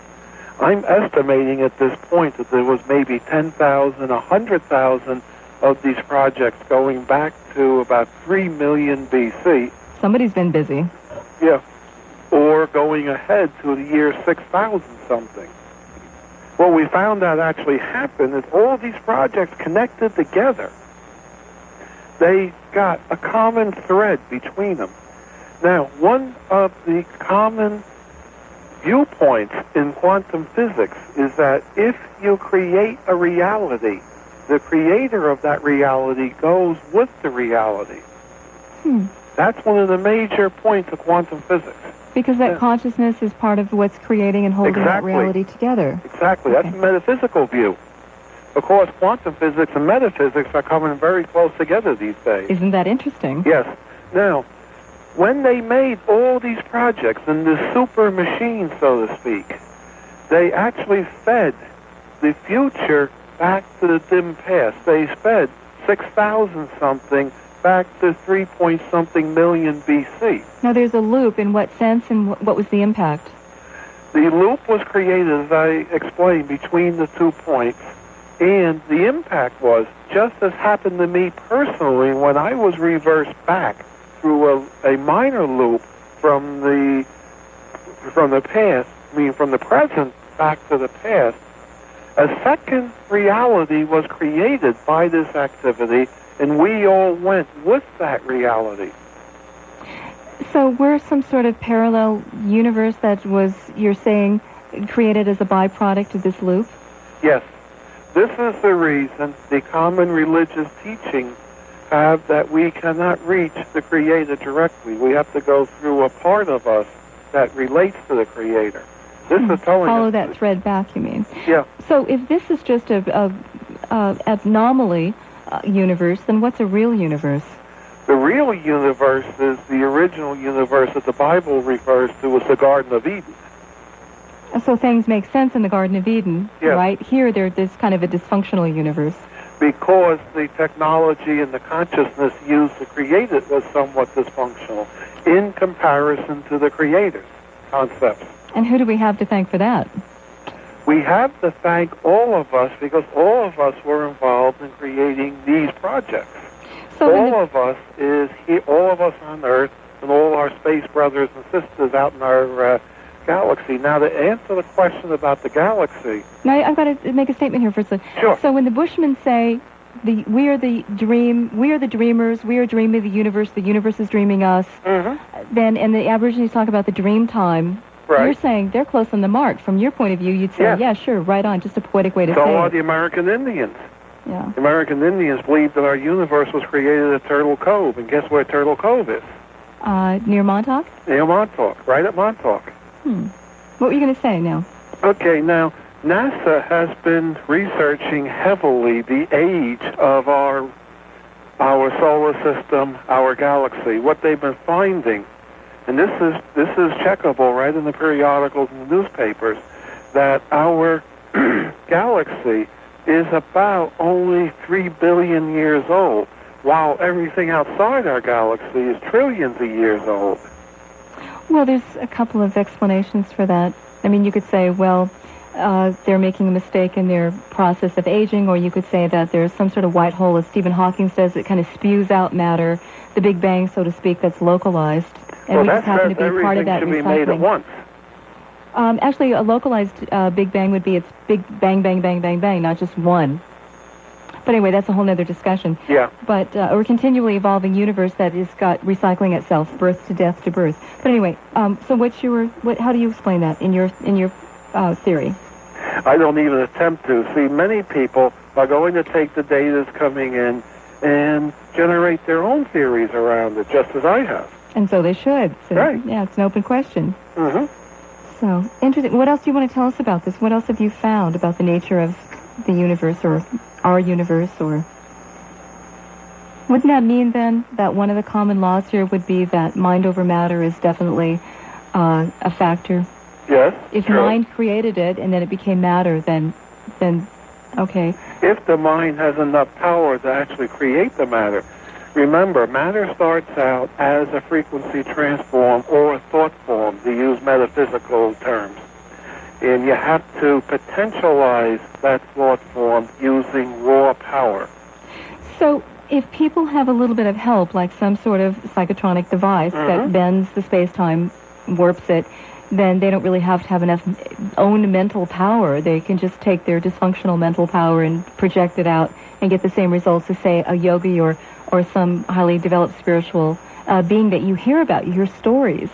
I'm estimating at this point that there was maybe 10,000, 100,000 of these projects going back to about 3 million BC. Somebody's been busy. Yeah. Or going ahead to the year 6,000 something. What we found out actually happened is all these projects connected together. They got a common thread between them. Now, one of the common viewpoints in quantum physics is that if you create a reality, the creator of that reality goes with the reality. That's one of the major points of quantum physics. Because that consciousness is part of what's creating and holding that reality together. Exactly. That's the metaphysical view. Of course, quantum physics and metaphysics are coming very close together these days. Isn't that interesting? Yes. Now, when they made all these projects in this super machine, so to speak, they actually fed the future back to the dim past. They fed 6,000 something back to 3-point-something million BC. Now, there's a loop. In what sense, and what was the impact? The loop was created, as I explained, between the 2 points, and the impact was, just as happened to me personally when I was reversed back through a minor loop from the past, from the present back to the past. A second reality was created by this activity, and we all went with that reality. So we're some sort of parallel universe that was, you're saying, created as a byproduct of this loop? Yes. This is the reason the common religious teachings have that we cannot reach the Creator directly. We have to go through a part of us that relates to the Creator. This is telling Follow us that thread back, you mean? Yeah. So if this is just a anomaly universe, then what's a real universe? The real universe is the original universe that the Bible refers to as the Garden of Eden. So things make sense in the Garden of Eden, Yes. right? Here, they're this kind of a dysfunctional universe. Because the technology and the consciousness used to create it was somewhat dysfunctional in comparison to the Creator's concepts. And who do we have to thank for that? We have to thank all of us because all of us were involved in creating these projects. So all of us is here, all of us on Earth, and all our space brothers and sisters out in our galaxy. Now, to answer the question about the galaxy... Now, I've got to make a statement here for a second. Sure. So when the Bushmen say, we are the dreamers, we are dreaming the universe is dreaming us, then, and the Aborigines talk about the dream time, you're saying they're close on the mark. From your point of view, you'd say, yeah, sure, right on, just a poetic way to say it. So are the American Indians. Yeah. The American Indians believed that our universe was created at Turtle Cove, and guess where Turtle Cove is? Near Montauk? Near Montauk, right at Montauk. What were you going to say now? Okay, now, NASA has been researching heavily the age of our solar system, our galaxy. What they've been finding, and this is checkable right in the periodicals and the newspapers, that our galaxy is about only 3 billion years old, while everything outside our galaxy is trillions of years old. Well, there's a couple of explanations for that. I mean, you could say, well, they're making a mistake in their process of aging, or you could say that there's some sort of white hole, as Stephen Hawking says, that kind of spews out matter, the Big Bang, so to speak, that's localized. And we just happen to be part of that should recycling. Be made at once. Actually, a localized Big Bang would be it's big bang, bang, bang, bang, bang, not just one. But anyway, that's a whole other discussion. Yeah. But we're continually evolving universe that has got recycling itself, birth to death to birth. But anyway, so how do you explain that in your theory? I don't even attempt to. See, many people are going to take the data that's coming in and generate their own theories around it, just as I have. And so they should. So, right. Yeah, it's an open question. Mm-hmm. So, interesting. What else do you want to tell us about this? What else have you found about the nature of the universe, or our universe, or... Wouldn't that mean, then, that one of the common laws here would be that mind over matter is definitely a factor? Yes, If true. mind created it and then it became matter, then okay. If the mind has enough power to actually create the matter, remember, matter starts out as a frequency transform or a thought form, to use metaphysical terms. And you have to potentialize that thought form using raw power. So if people have a little bit of help, like some sort of psychotronic device that bends the space-time, warps it, then they don't really have to have enough own mental power. They can just take their dysfunctional mental power and project it out and get the same results as, say, a yogi or some highly developed spiritual being that you hear about. You hear stories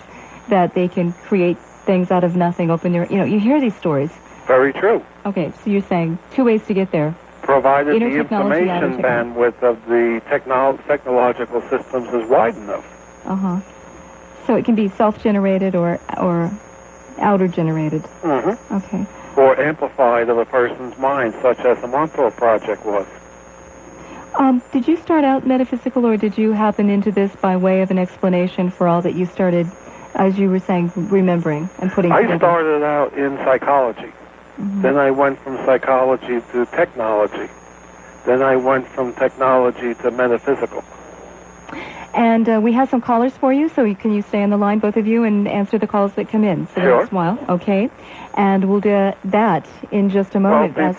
that they can create things out of nothing, open their... you hear these stories. Very true. Okay, so you're saying 2 ways to get there. Provided Inner the technology, outer information technology. bandwidth of the technological systems is wide enough. Uh-huh. So it can be self-generated or outer-generated. Mm-hmm. Okay. Or amplified of a person's mind, such as the Montauk Project was. Did you start out metaphysical, or did you happen into this by way of an explanation for all that you started, as you were saying, remembering and putting together? I started out in psychology. Then I went from psychology to technology. Then I went from technology to metaphysical. And we have some callers for you, so can you stay on the line, both of you, and answer the calls that come in for the next while? Okay. And we'll do that in just a moment.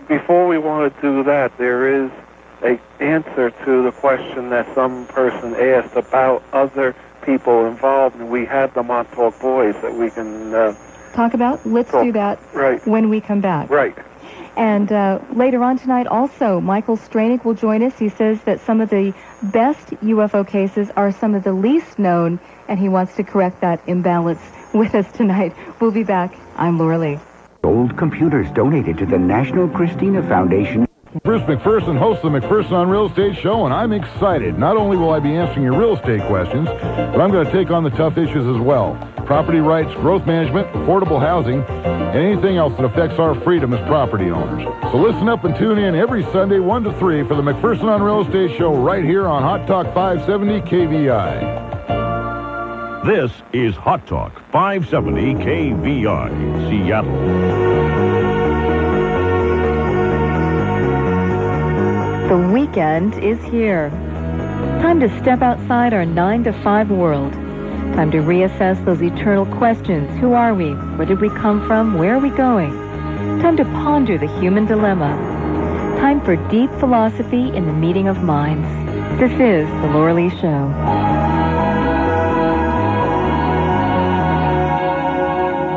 Before we want to do that, there is an answer to the question that some person asked about other people involved, and we had the Montauk boys that we can talk about. Let's do that when we come back. Right. And later on tonight also, Michael Streynik will join us. He says that some of the best UFO cases are some of the least known, and he wants to correct that imbalance with us tonight. We'll be back. I'm Laura Lee. Old computers donated to the National Christina Foundation. Bruce McPherson hosts the McPherson on Real Estate Show, and I'm excited. Not only will I be answering your real estate questions, but I'm going to take on the tough issues as well. Property rights, growth management, affordable housing, and anything else that affects our freedom as property owners. So listen up and tune in every Sunday 1 to 3 for the McPherson on Real Estate Show right here on Hot Talk 570 KVI. This is Hot Talk 570 KVI, Seattle. The weekend is here. Time to step outside our 9 to 5 world. Time to reassess those eternal questions. Who are we? Where did we come from? Where are we going? Time to ponder the human dilemma. Time for deep philosophy in the meeting of minds. This is The Laura Lee Show.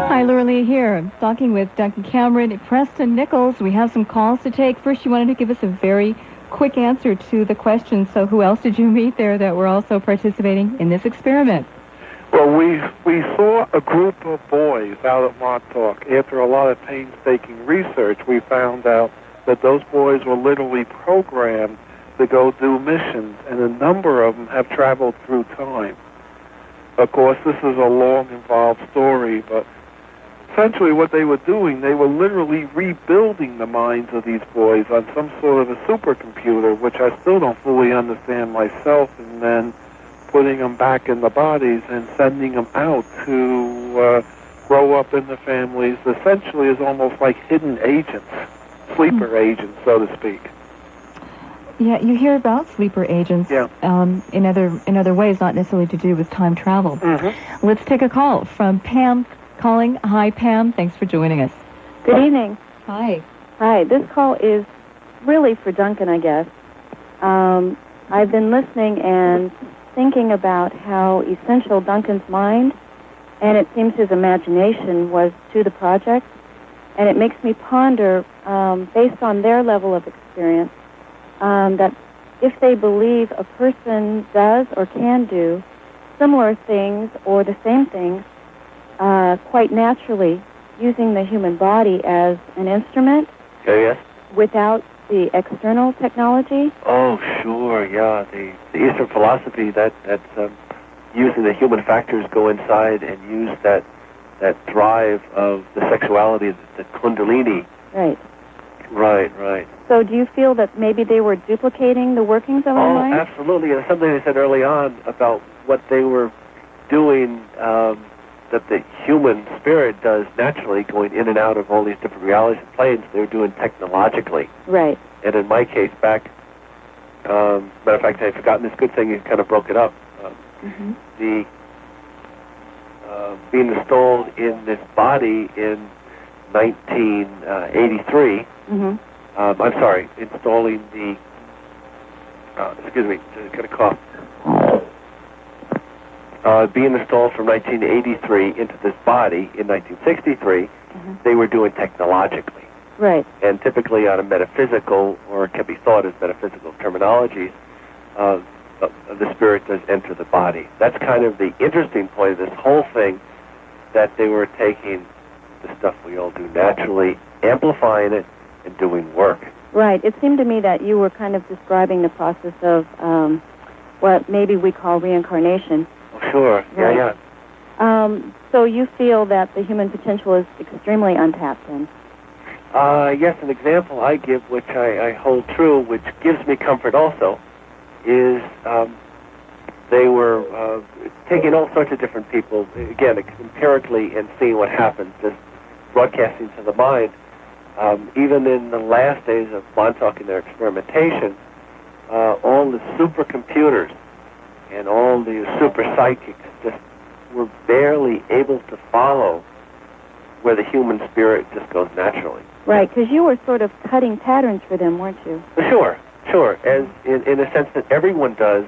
Hi, Laura Lee here. I'm talking with Duncan Cameron, Preston Nichols. We have some calls to take. First, you wanted to give us a very quick answer to the question. So who else did you meet there that were also participating in this experiment? Well, we saw a group of boys out at Montauk. After a lot of painstaking research, we found out that those boys were literally programmed to go do missions, and a number of them have traveled through time. Of course, this is a long, involved story, but essentially what they were doing, they were literally rebuilding the minds of these boys on some sort of a supercomputer, which I still don't fully understand myself, and then putting them back in the bodies and sending them out to grow up in the families, essentially is almost like hidden agents, sleeper agents, so to speak. Yeah, you hear about sleeper agents in other ways, not necessarily to do with time travel. Mm-hmm. Let's take a call from Pam calling. Hi, Pam. Thanks for joining us. Good evening. Hi. Hi. This call is really for Duncan, I guess. I've been listening and thinking about how essential Duncan's mind, and it seems his imagination, was to the project. And it makes me ponder, based on their level of experience, that if they believe a person does or can do similar things or the same things quite naturally, using the human body as an instrument without the external technology. Oh, sure, yeah. The Eastern philosophy that's using the human factors go inside and use that drive of the sexuality, the kundalini. Right. Right. So do you feel that maybe they were duplicating the workings of our mind? Absolutely. And something they said early on about what they were doing, that the human spirit does naturally, going in and out of all these different realities and planes, they were doing technologically. Right. And in my case, matter of fact, I'd forgotten this good thing, you kind of broke it up. The being installed in this body in 1983, I'm sorry, installing the, excuse me, got a cough. Being installed from 1983 into this body in 1963, they were doing technologically. Right. And typically on a metaphysical, or it can be thought as metaphysical terminologies, the spirit does enter the body. That's kind of the interesting point of this whole thing, that they were taking the stuff we all do naturally, amplifying it, and doing work. Right. It seemed to me that you were kind of describing the process of what maybe we call reincarnation. Oh, sure. Right. Yeah. So you feel that the human potential is extremely untapped then? Yes, an example I give, which I hold true, which gives me comfort also, is they were taking all sorts of different people, again, empirically, and seeing what happens. Just broadcasting to the mind. Even in the last days of Montauk and their experimentation, all the supercomputers and all the super psychics just were barely able to follow where the human spirit just goes naturally. Right, because you were sort of cutting patterns for them, weren't you? Sure, as in a sense that everyone does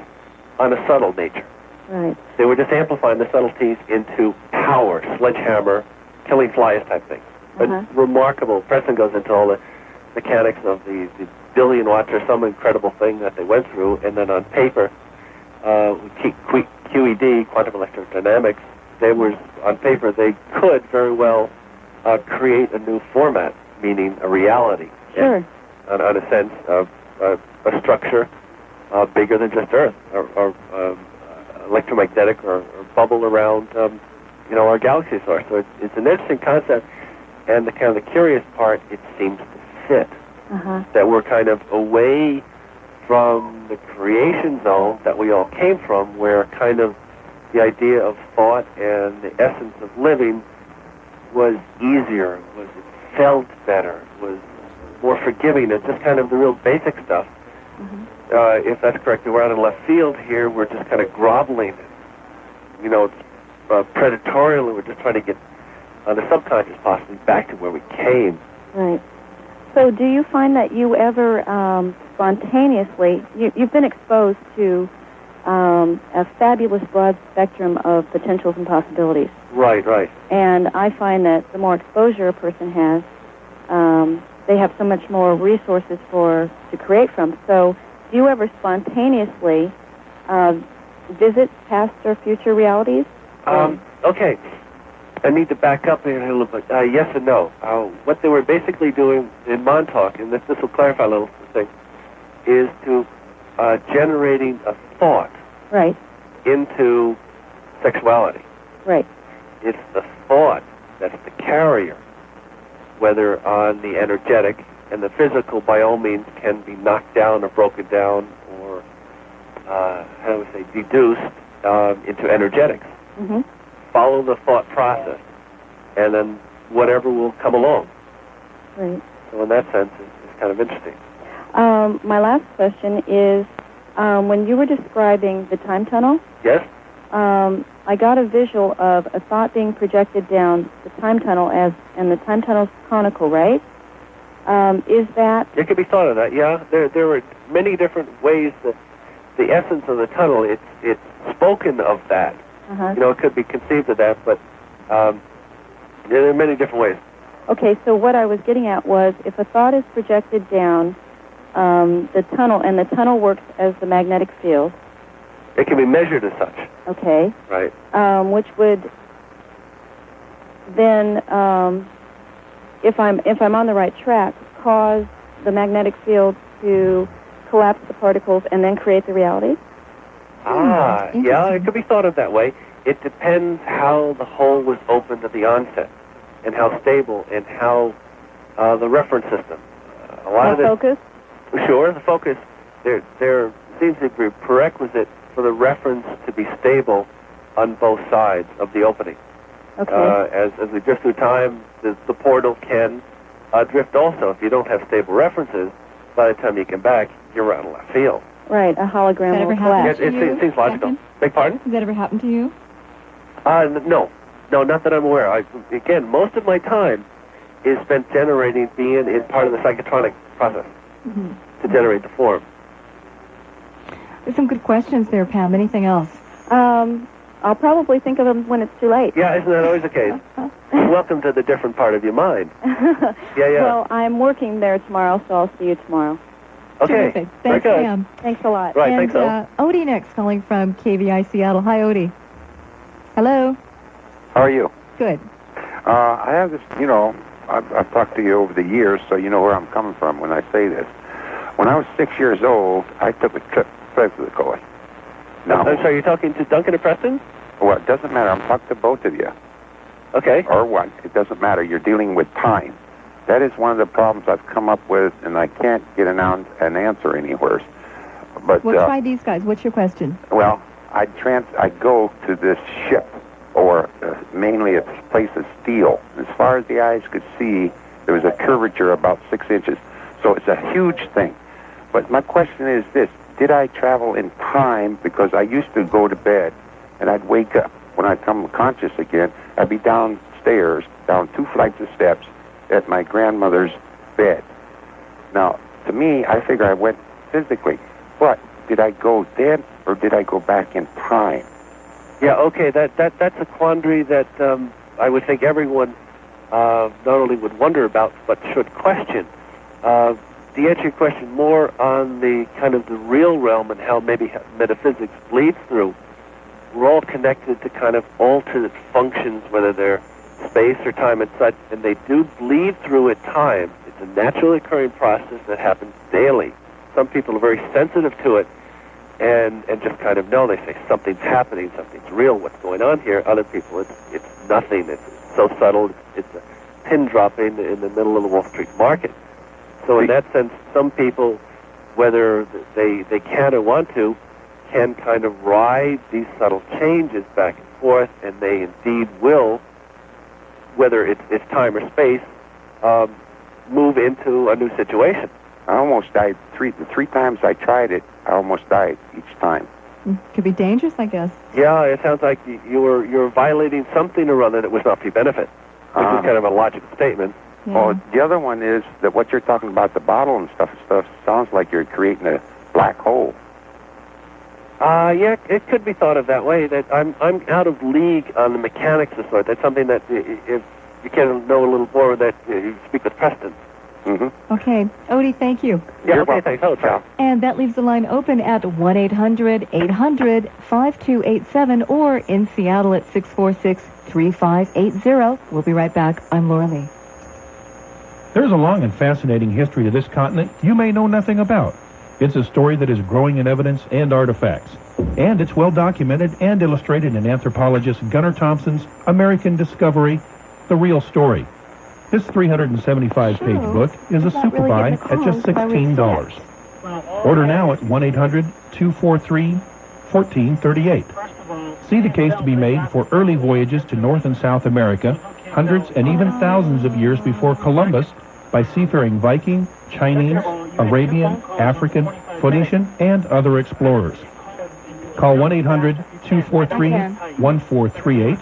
on a subtle nature. Right. They were just amplifying the subtleties into power, sledgehammer, killing flies type things. But remarkable. Preston goes into all the mechanics of the billion watts or some incredible thing that they went through, and then on paper, QED, quantum electrodynamics, on paper they could very well create a new format, meaning a reality. Sure. On a sense of a structure bigger than just Earth, or electromagnetic or bubble around our galaxy source. So it's an interesting concept, and the kind of the curious part, it seems to fit. That we're kind of away from the creation zone that we all came from, where kind of the idea of thought and the essence of living was easier, it felt better, was more forgiving. It's just kind of the real basic stuff. If that's correct, we're out in left field here. We're just kind of groveling, predatorially. We're just trying to get on the subconscious, possibly back to where we came. Right. So do you find that you ever spontaneously, you've been exposed to a fabulous broad spectrum of potentials and possibilities. Right. And I find that the more exposure a person has, they have so much more resources to create from. So do you ever spontaneously visit past or future realities? Okay. I need to back up here a little bit. Yes and no. What they were basically doing in Montauk, and this will clarify a little thing, is to generating a thought into sexuality. Right. It's the thought that's the carrier, whether on the energetic, and the physical by all means can be knocked down or broken down or, deduced into energetics. Follow the thought process, and then whatever will come along. Right. So in that sense, it's kind of interesting. My last question is, when you were describing the time tunnel, yes, I got a visual of a thought being projected down the time tunnel and the time tunnel's conical, right? Is that... It could be thought of that, yeah. There were many different ways that the essence of the tunnel, it's spoken of that. It could be conceived of that, but there are many different ways. Okay, so what I was getting at was, if a thought is projected down the tunnel, and the tunnel works as the magnetic field... It can be measured as such. Okay. Right. Which would then, if I'm on the right track, cause the magnetic field to collapse the particles and then create the reality? Yeah, it could be thought of that way. It depends how the hole was opened at the onset, and how stable, and how the reference system. A lot of focus? Sure, the focus. There seems to be a prerequisite for the reference to be stable on both sides of the opening. Okay. As we drift through time, the portal can drift also. If you don't have stable references, by the time you come back, you're out of left field. Right, a hologram will collapse. It seems logical. Beg pardon? Has that ever happened to you? No, not that I'm aware. Again, most of my time is spent being in part of the psychotronic process to generate the form. There's some good questions there, Pam. Anything else? I'll probably think of them when it's too late. Yeah, isn't that always the case? Welcome to the different part of your mind. Yeah. Well, I'm working there tomorrow, so I'll see you tomorrow. Okay. Terrific. Thanks, Pam. Thanks a lot. Right, and, thanks, so. Odie next, calling from KVI Seattle. Hi, Odie. Hello. How are you? Good. I have this, I've talked to you over the years, so you know where I'm coming from when I say this. When I was 6 years old, I took a trip physically. Now, I'm sorry, you're talking to Duncan or Preston? Well, it doesn't matter. I'm talking to both of you. Okay. Or one. It doesn't matter. You're dealing with time. That is one of the problems I've come up with, and I can't get an answer anywhere. But Well, try these guys. What's your question? Well, I go to this ship or mainly a place of steel. As far as the eyes could see, there was a curvature about 6 inches. So it's a huge thing. But my question is this: did I travel in time? Because I used to go to bed, and I'd wake up. When I'd come conscious again, I'd be downstairs, down 2 flights of steps, at my grandmother's bed. Now, to me, I figure I went physically. But did I go then, or did I go back in time? Yeah, okay, that's a quandary that I would think everyone not only would wonder about, but should question. To answer your question more on the kind of the real realm and how maybe metaphysics bleeds through, we're all connected to kind of alternate functions, whether they're space or time and such, and they do bleed through at times. It's a naturally occurring process that happens daily. Some people are very sensitive to it and just kind of know. They say something's happening, something's real, what's going on here. Other people, it's nothing. It's so subtle. It's a pin dropping in the middle of the Wall Street market. So in that sense, some people, whether they can or want to, can kind of ride these subtle changes back and forth, and they indeed will, whether it's time or space, move into a new situation. I almost died the three times I tried it. I almost died each time. Could be dangerous, I guess. Yeah, it sounds like you're violating something or other that was not for your benefit, which is kind of a logical statement. Yeah. Well, the other one is that what you're talking about, the bottle and stuff sounds like you're creating a black hole. Yeah, it could be thought of that way. That I'm out of league on the mechanics of sort. That's something that if you can know a little more, that you speak with Preston. Mm-hmm. Okay. Odie, thank you. Yeah, okay, thanks. Oh, ciao. And that leaves the line open at 1-800-800-5287 or in Seattle at 646-3580. We'll be right back. I'm Laura Lee. There's a long and fascinating history to this continent you may know nothing about. It's a story that is growing in evidence and artifacts. And it's well documented and illustrated in anthropologist Gunnar Thompson's American Discovery, The Real Story. This 375-page book is a super buy at just $16. Order now at 1-800-243-1438. See the case to be made for early voyages to North and South America, hundreds and even thousands of years before Columbus, by seafaring Viking, Chinese, Arabian, African, Phoenician, and other explorers. Call 1-800-243-1438.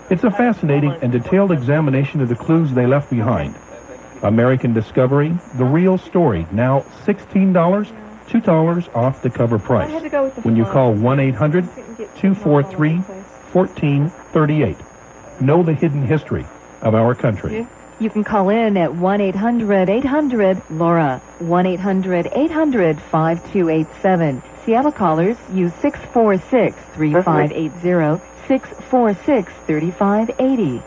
It's a fascinating and detailed examination of the clues they left behind. American Discovery, The Real Story, now $16, $2 off the cover price. When you call 1-800-243-1438. Know the hidden history of our country. You can call in at 1-800-800-LAURA, 1-800-800-5287. Seattle callers use 646-3580, 646-3580.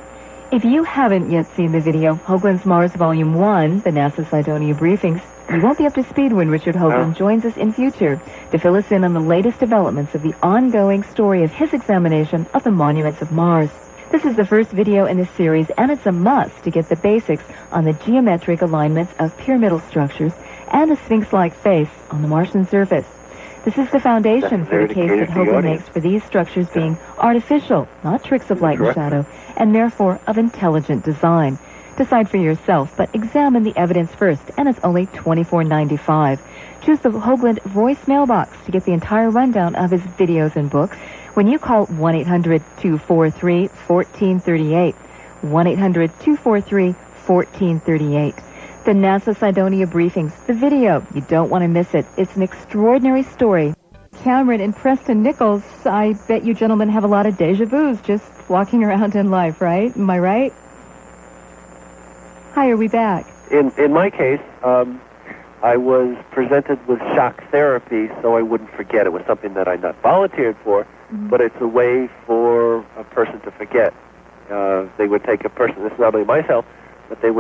If you haven't yet seen the video, Hoagland's Mars Volume 1, the NASA Cydonia briefings, you won't be up to speed when Richard Hoagland joins us in future to fill us in on the latest developments of the ongoing story of his examination of the monuments of Mars. This is the first video in this series, and it's a must to get the basics on the geometric alignments of pyramidal structures and the Sphinx-like face on the Martian surface. This is the foundation for the case that Hoagland makes for these structures being artificial, not tricks of light and shadow, and therefore of intelligent design. Decide for yourself, but examine the evidence first, and it's only $24.95. Choose the Hoagland voice mailbox to get the entire rundown of his videos and books when you call 1-800-243-1438. 1-800-243-1438. The NASA Cydonia briefings, the video. You don't want to miss it. It's an extraordinary story. Cameron and Preston Nichols, I bet you gentlemen have a lot of deja vus just walking around in life, right? Am I right? Hi, are we back? In my case, I was presented with shock therapy so I wouldn't forget. It was something that I not volunteered for, but it's a way for a person to forget. They would take a person, this is not only myself, but there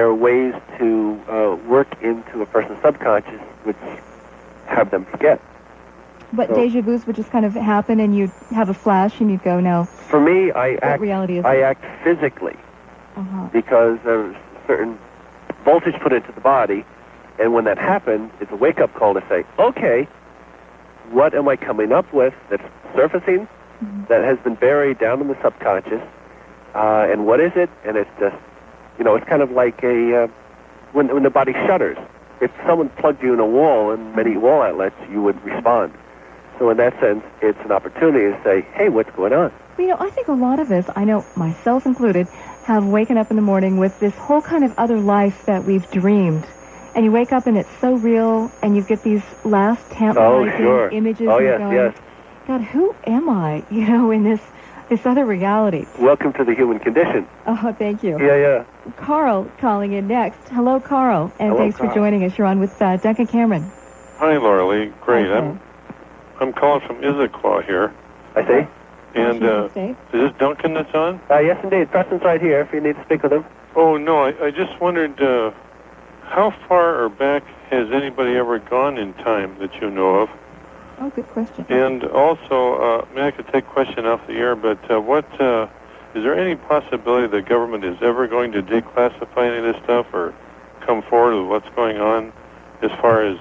are ways to work into a person's subconscious which have them forget. But so, deja vus would just kind of happen and you'd have a flash and you'd go, no. For me, I act physically because there's certain voltage put into the body, and when that happens, it's a wake-up call to say, okay, what am I coming up with that's surfacing? that has been buried down in the subconscious. And what is it? And it's just, it's kind of like when the body shudders. If someone plugged you in a wall and many wall outlets, you would respond. So in that sense, it's an opportunity to say, hey, what's going on? I think a lot of us, I know myself included, have waken up in the morning with this whole kind of other life that we've dreamed. And you wake up and it's so real, and you get these last tantalizing images. Oh, and yes, going, yes. God, who am I, in this other reality? Welcome to the human condition. Oh, thank you. Yeah. Carl calling in next. Hello, Carl, and Hello, thanks Carl. for joining us. You're on with Duncan Cameron. Hi, Laura Lee. Great. Okay. I'm calling from Issaquah here. I see. And is this Duncan that's on? Yes, indeed. Preston's right here if you need to speak with him. Oh, no, I just wondered, how far or back has anybody ever gone in time that you know of? Oh, good question. And also, I could take a question off the air, but is there any possibility the government is ever going to declassify any of this stuff or come forward with what's going on as far as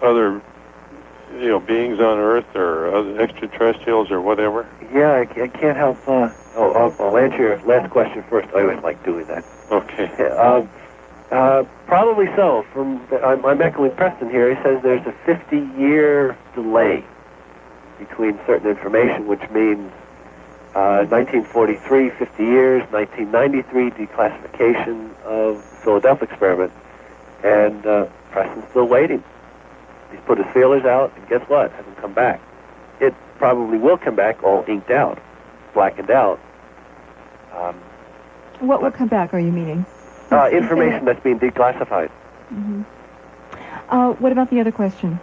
other beings on Earth or other extraterrestrials or whatever? Yeah, I can't help. I'll answer your last question first. I always like doing that. Okay. Probably so. I'm echoing Preston here. He says there's a 50-year delay between certain information, which means 1943, 50 years, 1993, declassification of the Philadelphia experiment, and Preston's still waiting. He's put his feelers out, and guess what? Hasn't come back. It probably will come back all inked out, blackened out. What will come back, are you meaning? Information that's being declassified. Mm-hmm. What about the other question?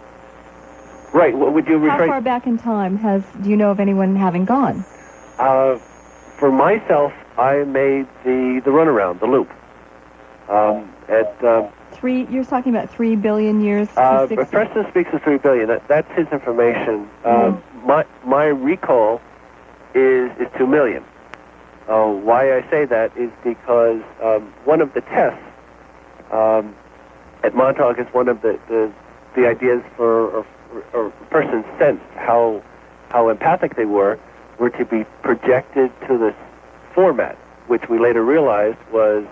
Right, would you How far back in time do you know of anyone having gone? For myself, I made the runaround, the loop. You're talking about 3 billion years? Preston speaks of 3 billion. That's his information. My recall is 2 million. Why I say that is because one of the tests at Montauk is one of the ideas for a person sensed how empathic they were to be projected to this format, which we later realized was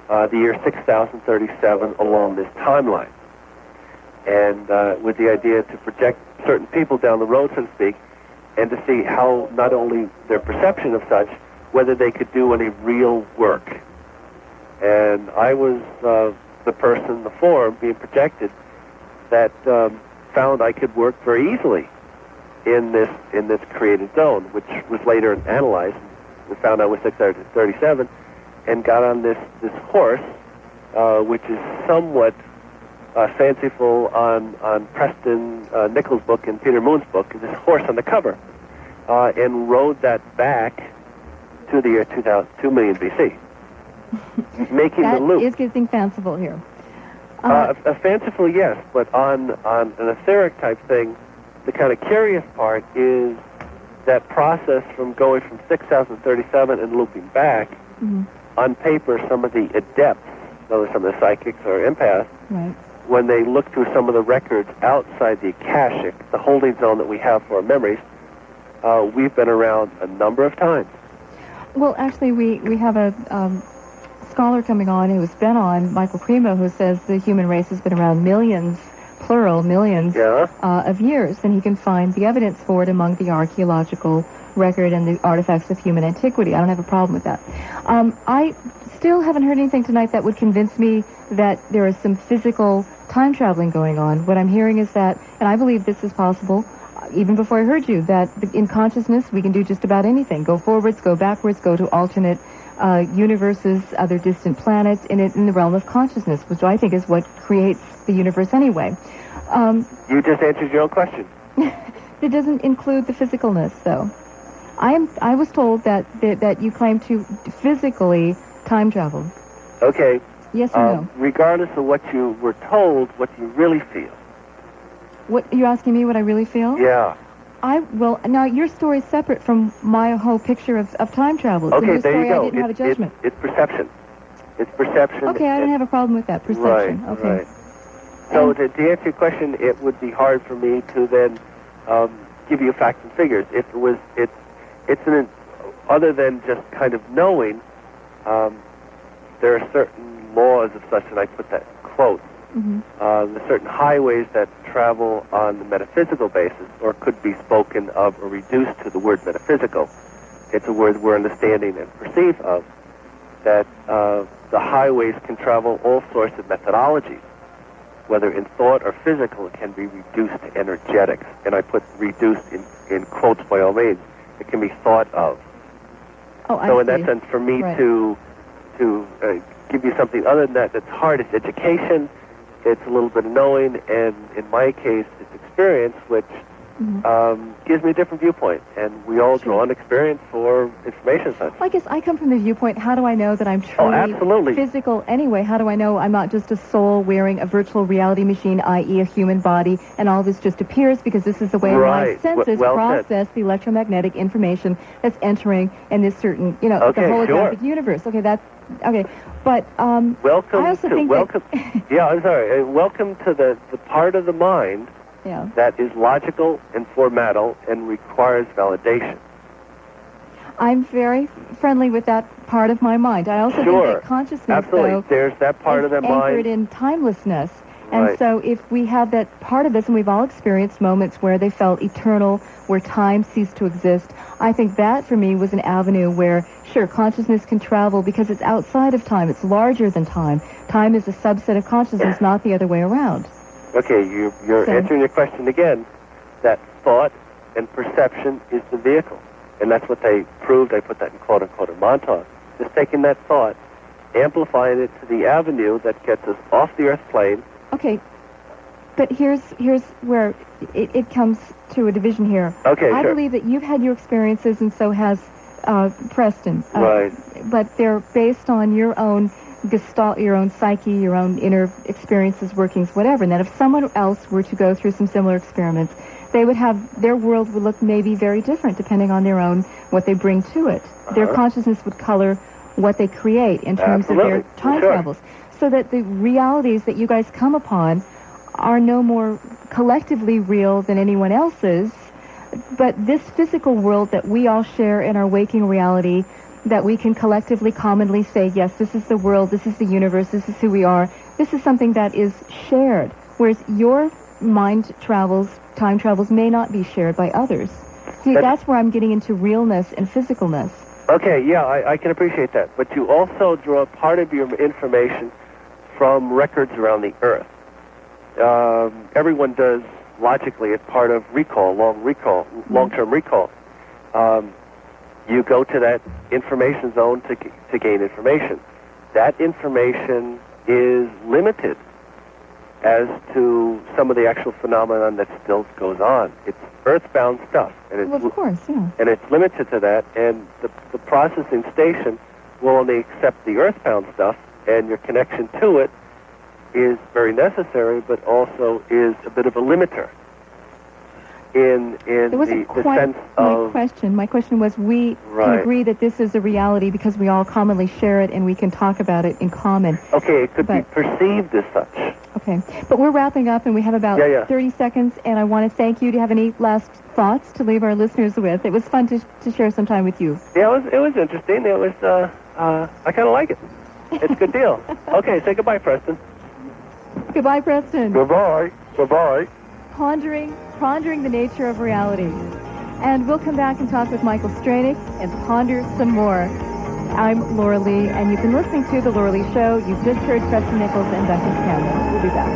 the year 6037 along this timeline. And with the idea to project certain people down the road, so to speak, and to see how not only their perception of such, whether they could do any real work. And I was the person, the form, being projected that found I could work very easily in this created zone, which was later analyzed. We found I was 637 and got on this horse, which is somewhat fanciful on Preston Nichols' book and Peter Moon's book, this horse on the cover, and rode that back to the year 2 million BC, making the loop. That is getting fanciful here. A fanciful, yes, but on an etheric type thing, the kind of curious part is that process from going from 6037 and looping back. Mm-hmm. On paper, some of the adepts, some of the psychics or empaths, right, when they look through some of the records outside the Akashic, the holding zone that we have for our memories, we've been around a number of times. Well, actually, we have a scholar coming on who's been on, Michael Primo, who says the human race has been around millions, plural, millions of years, and he can find the evidence for it among the archaeological record and the artifacts of human antiquity. I don't have a problem with that. I still haven't heard anything tonight that would convince me that there is some physical time traveling going on. What I'm hearing is that, and I believe this is possible, even before I heard you, that in consciousness we can do just about anything. Go forwards, go backwards, go to alternate universes, other distant planets in the realm of consciousness, which I think is what creates the universe anyway. You just answered your own question. It doesn't include the physicalness, though. I was told that you claim to physically time travel. Okay. Yes or no? Regardless of what you were told, what do you really feel? What you're asking me? What I really feel? Yeah. Now your story's separate from my whole picture of time travel. Okay, in there you go. I didn't have a judgment. It's perception. It's perception. Okay, I don't have a problem with that. Perception. Right. Okay. Right. So to answer your question, it would be hard for me to then give you facts and figures. If it was, it's other than just kind of knowing. There are certain laws of such, and I put that in quotes. There's certain highways that travel on the metaphysical basis, or could be spoken of or reduced to the word metaphysical. It's a word we're understanding and perceive of. That the highways can travel all sorts of methodologies, whether in thought or physical. It can be reduced to energetics, and I put reduced in quotes by all means. It can be thought of. So in that sense, for me to give you something other than that, that's hard. It's education, it's a little bit of knowing, and in my case, it's experience, which gives me a different viewpoint. And we all draw on experience for information such. Well, I guess I come from the viewpoint, how do I know that I'm truly physical anyway? How do I know I'm not just a soul wearing a virtual reality machine, i.e. a human body, and all this just appears because this is the way my senses process the electromagnetic information that's entering in this certain, the holographic universe. Okay, but welcome I also to think welcome. Yeah, I'm sorry. Welcome to the part of the mind that is logical and formatal and requires validation. I'm very friendly with that part of my mind. I also think that consciousness, though, there's that part of the mind anchored in timelessness. And so if we have that part of this, and we've all experienced moments where they felt eternal, where time ceased to exist, I think that, for me, was an avenue where, sure, consciousness can travel because it's outside of time. It's larger than time. Time is a subset of consciousness, not the other way around. Okay, you're answering your question again, that thought and perception is the vehicle. And that's what they proved. I put that in quote-unquote a montage. Just taking that thought, amplifying it to the avenue that gets us off the Earth plane. Okay, but here's where it comes to a division here. Okay, I believe that you've had your experiences, and so has Preston. Right. But they're based on your own gestalt, your own psyche, your own inner experiences, workings, whatever. And that if someone else were to go through some similar experiments, they would have, their world would look maybe very different depending on their own, what they bring to it. Their consciousness would color what they create in terms of their time travels. So that the realities that you guys come upon are no more collectively real than anyone else's, but this physical world that we all share in our waking reality, that we can collectively, commonly say, yes, this is the world, this is the universe, this is who we are, this is something that is shared, whereas your mind travels, time travels, may not be shared by others. See, that's where I'm getting into realness and physicalness. Okay, yeah, I can appreciate that. But you also draw part of your information from records around the Earth. Everyone does logically as part of recall, long-term recall. You go to that information zone to gain information. That information is limited as to some of the actual phenomenon that still goes on. It's earthbound stuff, and it's, of course, and it's limited to that. And the processing station will only accept the earthbound stuff, and your connection to it is very necessary, but also is a bit of a limiter in the sense of... My question was, we can agree that this is a reality because we all commonly share it and we can talk about it in common. Okay, it could be perceived as such. Okay, but we're wrapping up and we have about 30 seconds, and I want to thank you. Do you have any last thoughts to leave our listeners with? It was fun to share some time with you. Yeah, it was interesting. It was, I kind of like it. It's a good deal. Okay, say goodbye, Preston. Goodbye, Preston. Goodbye. Goodbye. Pondering the nature of reality. And we'll come back and talk with Michael Streynik and ponder some more. I'm Laura Lee, and you've been listening to The Laura Lee Show. You've just heard Preston Nichols and Duncan Cameron. We'll be back.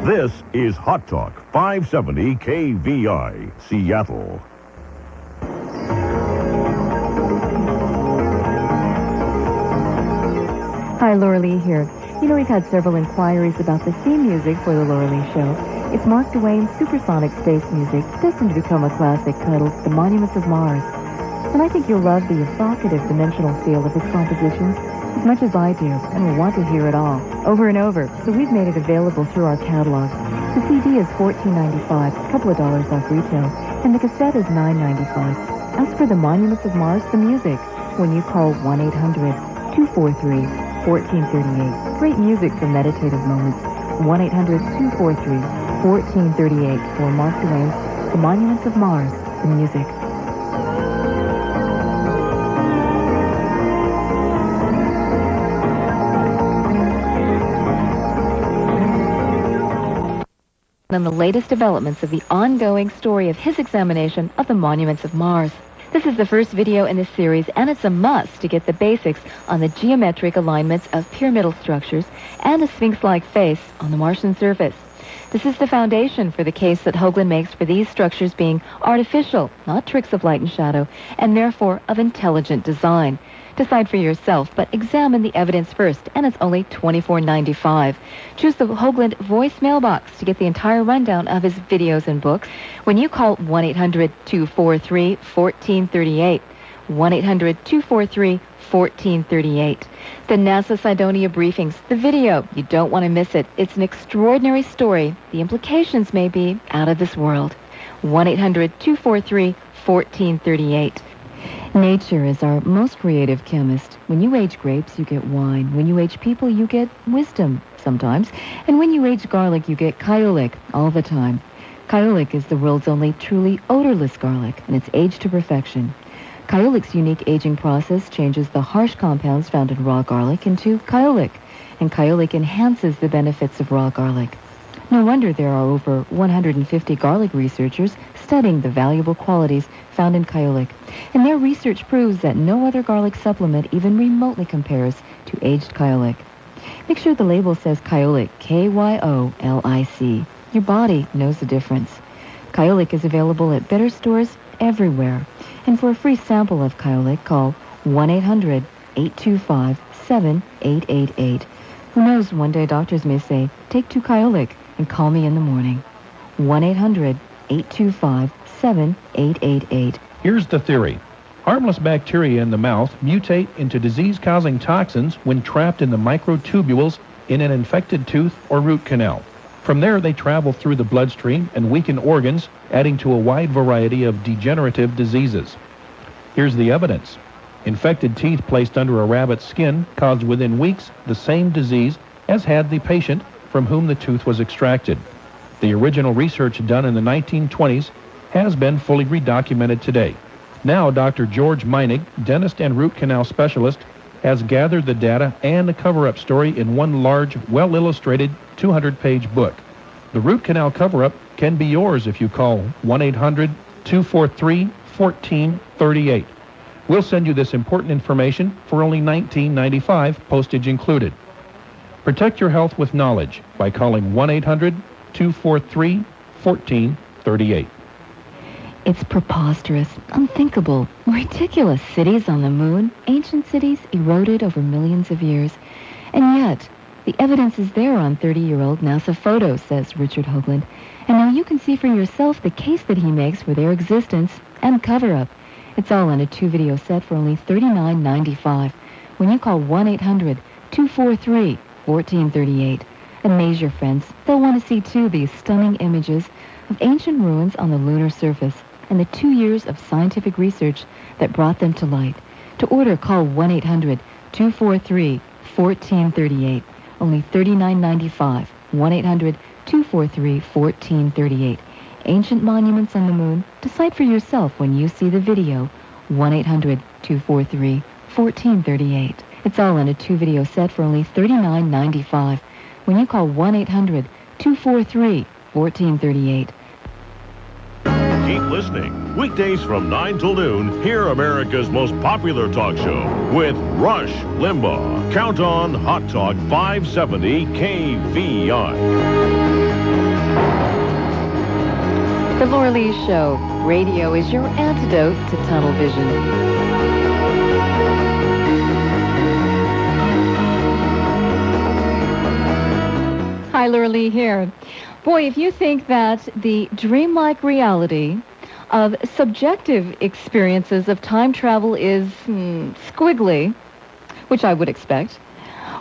This is Hot Talk 570 KVI, Seattle. Hi, Laura Lee here. You know, we've had several inquiries about the theme music for The Laura Lee Show. It's Mark Twain's supersonic space music, destined to become a classic titled The Monuments of Mars. And I think you'll love the evocative dimensional feel of his compositions as much as I do, and will want to hear it all, over and over. So we've made it available through our catalog. The CD is $14.95, a couple of dollars off retail, and the cassette is $9.95. Ask for The Monuments of Mars, the music, when you call 1-800-243-1438. Great music for meditative moments. 1-800-243-1438. 1438 for Mark Twain's The Monuments of Mars, the music. And the latest developments of the ongoing story of his examination of the monuments of Mars. This is the first video in this series, and it's a must to get the basics on the geometric alignments of pyramidal structures and a sphinx-like face on the Martian surface. This is the foundation for the case that Hoagland makes for these structures being artificial, not tricks of light and shadow, and therefore of intelligent design. Decide for yourself, but examine the evidence first, and it's only $24.95. Choose the Hoagland voicemail box to get the entire rundown of his videos and books when you call 1-800-243-1438. 1-800-243-1438. The NASA Cydonia briefings, the video, you don't want to miss it. It's an extraordinary story. The implications may be out of this world. 1-800-243-1438. Nature is our most creative chemist. When you age grapes, you get wine. When you age people, you get wisdom sometimes. And when you age garlic, you get kyolic all the time. Kyolic is the world's only truly odorless garlic, and it's aged to perfection. Kyolic's unique aging process changes the harsh compounds found in raw garlic into kyolic, and kyolic enhances the benefits of raw garlic. No wonder there are over 150 garlic researchers studying the valuable qualities found in kyolic, and their research proves that no other garlic supplement even remotely compares to aged kyolic. Make sure the label says kyolic, K-Y-O-L-I-C. Your body knows the difference. Kyolic is available at better stores everywhere. And for a free sample of kyolic, call 1-800-825-7888. Who knows, one day doctors may say, take 2 kyolic and call me in the morning. 1-800-825-7888. Here's the theory. Harmless bacteria in the mouth mutate into disease-causing toxins when trapped in the microtubules in an infected tooth or root canal. From there, they travel through the bloodstream and weaken organs, adding to a wide variety of degenerative diseases. Here's the evidence. Infected teeth placed under a rabbit's skin caused within weeks the same disease as had the patient from whom the tooth was extracted. The original research done in the 1920s has been fully redocumented today. Now, Dr. George Meinig, dentist and root canal specialist, has gathered the data and the cover-up story in one large, well-illustrated 200-page book. The root canal cover-up can be yours if you call 1-800-243-1438. We'll send you this important information for only $19.95, postage included. Protect your health with knowledge by calling 1-800-243-1438. It's preposterous, unthinkable, ridiculous. Cities on the moon, ancient cities eroded over millions of years. And yet, the evidence is there on 30-year-old NASA photos, says Richard Hoagland. And now you can see for yourself the case that he makes for their existence and cover-up. It's all on a 2-video set for only $39.95 when you call 1-800-243-1438. Amaze your friends. They'll want to see, too, these stunning images of ancient ruins on the lunar surface and the 2 years of scientific research that brought them to light. To order, call 1-800-243-1438. Only $39.95. 1-800-243-1438. Ancient monuments on the moon. Decide for yourself when you see the video. 1-800-243-1438. It's all on a 2-video set for only $39.95 when you call 1-800-243-1438. Keep listening. Weekdays from 9 till noon, hear America's most popular talk show with Rush Limbaugh. Count on Hot Talk 570 KVI. The Laura Lee Show. Radio is your antidote to tunnel vision. Hi, Laura Lee here. Boy, if you think that the dreamlike reality of subjective experiences of time travel is squiggly, which I would expect,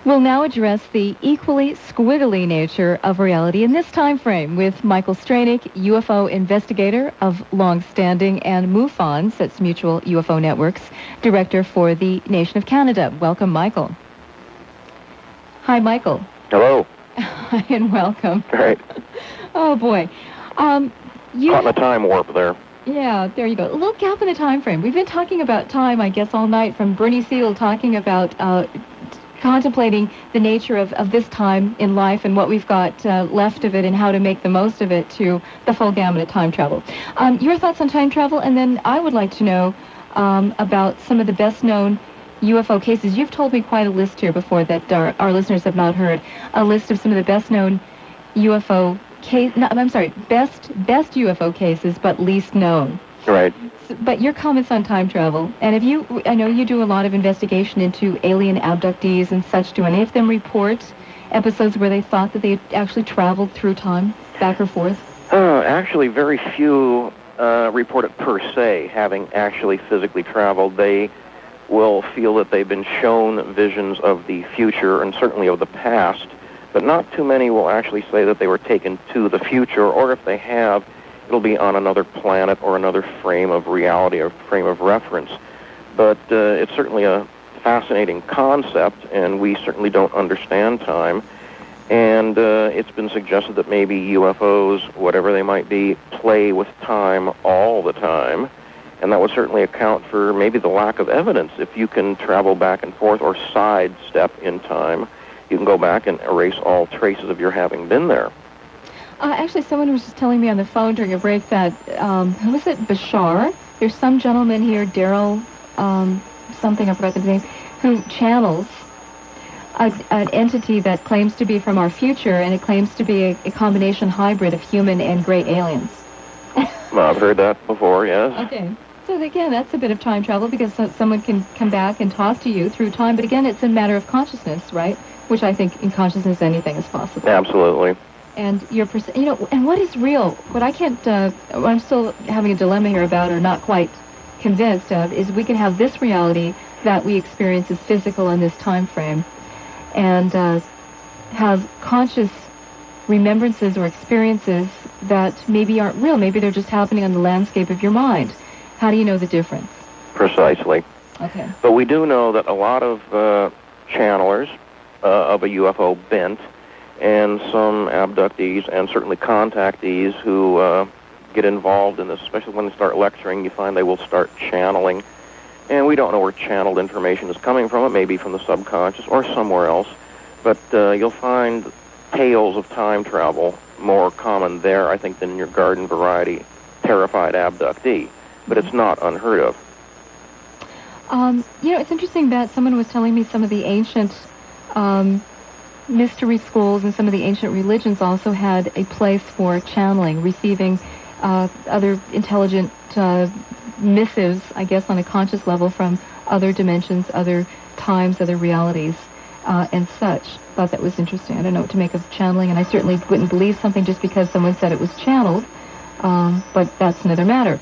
we'll now address the equally squiggly nature of reality in this time frame with Michael Streynik, UFO investigator of long-standing and MUFONs, that's Mutual UFO Networks, director for the Nation of Canada. Welcome, Michael. Hi, Michael. Hello. and welcome. Right. Oh, boy. Caught in a time warp there. Yeah, there you go. A little gap in the time frame. We've been talking about time, I guess, all night, from Bernie Siegel talking about contemplating the nature of this time in life and what we've got left of it and how to make the most of it, to the full gamut of time travel. Your thoughts on time travel, and then I would like to know about some of the best-known UFO cases. You've told me quite a list here before that our listeners have not heard, a list of some of the best-known UFO best UFO cases, but least known. Right. But your comments on time travel, and I know you do a lot of investigation into alien abductees and such. Do any of them report episodes where they thought that they actually traveled through time, back or forth? Actually, very few report it per se, having actually physically traveled. They will feel that they've been shown visions of the future and certainly of the past, but not too many will actually say that they were taken to the future, or if they have, it'll be on another planet or another frame of reality or frame of reference. But it's certainly a fascinating concept, and we certainly don't understand time. And it's been suggested that maybe UFOs, whatever they might be, play with time all the time. And that would certainly account for maybe the lack of evidence. If you can travel back and forth or sidestep in time, you can go back and erase all traces of your having been there. Actually, someone was just telling me on the phone during a break that, who was it, Bashar? There's some gentleman here, Daryl, something, I forgot the name, who channels an entity that claims to be from our future, and it claims to be a combination hybrid of human and gray aliens. Well, I've heard that before, yes. Okay. So again, that's a bit of time travel, because someone can come back and talk to you through time. But again, it's a matter of consciousness, right? Which I think in consciousness anything is possible. Absolutely. And your and what is real? What I can't, what I'm still having a dilemma here about, or not quite convinced of, is we can have this reality that we experience as physical in this time frame, and have conscious remembrances or experiences that maybe aren't real. Maybe they're just happening on the landscape of your mind. How do you know the difference? Precisely. Okay. But we do know that a lot of channelers of a UFO bent, and some abductees and certainly contactees who get involved in this, especially when they start lecturing, you find they will start channeling. And we don't know where channeled information is coming from. It may be from the subconscious or somewhere else. But you'll find tales of time travel more common there, I think, than in your garden variety terrified abductee. But it's not unheard of. It's interesting that someone was telling me some of the ancient mystery schools and some of the ancient religions also had a place for channeling, receiving other intelligent missives, I guess, on a conscious level from other dimensions, other times, other realities, and such. Thought that was interesting. I don't know what to make of channeling, and I certainly wouldn't believe something just because someone said it was channeled, but that's another matter.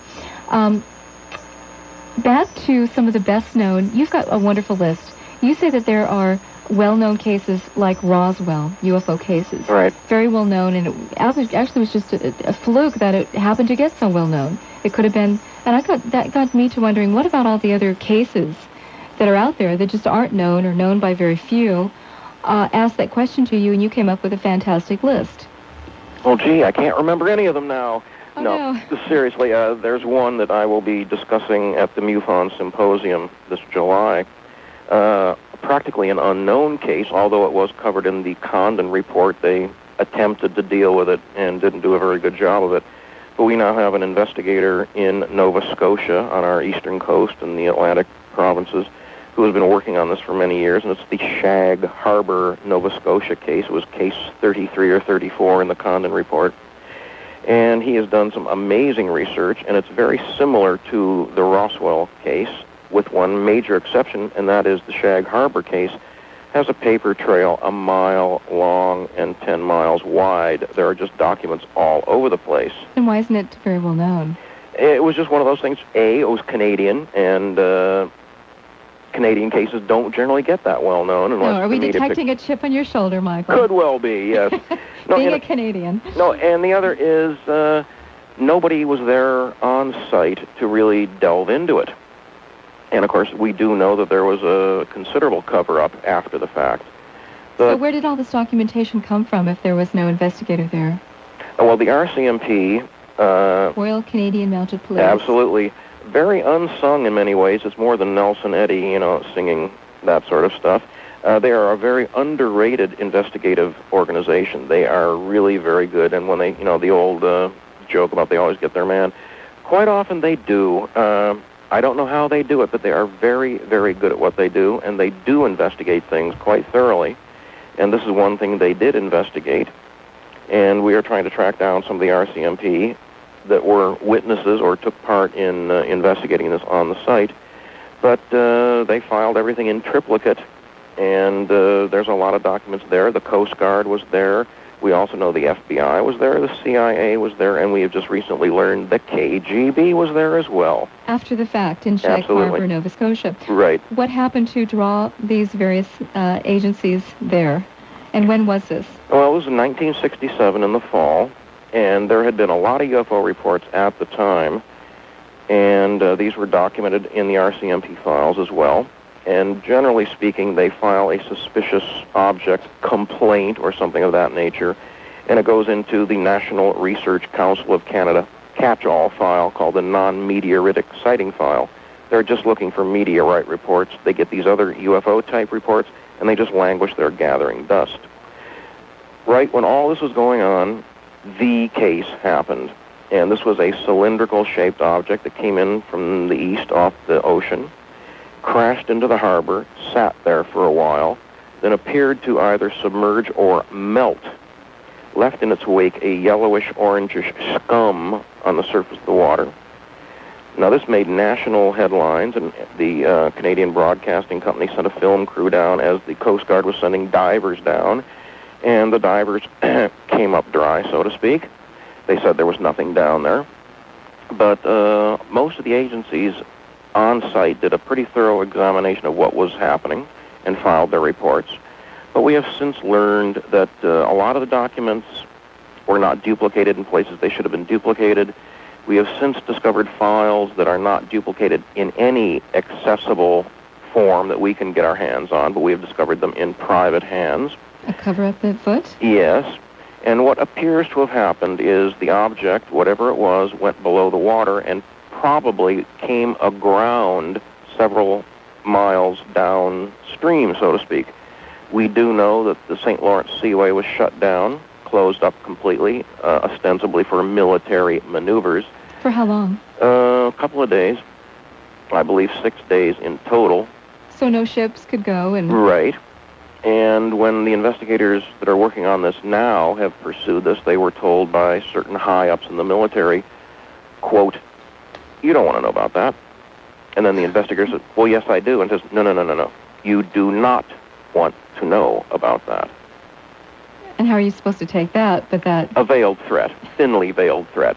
Back to some of the best known, you've got a wonderful list. You say that there are well-known cases like Roswell, UFO cases. Right. Very well-known, and it actually was just a fluke that it happened to get so well-known. It could have been, and that got me to wondering, what about all the other cases that are out there that just aren't known or known by very few? Asked that question to you, and you came up with a fantastic list. Well, gee, I can't remember any of them now. Oh, no. Seriously, there's one that I will be discussing at the MUFON Symposium this July. Practically an unknown case, although it was covered in the Condon report. They attempted to deal with it and didn't do a very good job of it. But we now have an investigator in Nova Scotia on our eastern coast in the Atlantic provinces who has been working on this for many years, and it's the Shag Harbor, Nova Scotia case. It was case 33 or 34 in the Condon report. And he has done some amazing research, and it's very similar to the Roswell case, with one major exception, and that is the Shag Harbor case has a paper trail a mile long and 10 miles wide. There are just documents all over the place. And why isn't it very well known? It was just one of those things. It was Canadian, and Canadian cases don't generally get that well known. Unless Are we detecting a chip on your shoulder, Michael? Could well be, yes. Being a Canadian. No, and the other is nobody was there on site to really delve into it. And, of course, we do know that there was a considerable cover-up after the fact. So where did all this documentation come from if there was no investigator there? Well, the RCMP... Royal Canadian Mounted Police. Absolutely. Very unsung in many ways. It's more than Nelson Eddy, singing that sort of stuff. They are a very underrated investigative organization. They are really very good, and when they, the old joke about they always get their man, quite often they do. I don't know how they do it, but they are very, very good at what they do, and they do investigate things quite thoroughly. And this is one thing they did investigate, and we are trying to track down some of the RCMP that were witnesses or took part in investigating this on the site. But they filed everything in triplicate, and there's a lot of documents there. The Coast Guard was there. We also know the FBI was there, the CIA was there, and we have just recently learned the KGB was there as well. After the fact, in Shag Harbor, Nova Scotia. Right. What happened to draw these various agencies there, and when was this? Well, it was in 1967 in the fall, and there had been a lot of UFO reports at the time, and these were documented in the RCMP files as well. And generally speaking, they file a suspicious object complaint or something of that nature, and it goes into the National Research Council of Canada catch-all file called the non-meteoritic sighting file. They're just looking for meteorite reports. They get these other UFO-type reports, and they just languish there gathering dust. Right when all this was going on, the case happened, and this was a cylindrical-shaped object that came in from the east off the ocean, crashed into the harbor, sat there for a while, then appeared to either submerge or melt, left in its wake a yellowish-orangish scum on the surface of the water. Now, this made national headlines, and the Canadian Broadcasting Company sent a film crew down as the Coast Guard was sending divers down, and the divers came up dry, so to speak. They said there was nothing down there. But most of the agencies on site did a pretty thorough examination of what was happening and filed their reports. But we have since learned that a lot of the documents were not duplicated in places they should have been duplicated. We have since discovered files that are not duplicated in any accessible form that we can get our hands on, but we have discovered them in private hands. A cover-up at foot? Yes. And what appears to have happened is the object, whatever it was, went below the water and probably came aground several miles downstream, so to speak. We do know that the St. Lawrence Seaway was shut down, closed up completely, ostensibly for military maneuvers. For how long? A couple of days. I believe 6 days in total. So no ships could go and... Right. And when the investigators that are working on this now have pursued this, they were told by certain high-ups in the military, quote, "You don't want to know about that." And then the investigator said, "Well, yes, I do." And says, No. You do not want to know about that. And how are you supposed to take that, but that... A veiled threat, thinly veiled threat.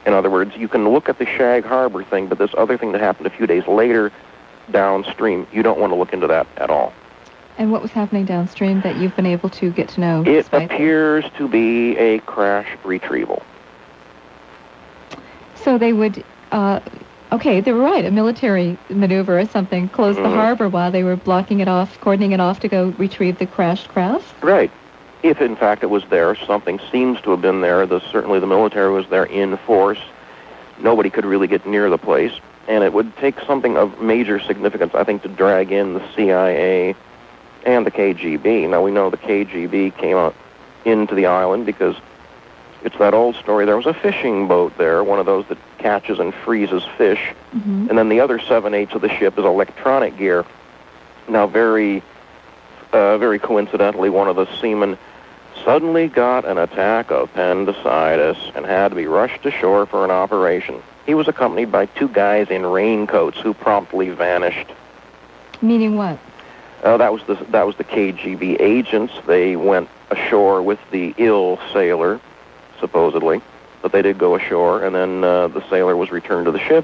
In other words, you can look at the Shag Harbor thing, but this other thing that happened a few days later downstream, you don't want to look into that at all. And what was happening downstream that you've been able to get to know? It appears to be a crash retrieval. So they would, okay, they were right, a military maneuver or something, closed the harbor while they were blocking it off, cordoning it off to go retrieve the crashed craft? Right. If, in fact, it was there, something seems to have been there. Certainly the military was there in force. Nobody could really get near the place. And it would take something of major significance, I think, to drag in the CIA and the KGB. Now, we know the KGB came out into the island because it's that old story. There was a fishing boat there, one of those that catches and freezes fish. Mm-hmm. And then the other 7/8 of the ship is electronic gear. Now, very coincidentally, one of the seamen suddenly got an attack of appendicitis and had to be rushed ashore for an operation. He was accompanied by 2 guys in raincoats who promptly vanished. Meaning what? That was the KGB agents. They went ashore with the ill sailor, supposedly, but they did go ashore, and then the sailor was returned to the ship.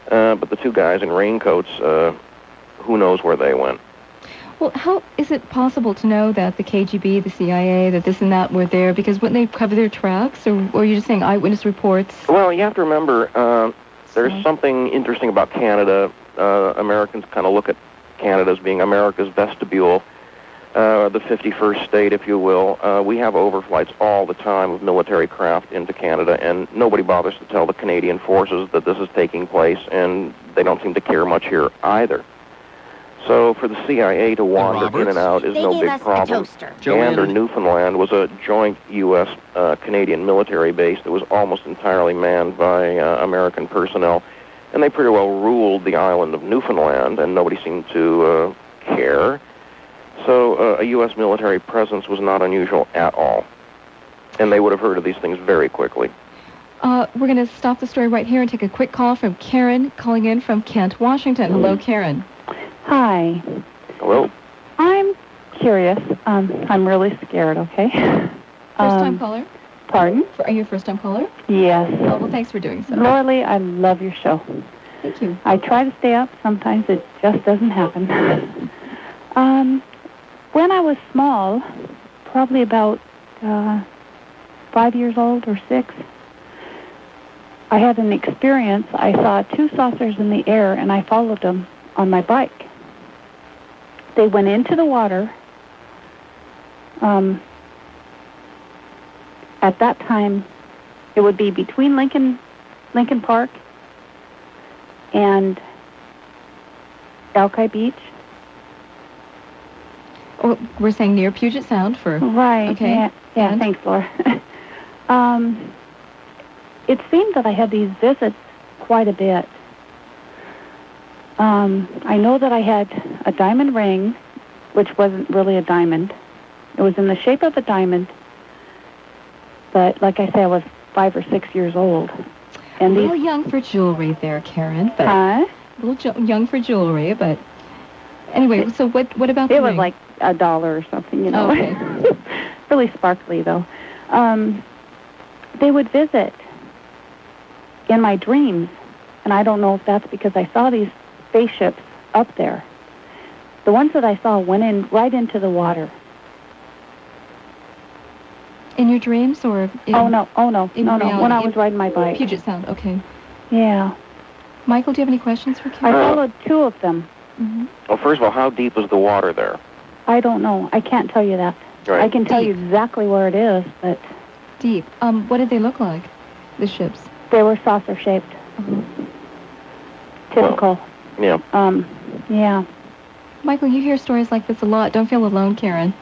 But the 2 guys in raincoats, who knows where they went? Well, how is it possible to know that the KGB, the CIA, that this and that were there? Because wouldn't they cover their tracks, or are you just saying eyewitness reports? Well, you have to remember, there's something interesting about Canada. Americans kind of look at Canada as being America's vestibule. the 51st state, if you will. We have overflights all the time of military craft into Canada, and nobody bothers to tell the Canadian forces that this is taking place, and they don't seem to care much here either. So for the CIA to wander in and out is no big problem. Gander, Newfoundland was a joint U.S.-Canadian military base that was almost entirely manned by American personnel, and they pretty well ruled the island of Newfoundland, and nobody seemed to care. So a U.S. military presence was not unusual at all, and they would have heard of these things very quickly. We're going to stop the story right here and take a quick call from Karen, calling in from Kent, Washington. Hello, Karen. Hi. Hello. I'm curious. I'm really scared, okay? First-time caller? Pardon? Are you a first-time caller? Yes. Oh, well, thanks for doing so. Lorelei, I love your show. Thank you. I try to stay up. Sometimes it just doesn't happen. When I was small, probably about 5 years old or 6, I had an experience. I saw 2 saucers in the air, and I followed them on my bike. They went into the water. At that time, it would be between Lincoln Park and Alki Beach. Oh, we're saying near Puget Sound for... Right. Okay. Yeah, thanks, Laura. It seemed that I had these visits quite a bit. I know that I had a diamond ring, which wasn't really a diamond. It was in the shape of a diamond, but like I said, I was 5 or 6 years old. And a little young for jewelry there, Karen. But Huh? A little young for jewelry, but... Anyway, so what about the It was ring? like $1 or something, you know. Oh, okay. Really sparkly, though. They would visit in my dreams, and I don't know if that's because I saw these spaceships up there. The ones that I saw went in right into the water. In your dreams, or... No. When reality? I was riding my bike. Puget Sound, okay. Yeah. Michael, do you have any questions for Karen? I followed 2 of them. Mm-hmm. Well, first of all, how deep is the water there? I don't know. I can't tell you that. Right. I can tell you exactly where it is, but... Deep. What did they look like, the ships? They were saucer-shaped. Typical. Yeah. Yeah. Michael, you hear stories like this a lot. Don't feel alone, Karen.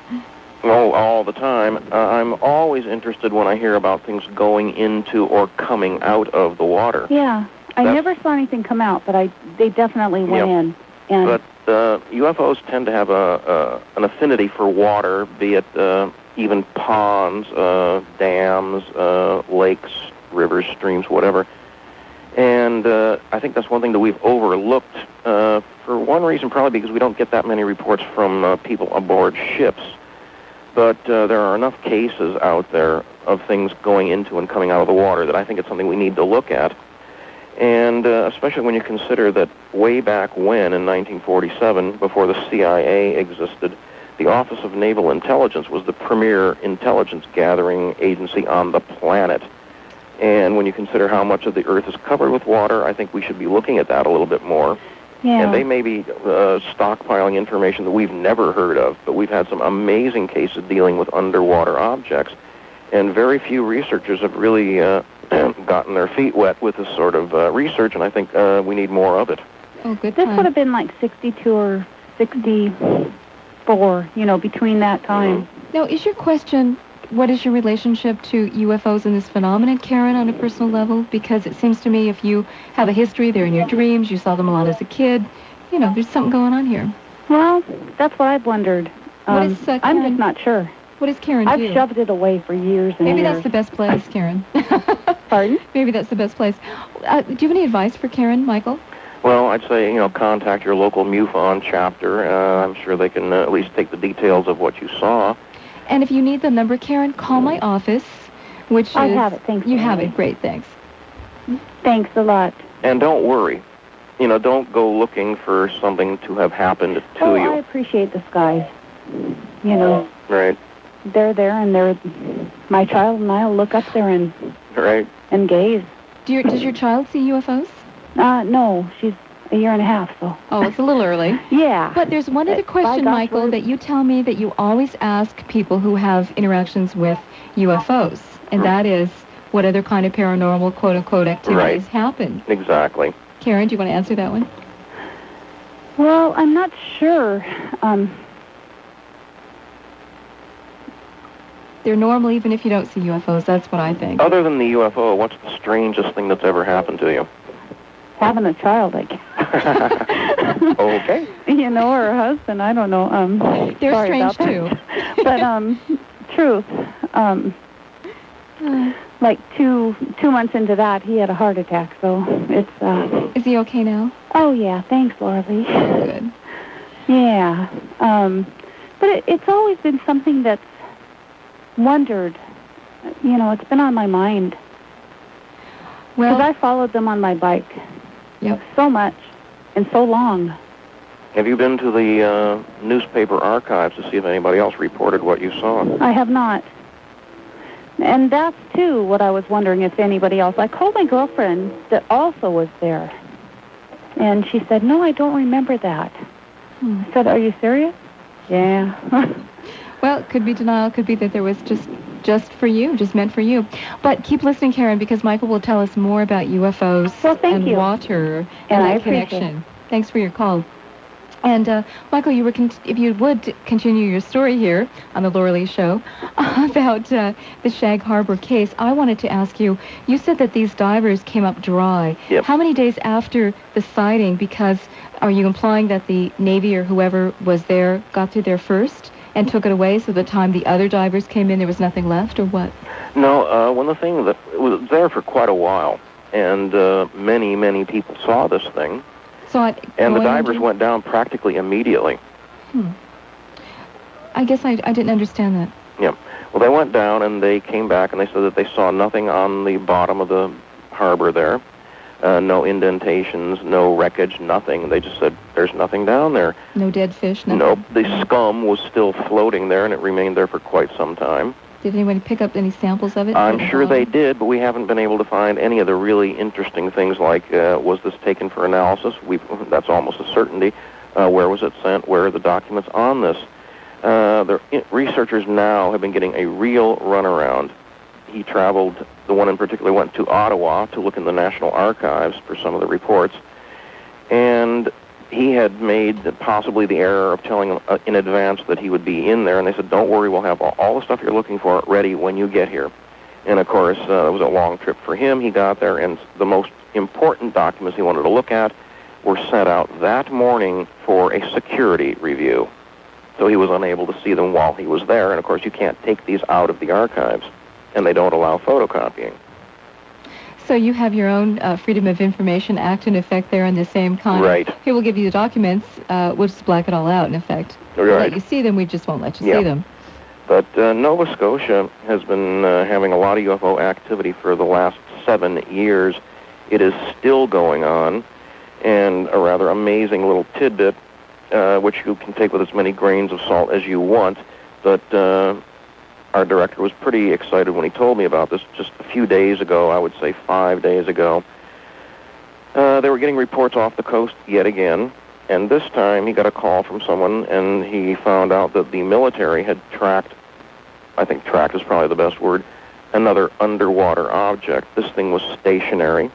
Oh, all the time. I'm always interested when I hear about things going into or coming out of the water. Yeah. I never saw anything come out, but they definitely went in. And But UFOs tend to have an affinity for water, be it even ponds, dams, lakes, rivers, streams, whatever. And I think that's one thing that we've overlooked, for one reason probably because we don't get that many reports from people aboard ships. But there are enough cases out there of things going into and coming out of the water that I think it's something we need to look at. And especially when you consider that way back when, in 1947, before the CIA existed, the Office of Naval Intelligence was the premier intelligence-gathering agency on the planet. And when you consider how much of the Earth is covered with water, I think we should be looking at that a little bit more. Yeah. And they may be stockpiling information that we've never heard of, but we've had some amazing cases dealing with underwater objects. And very few researchers have really gotten their feet wet with this sort of research, and I think we need more of it. Oh, good. This would have been like 62 or 64, between that time. Now, is your question, what is your relationship to UFOs and this phenomenon, Karen, on a personal level? Because it seems to me if you have a history, they're in your dreams, you saw them a lot as a kid, there's something going on here. Well, that's what I've wondered. What is, I'm just not sure. What does Karen do? I've shoved it away for years and Maybe years. that's the best place, Karen. Pardon? Maybe that's the best place. Do you have any advice for Karen, Michael? Well, I'd say, contact your local MUFON chapter. I'm sure they can at least take the details of what you saw. And if you need the number, Karen, call my office, which I is... have it, thanks. You have it, great, thanks. Thanks a lot. And don't worry. Don't go looking for something to have happened to you. I appreciate the skies. Right. They're there, and my child and I will look up there and Right. gaze. Does your child see UFOs? No, she's a year and a half, so. Oh, it's a little early. Yeah. But there's one other question, Michael, that you tell me that you always ask people who have interactions with UFOs, and that is what other kind of paranormal, quote-unquote, activities happen. Exactly. Karen, do you want to answer that one? Well, I'm not sure. They're normal even if you don't see UFOs. That's what I think. Other than the UFO, what's the strangest thing that's ever happened to you? Having a child, I guess. Okay. You know, or a husband, I don't know. They're sorry strange, about too. That. But, truth. Like two months into that, he had a heart attack, so it's... Is he okay now? Oh, yeah. Thanks, Laura Lee. Good. Yeah. But it's always been something that's wondered. You know, it's been on my mind. Well, because I followed them on my bike. Yep. So much and so long. Have you been to the newspaper archives to see if anybody else reported what you saw? I have not. And that's, too, what I was wondering if anybody else... I called my girlfriend that also was there. And she said, no, I don't remember that. I said, are you serious? Yeah. Well, it could be denial. It could be that there was just for you, just meant for you. But keep listening, Karen, because Michael will tell us more about UFOs and you. water And that I appreciate connection. it. Thanks for your call. And, Michael, if you would continue your story here on the Laura Lee Show about the Shag Harbor case, I wanted to ask you, you said that these divers came up dry. Yep. How many days after the sighting? Because are you implying that the Navy or whoever was there got through there first and took it away, so the time the other divers came in, there was nothing left, or what? No, when the thing that was there for quite a while, and many, many people saw this thing. And the divers went down practically immediately. I guess I didn't understand that. Yeah. Well, they went down and they came back and they said that they saw nothing on the bottom of the harbor there. No indentations, no wreckage, nothing. They just said, there's nothing down there. No dead fish, nothing? Nope. The scum was still floating there and it remained there for quite some time. Did anybody pick up any samples of it? I'm sure they did, but we haven't been able to find any of the really interesting things like, was this taken for analysis? That's almost a certainty. Where was it sent? Where are the documents on this? The researchers now have been getting a real runaround. He traveled, the one in particular went to Ottawa to look in the National Archives for some of the reports, and he had made possibly the error of telling them in advance that he would be in there, and they said, don't worry, we'll have all the stuff you're looking for ready when you get here. And, of course, it was a long trip for him. He got there, and the most important documents he wanted to look at were sent out that morning for a security review. So he was unable to see them while he was there, and, of course, you can't take these out of the archives, and they don't allow photocopying. So you have your own Freedom of Information Act in effect there in the same kind. Right. Here, we'll give you the documents. We'll just black it all out, in effect. Right. We'll let you see them. We just won't let you see them. But Nova Scotia has been having a lot of UFO activity for the last 7 years. It is still going on, and a rather amazing little tidbit, which you can take with as many grains of salt as you want, but our director was pretty excited when he told me about this just a few days ago, I would say 5 days ago. They were getting reports off the coast yet again, and this time he got a call from someone, and he found out that the military had tracked, I think tracked is probably the best word, another underwater object. This thing was stationary.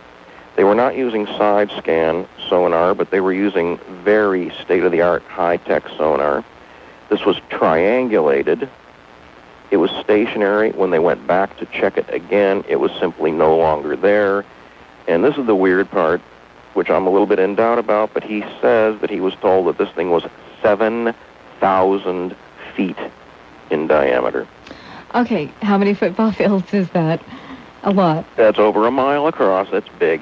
They were not using side scan sonar, but they were using very state-of-the-art high-tech sonar. This was triangulated. It was stationary. When they went back to check it again, it was simply no longer there. And this is the weird part, which I'm a little bit in doubt about, but he says that he was told that this thing was 7,000 feet in diameter. Okay, how many football fields is that? A lot. That's over a mile across. That's big.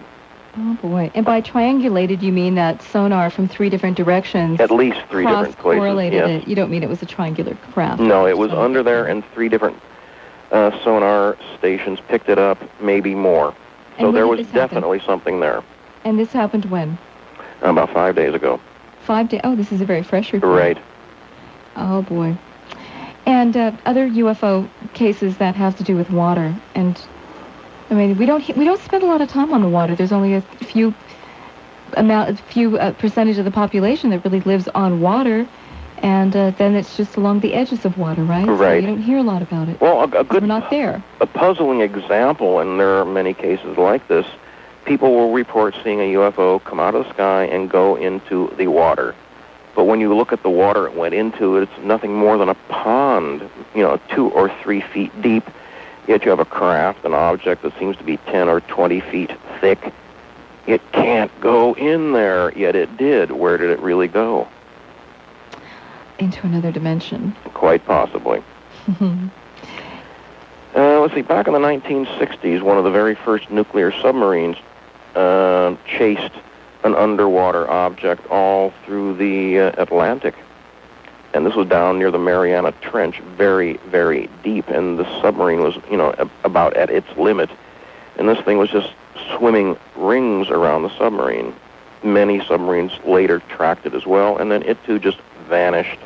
Oh, boy. And by triangulated, you mean that sonar from 3 different directions? At least 3 different places, cross-correlated yes. it. You don't mean it was a triangular craft? No, it was under there, and 3 different sonar stations picked it up, maybe more. So when there did was this happen? definitely something there. And this happened when? About 5 days ago. 5 days? Oh, this is a very fresh report. Right. Oh, boy. And other UFO cases that have to do with water. And, I mean, we don't spend a lot of time on the water. There's only a few percentage of the population that really lives on water, and then it's just along the edges of water, right? Right. So you don't hear a lot about it. Well, a good, we're not there. A puzzling example, and there are many cases like this, people will report seeing a UFO come out of the sky and go into the water. But when you look at the water it went into, it's nothing more than a pond, 2 or 3 feet deep. Yet you have a craft, an object that seems to be 10 or 20 feet thick. It can't go in there, yet it did. Where did it really go? Into another dimension. Quite possibly. Let's see, back in the 1960s, one of the very first nuclear submarines chased an underwater object all through the Atlantic. And this was down near the Mariana Trench, very, very deep, and the submarine was, about at its limit. And this thing was just swimming rings around the submarine. Many submarines later tracked it as well, and then it too just vanished.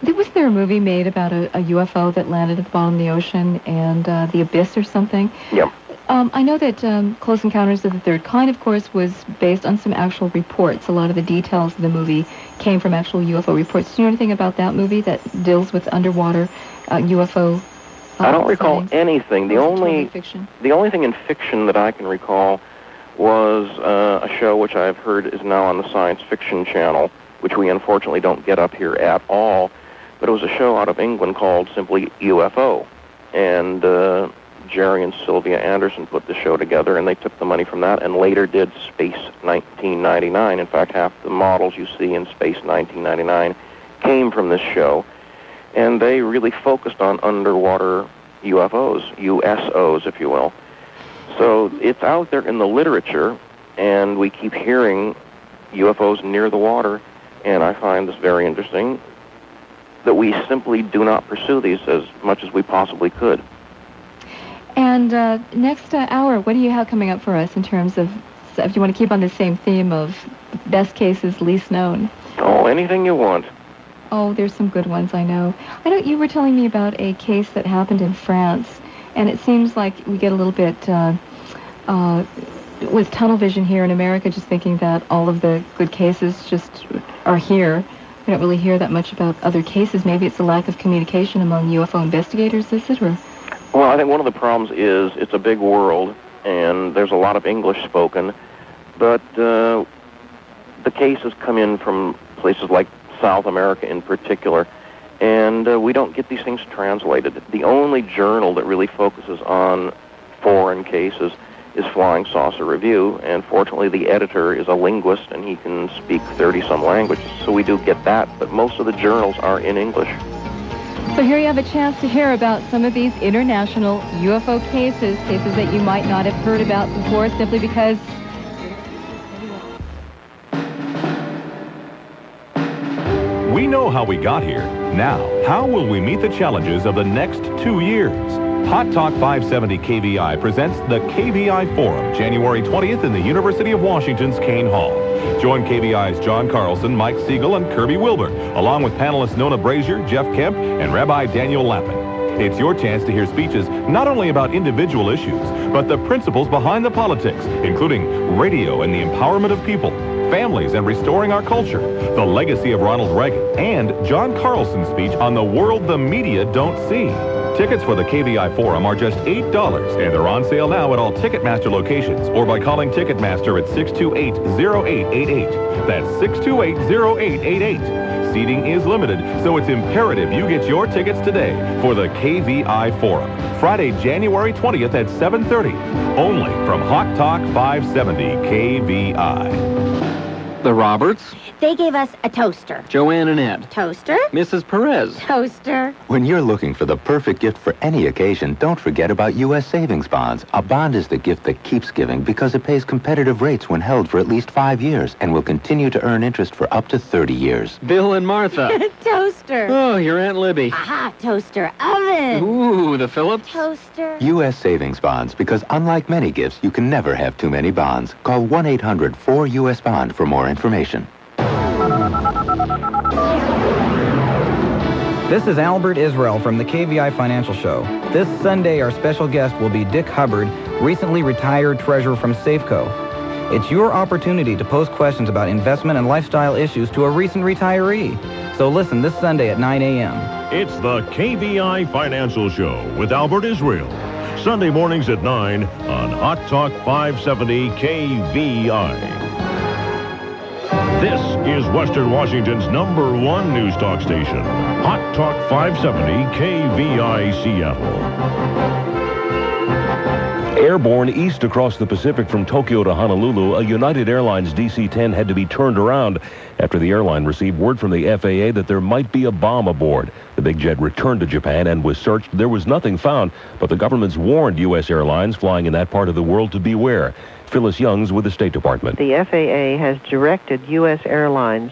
Was there a movie made about a UFO that landed at the bottom of the ocean and the abyss or something? Yeah. I know that Close Encounters of the Third Kind, of course, was based on some actual reports. A lot of the details of the movie came from actual UFO reports. Do you know anything about that movie that deals with underwater UFO I don't recall sightings? anything. The only thing in fiction that I can recall was a show which I've heard is now on the Science Fiction Channel, which we unfortunately don't get up here at all. But it was a show out of England called simply UFO. And Jerry and Sylvia Anderson put the show together, and they took the money from that and later did Space 1999. In fact, half the models you see in Space 1999 came from this show. And they really focused on underwater UFOs, USOs, if you will. So it's out there in the literature, and we keep hearing UFOs near the water, and I find this very interesting, that we simply do not pursue these as much as we possibly could. And next hour, what do you have coming up for us in terms of, if you want to keep on the same theme of best cases, least known? Oh, anything you want. Oh, there's some good ones, I know. I know you were telling me about a case that happened in France, and it seems like we get a little bit with tunnel vision here in America, just thinking that all of the good cases just are here. We don't really hear that much about other cases. Maybe it's a lack of communication among UFO investigators, is it? Or? Well, I think one of the problems is it's a big world, and there's a lot of English spoken, but the cases come in from places like South America in particular, and we don't get these things translated. The only journal that really focuses on foreign cases is Flying Saucer Review, and fortunately the editor is a linguist and he can speak 30-some languages, so we do get that, but most of the journals are in English. So here you have a chance to hear about some of these international UFO cases that you might not have heard about before simply because... We know how we got here. Now, how will we meet the challenges of the next 2 years? Hot Talk 570 KVI presents the KVI Forum, January 20th in the University of Washington's Kane Hall. Join KVI's John Carlson, Mike Siegel, and Kirby Wilbur, along with panelists Nona Brazier, Jeff Kemp, and Rabbi Daniel Lappin. It's your chance to hear speeches not only about individual issues, but the principles behind the politics, including radio and the empowerment of people, families and restoring our culture, the legacy of Ronald Reagan, and John Carlson's speech on the world the media don't see. Tickets for the KVI Forum are just $8, and they're on sale now at all Ticketmaster locations or by calling Ticketmaster at 628-0888. That's 628-0888. Seating is limited, so it's imperative you get your tickets today for the KVI Forum, Friday, January 20th at 7:30, only from Hot Talk 570 KVI. The Roberts? They gave us a toaster. Joanne and Ed. Toaster? Mrs. Perez. Toaster. When you're looking for the perfect gift for any occasion, don't forget about U.S. savings bonds. A bond is the gift that keeps giving because it pays competitive rates when held for at least 5 years and will continue to earn interest for up to 30 years. Bill and Martha. Toaster. Oh, your Aunt Libby. Aha, toaster oven. Ooh, the Phillips. Toaster. U.S. savings bonds, because unlike many gifts, you can never have too many bonds. Call 1-800-4US-BOND for more information. This is Albert Israel from the KVI Financial Show. This Sunday, our special guest will be Dick Hubbard, recently retired treasurer from Safeco. It's your opportunity to pose questions about investment and lifestyle issues to a recent retiree. So listen this Sunday at 9 a.m. It's the KVI Financial Show with Albert Israel. Sunday mornings at 9 on Hot Talk 570 KVI. This is Western Washington's #1 news talk station. Hot Talk 570 KVI Seattle. Airborne east across the Pacific from Tokyo to Honolulu, a United Airlines DC-10 had to be turned around after the airline received word from the FAA that there might be a bomb aboard. The big jet returned to Japan and was searched. There was nothing found, but the government's warned U.S. airlines flying in that part of the world to beware. Phyllis Youngs with the State Department. The FAA has directed U.S. airlines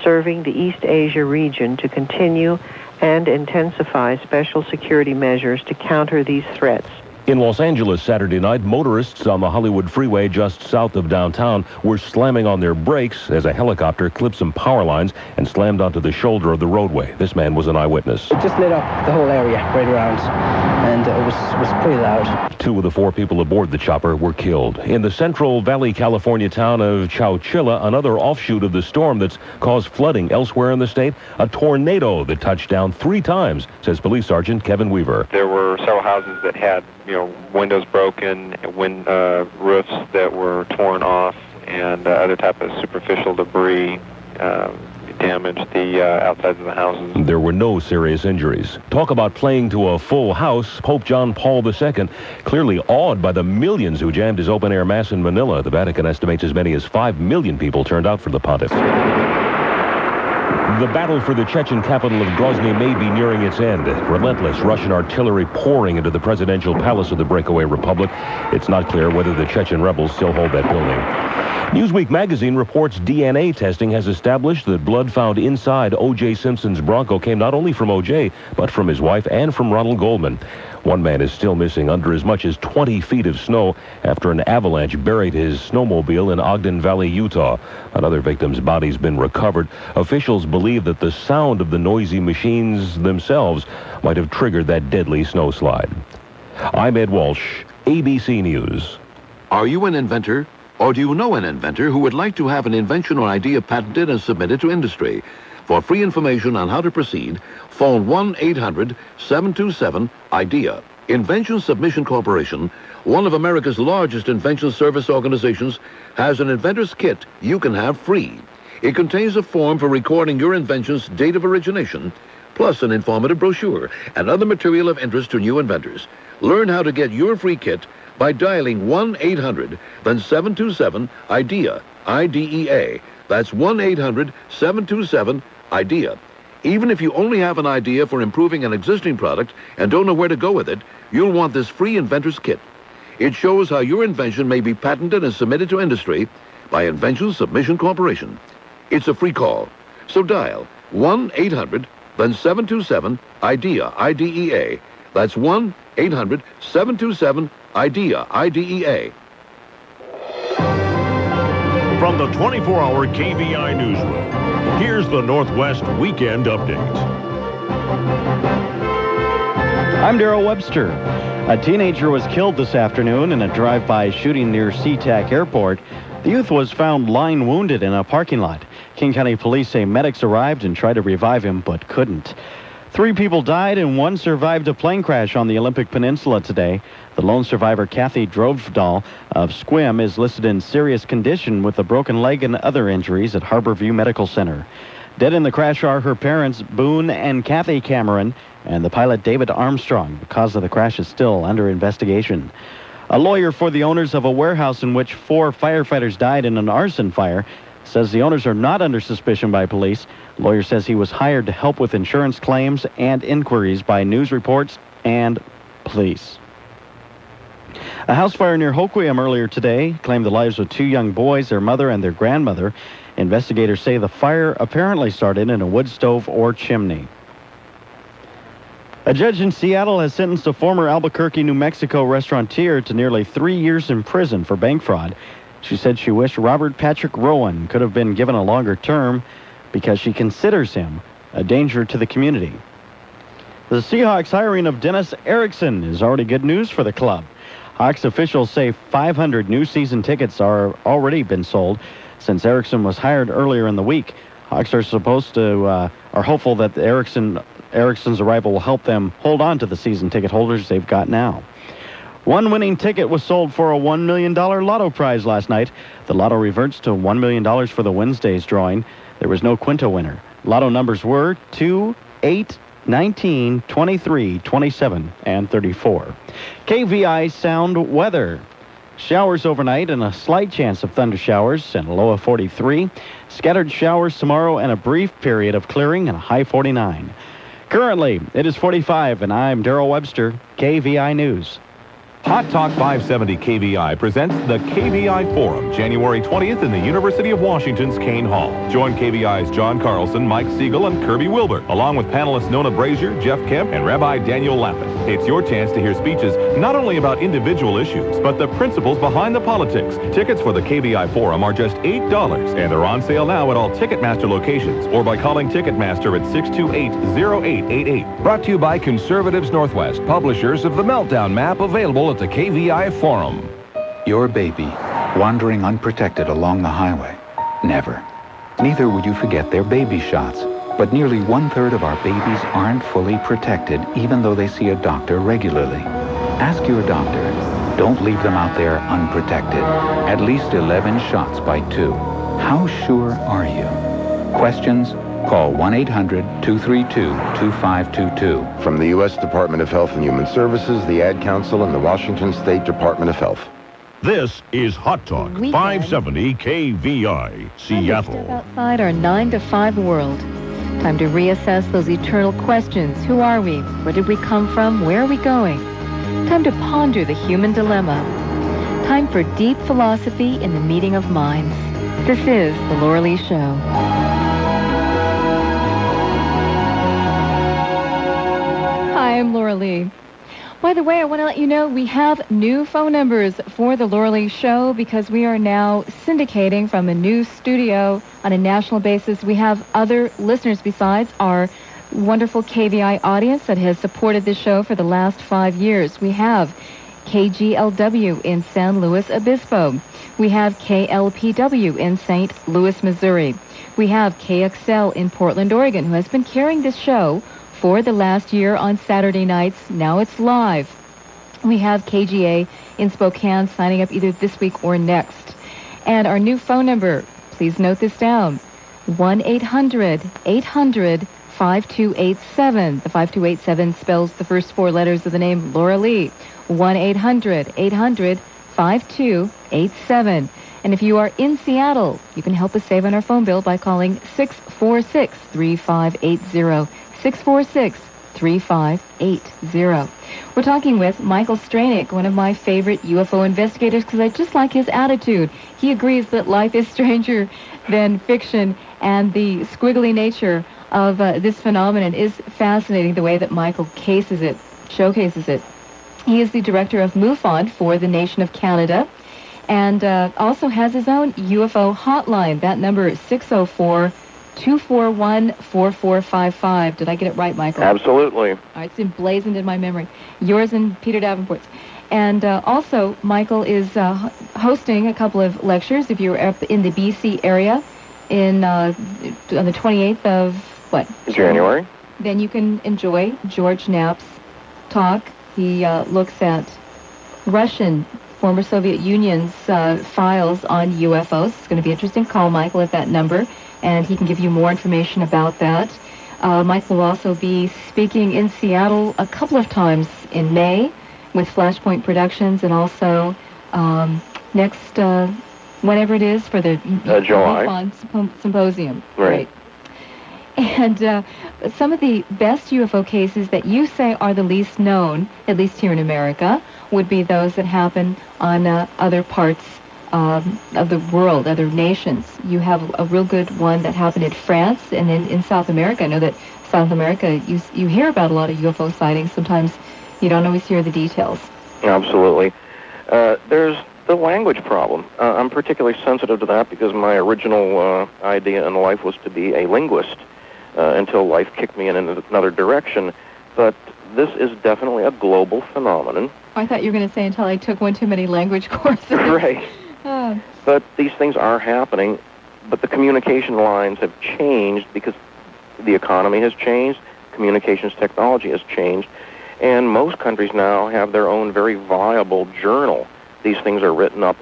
serving the East Asia region to continue and intensify special security measures to counter these threats. In Los Angeles Saturday night, motorists on the Hollywood freeway just south of downtown were slamming on their brakes as a helicopter clipped some power lines and slammed onto the shoulder of the roadway. This man was an eyewitness. It just lit up the whole area right around, and it was pretty loud. 2 of the 4 people aboard the chopper were killed. In the Central Valley, California town of Chowchilla, another offshoot of the storm that's caused flooding elsewhere in the state, a tornado that touched down 3 times, says Police Sergeant Kevin Weaver. There were several houses that had windows broken, roofs that were torn off, and other type of superficial debris damaged the outsides of the houses. There were no serious injuries. Talk about playing to a full house. Pope John Paul II, clearly awed by the millions who jammed his open-air mass in Manila. The Vatican estimates as many as 5 million people turned out for the pontiff. The battle for the Chechen capital of Grozny may be nearing its end. Relentless Russian artillery pouring into the presidential palace of the breakaway republic. It's not clear whether the Chechen rebels still hold that building. Newsweek magazine reports DNA testing has established that blood found inside O.J. Simpson's Bronco came not only from O.J., but from his wife and from Ronald Goldman. One man is still missing under as much as 20 feet of snow after an avalanche buried his snowmobile in Ogden Valley, Utah. Another victim's body's been recovered. Officials believe that the sound of the noisy machines themselves might have triggered that deadly snowslide. I'm Ed Walsh, ABC News. Are you an inventor? Or do you know an inventor who would like to have an invention or idea patented and submitted to industry? For free information on how to proceed, phone 1-800-727-IDEA. Invention Submission Corporation, one of America's largest invention service organizations, has an inventor's kit you can have free. It contains a form for recording your invention's date of origination, plus an informative brochure and other material of interest to new inventors. Learn how to get your free kit by dialing 1-800-727-IDEA, I-D-E-A. That's 1-800-727-IDEA. Even if you only have an idea for improving an existing product and don't know where to go with it, you'll want this free inventor's kit. It shows how your invention may be patented and submitted to industry by Invention Submission Corporation. It's a free call. So dial 1-800-727-IDEA, I-D-E-A. That's 1-800-727-IDEA, I-D-E-A. From the 24-hour KVI newsroom, here's the Northwest Weekend Update. I'm Darrell Webster. A teenager was killed this afternoon in a drive-by shooting near SeaTac Airport. The youth was found lying wounded in a parking lot. King County Police say medics arrived and tried to revive him, but couldn't. 3 people died and 1 survived a plane crash on the Olympic Peninsula today. The lone survivor, Kathy Drovdahl of Squim, is listed in serious condition with a broken leg and other injuries at Harborview Medical Center. Dead in the crash are her parents, Boone and Kathy Cameron, and the pilot, David Armstrong. The cause of the crash is still under investigation. A lawyer for the owners of a warehouse in which 4 firefighters died in an arson fire says the owners are not under suspicion by police. The lawyer says he was hired to help with insurance claims and inquiries by news reports and police. A house fire near Hoquiam earlier today claimed the lives of 2 young boys, their mother, and their grandmother. Investigators say the fire apparently started in a wood stove or chimney. A judge in Seattle has sentenced a former Albuquerque, New Mexico restaurateur to nearly 3 years in prison for bank fraud. She said she wished Robert Patrick Rowan could have been given a longer term because she considers him a danger to the community. The Seahawks hiring of Dennis Erickson is already good news for the club. Hawks officials say 500 new season tickets are already been sold since Erickson was hired earlier in the week. Hawks are are hopeful that Erickson's arrival will help them hold on to the season ticket holders they've got now. One winning ticket was sold for a $1 million lotto prize last night. The lotto reverts to $1 million for the Wednesday's drawing. There was no quinto winner. Lotto numbers were 2, 8, 19, 23, 27, and 34. KVI sound weather. Showers overnight and a slight chance of thunder showers and a low of 43. Scattered showers tomorrow and a brief period of clearing and a high 49. Currently, it is 45, and I'm Darrell Webster, KVI News. Hot Talk 570 KVI presents the KVI Forum, January 20th in the University of Washington's Kane Hall. Join KVI's John Carlson, Mike Siegel, and Kirby Wilbur, along with panelists Nona Brazier, Jeff Kemp, and Rabbi Daniel Lappin. It's your chance to hear speeches not only about individual issues, but the principles behind the politics. Tickets for the KVI Forum are just $8, and they're on sale now at all Ticketmaster locations, or by calling Ticketmaster at 628-0888. Brought to you by Conservatives Northwest, publishers of the Meltdown Map, available at the KVI Forum. Your baby, wandering unprotected along the highway. Never. Neither would you forget their baby shots. But nearly 1/3 of our babies aren't fully protected, even though they see a doctor regularly. Ask your doctor. Don't leave them out there unprotected. At least 11 shots by 2. How sure are you? Questions? Call 1-800-232-2522. From the U.S. Department of Health and Human Services, the Ad Council, and the Washington State Department of Health. This is Hot Talk 570 KVI, Seattle. Step outside our 9 to 5 world. Time to reassess those eternal questions. Who are we? Where did we come from? Where are we going? Time to ponder the human dilemma. Time for deep philosophy in the meeting of minds. This is The Laura Lee Show. Hi, I'm Laura Lee. By the way, I want to let you know we have new phone numbers for the Laura Lee Show because we are now syndicating from a new studio on a national basis. We have other listeners besides our wonderful KVI audience that has supported this show for the last 5 years. We have KGLW in San Luis Obispo. We have KLPW in St. Louis, Missouri. We have KXL in Portland, Oregon, who has been carrying this show for the last year on Saturday nights. Now it's live. We have KGA in Spokane signing up either this week or next. And our new phone number, please note this down, 1-800-800-5287. The 5287 spells the first 4 letters of the name Laura Lee. 1-800-800-5287. And if you are in Seattle, you can help us save on our phone bill by calling 646-3580. 646-3580. We're talking with Michael Streynik, one of my favorite UFO investigators, because I just like his attitude. He agrees that life is stranger than fiction, and the squiggly nature of this phenomenon is fascinating, the way that Michael showcases it. He is the director of MUFON for the nation of Canada, and also has his own UFO hotline. That number is 604-241-4455. Did I get it right, Michael? Absolutely. All right, it's emblazoned in my memory. Yours and Peter Davenport's. And also, Michael is hosting a couple of lectures. If you're up in the BC area on the 28th of, January. Then you can enjoy George Knapp's talk. He looks at Russian, former Soviet Union's files on UFOs. It's going to be interesting. Call Michael at that number, and he can give you more information about that. Michael will also be speaking in Seattle a couple of times in May with Flashpoint Productions, and also next, whenever it is, for the July Symposium. Right. And some of the best UFO cases that you say are the least known, at least here in America, would be those that happen on other parts of the world, other nations. You have a real good one that happened in France and in South America. I know that South America, you hear about a lot of UFO sightings. Sometimes you don't always hear the details. Absolutely. There's the language problem. I'm particularly sensitive to that because my original idea in life was to be a linguist until life kicked me in another direction. But this is definitely a global phenomenon. I thought you were going to say until I took one too many language courses. Right. Oh. But these things are happening, but the communication lines have changed because the economy has changed, communications technology has changed, and most countries now have their own very viable journal. These things are written up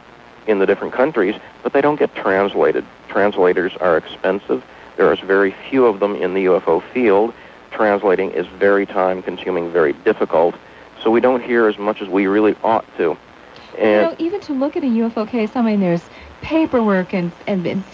in the different countries, but they don't get translated. Translators are expensive. There is very few of them in the UFO field. Translating is very time-consuming, very difficult, so we don't hear as much as we really ought to. And even to look at a UFO case, I mean, there's paperwork and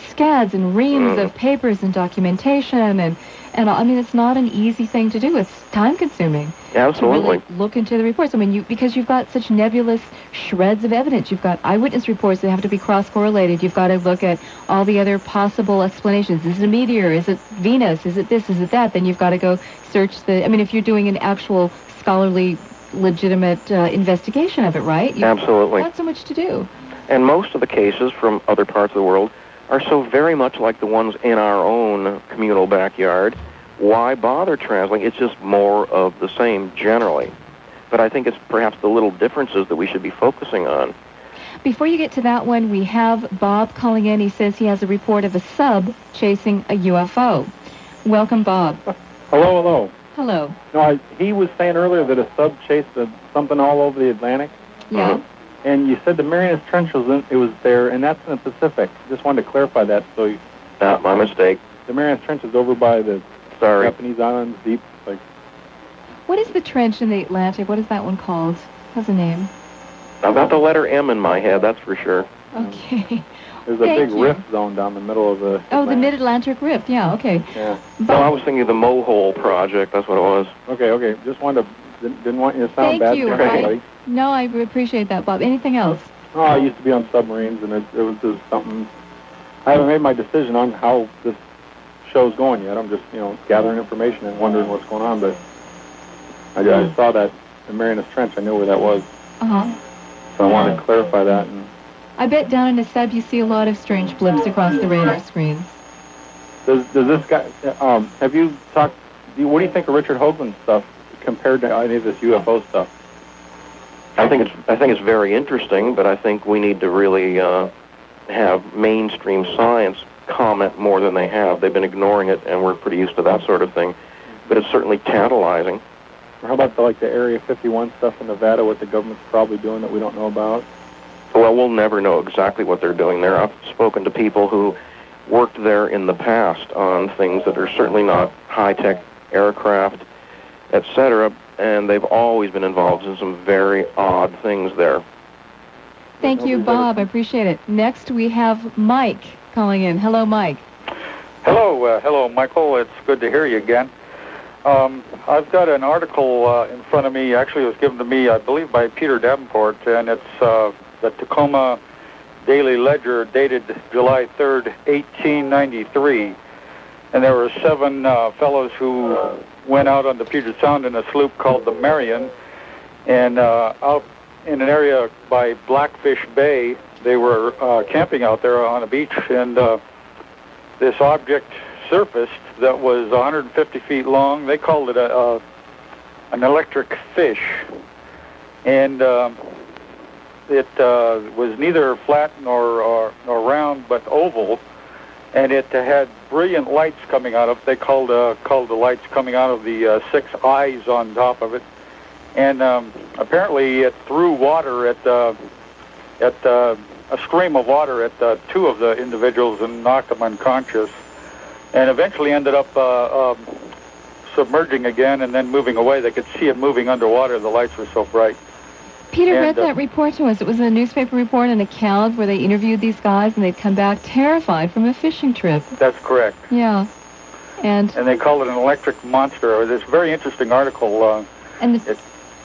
scads and reams of papers and documentation, and I mean, it's not an easy thing to do. It's time-consuming. Absolutely. To really look into the reports. I mean, because you've got such nebulous shreds of evidence. You've got eyewitness reports that have to be cross-correlated. You've got to look at all the other possible explanations. Is it a meteor? Is it Venus? Is it this? Is it that? Then you've got to go search I mean, if you're doing an actual scholarly, legitimate investigation of it, right? Absolutely. Not so much to do. And most of the cases from other parts of the world are so very much like the ones in our own communal backyard. Why bother translating? It's just more of the same generally. But I think it's perhaps the little differences that we should be focusing on. Before you get to that one, we have Bob calling in. He says he has a report of a sub chasing a UFO. Welcome, Bob. Hello, hello. Hello. No, he was saying earlier that a sub chased something all over the Atlantic. Yeah. And you said the Marianas Trench it was there, and that's in the Pacific. Just wanted to clarify that. So. My mistake. The Marianas Trench is over by the Japanese islands, deep. Like. What is the trench in the Atlantic? What is that one called? Has a name. I've got the letter M in my head, that's for sure. Okay. There's a big rift zone down the middle of the Atlantic. The Mid-Atlantic Rift, yeah, okay. Yeah. No, I was thinking of the Mohole Project, that's what it was. Okay. Just wanted to, didn't want you to sound bad to anybody. No, I appreciate that, Bob. Anything else? Oh, I used to be on submarines, and it was just something. I haven't made my decision on how this show's going yet. I'm just, gathering information and wondering what's going on, but I saw that the Marianas Trench, I knew where that was. Uh-huh. So I wanted to clarify that. And I bet down in the sub you see a lot of strange blips across the radar screens. Does this guy, have you talked, what do you think of Richard Hoagland's stuff compared to any of this UFO stuff? I think it's very interesting, but I think we need to really have mainstream science comment more than they have. They've been ignoring it, and we're pretty used to that sort of thing. But it's certainly tantalizing. Or how about the Area 51 stuff in Nevada, what the government's probably doing that we don't know about? Well, we'll never know exactly what they're doing there. I've spoken to people who worked there in the past on things that are certainly not high-tech aircraft, etc., and they've always been involved in some very odd things there. Thank you, Bob. I appreciate it. Next, we have Mike calling in. Hello, Mike. Hello, Michael. It's good to hear you again. I've got an article in front of me. Actually, it was given to me, I believe, by Peter Davenport, and it's the Tacoma Daily Ledger, dated July 3rd, 1893. And there were 7 fellows who went out on the Puget Sound in a sloop called the Marion, and out in an area by Blackfish Bay, they were camping out there on a beach, and this object surfaced that was 150 feet long. They called it an electric fish, and it was neither flat nor round, but oval, and it had brilliant lights coming out of it. They called the lights coming out of the 6 eyes on top of it, and apparently it threw water at a stream of water at 2 of the individuals and knocked them unconscious, and eventually ended up submerging again and then moving away. They could see it moving underwater. The lights were so bright. Peter read that report to us. It was a newspaper report, an account where they interviewed these guys, and they'd come back terrified from a fishing trip. That's correct. Yeah. And they called it an electric monster. It's a very interesting article. And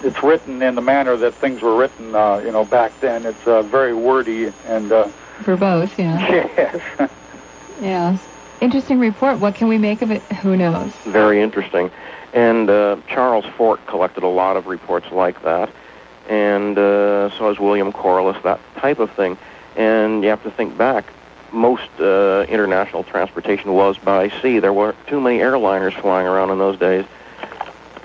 it's written in the manner that things were written, back then. It's very wordy and... verbose, yeah. Yes. Yeah. Interesting report. What can we make of it? Who knows? Very interesting. And Charles Fort collected a lot of reports like that. And so has William Corliss, that type of thing. And you have to think back, most international transportation was by sea. There weren't too many airliners flying around in those days.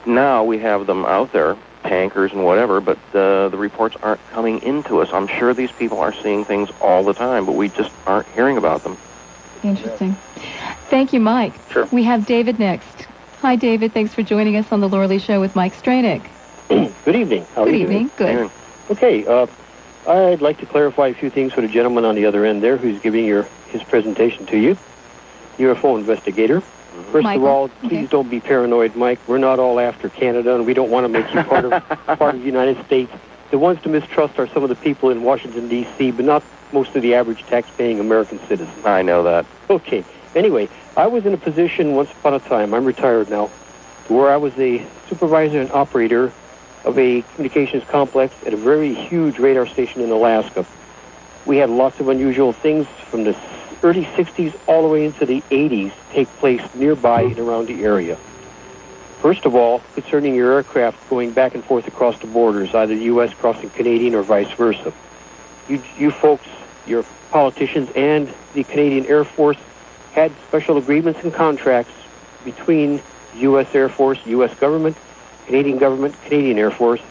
now we have them out there, tankers and whatever, but the reports aren't coming into us. I'm sure these people are seeing things all the time, but we just aren't hearing about them. Interesting. Thank you, Mike. Sure. We have David next. Hi, David. Thanks for joining us on the Laura Lee Show with Mike Streynik. Good evening. How are Good you evening. doing? Good. Okay. I'd like to clarify a few things for the gentleman on the other end there who's giving his presentation to you. UFO investigator. First Michael. of all, please don't be paranoid, Mike. We're not all after Canada, and we don't want to make you part of the United States. The ones to mistrust are some of the people in Washington, D.C., but not most of the average tax-paying American citizens. I know that. Okay. Anyway, I was in a position once upon a time, I'm retired now, where I was a supervisor and operator of a communications complex at a very huge radar station in Alaska. We had lots of unusual things from the early 60s all the way into the 80s take place nearby and around the area. First of all, concerning your aircraft going back and forth across the borders, either the U.S. crossing Canadian or vice versa. You folks, your politicians and the Canadian Air Force had special agreements and contracts between U.S. Air Force, U.S. government, Canadian Air Force,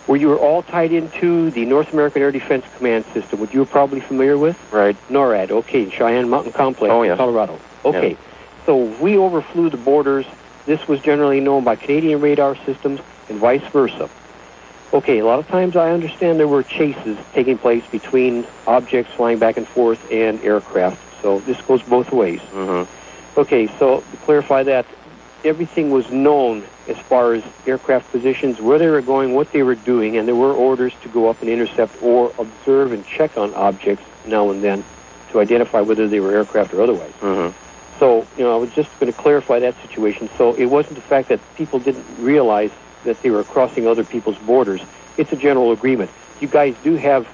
where you were all tied into the North American Air Defense Command System, which you're probably familiar with? Right. NORAD, okay, Cheyenne Mountain Complex Oh, in yes. Colorado. Okay, Yeah. so we overflew the borders. This was generally known by Canadian radar systems and vice versa. Okay, a lot of times I understand there were chases taking place between objects flying back and forth and aircraft, so this goes both ways. Mm-hmm. Okay, so to clarify that, everything was known as far as aircraft positions, where they were going, what they were doing, and there were orders to go up and intercept or observe and check on objects now and then to identify whether they were aircraft or otherwise. Mm-hmm. So, I was just going to clarify that situation. So it wasn't the fact that people didn't realize that they were crossing other people's borders. It's a general agreement. You guys do have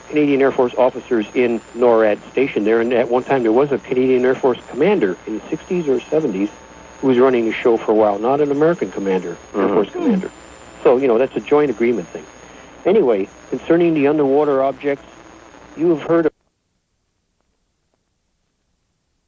Canadian Air Force officers in NORAD station there, and at one time there was a Canadian Air Force commander in the 60s or 70s who was running the show for a while, not an American commander, Air Force commander. So, that's a joint agreement thing. Anyway, concerning the underwater objects, you have heard of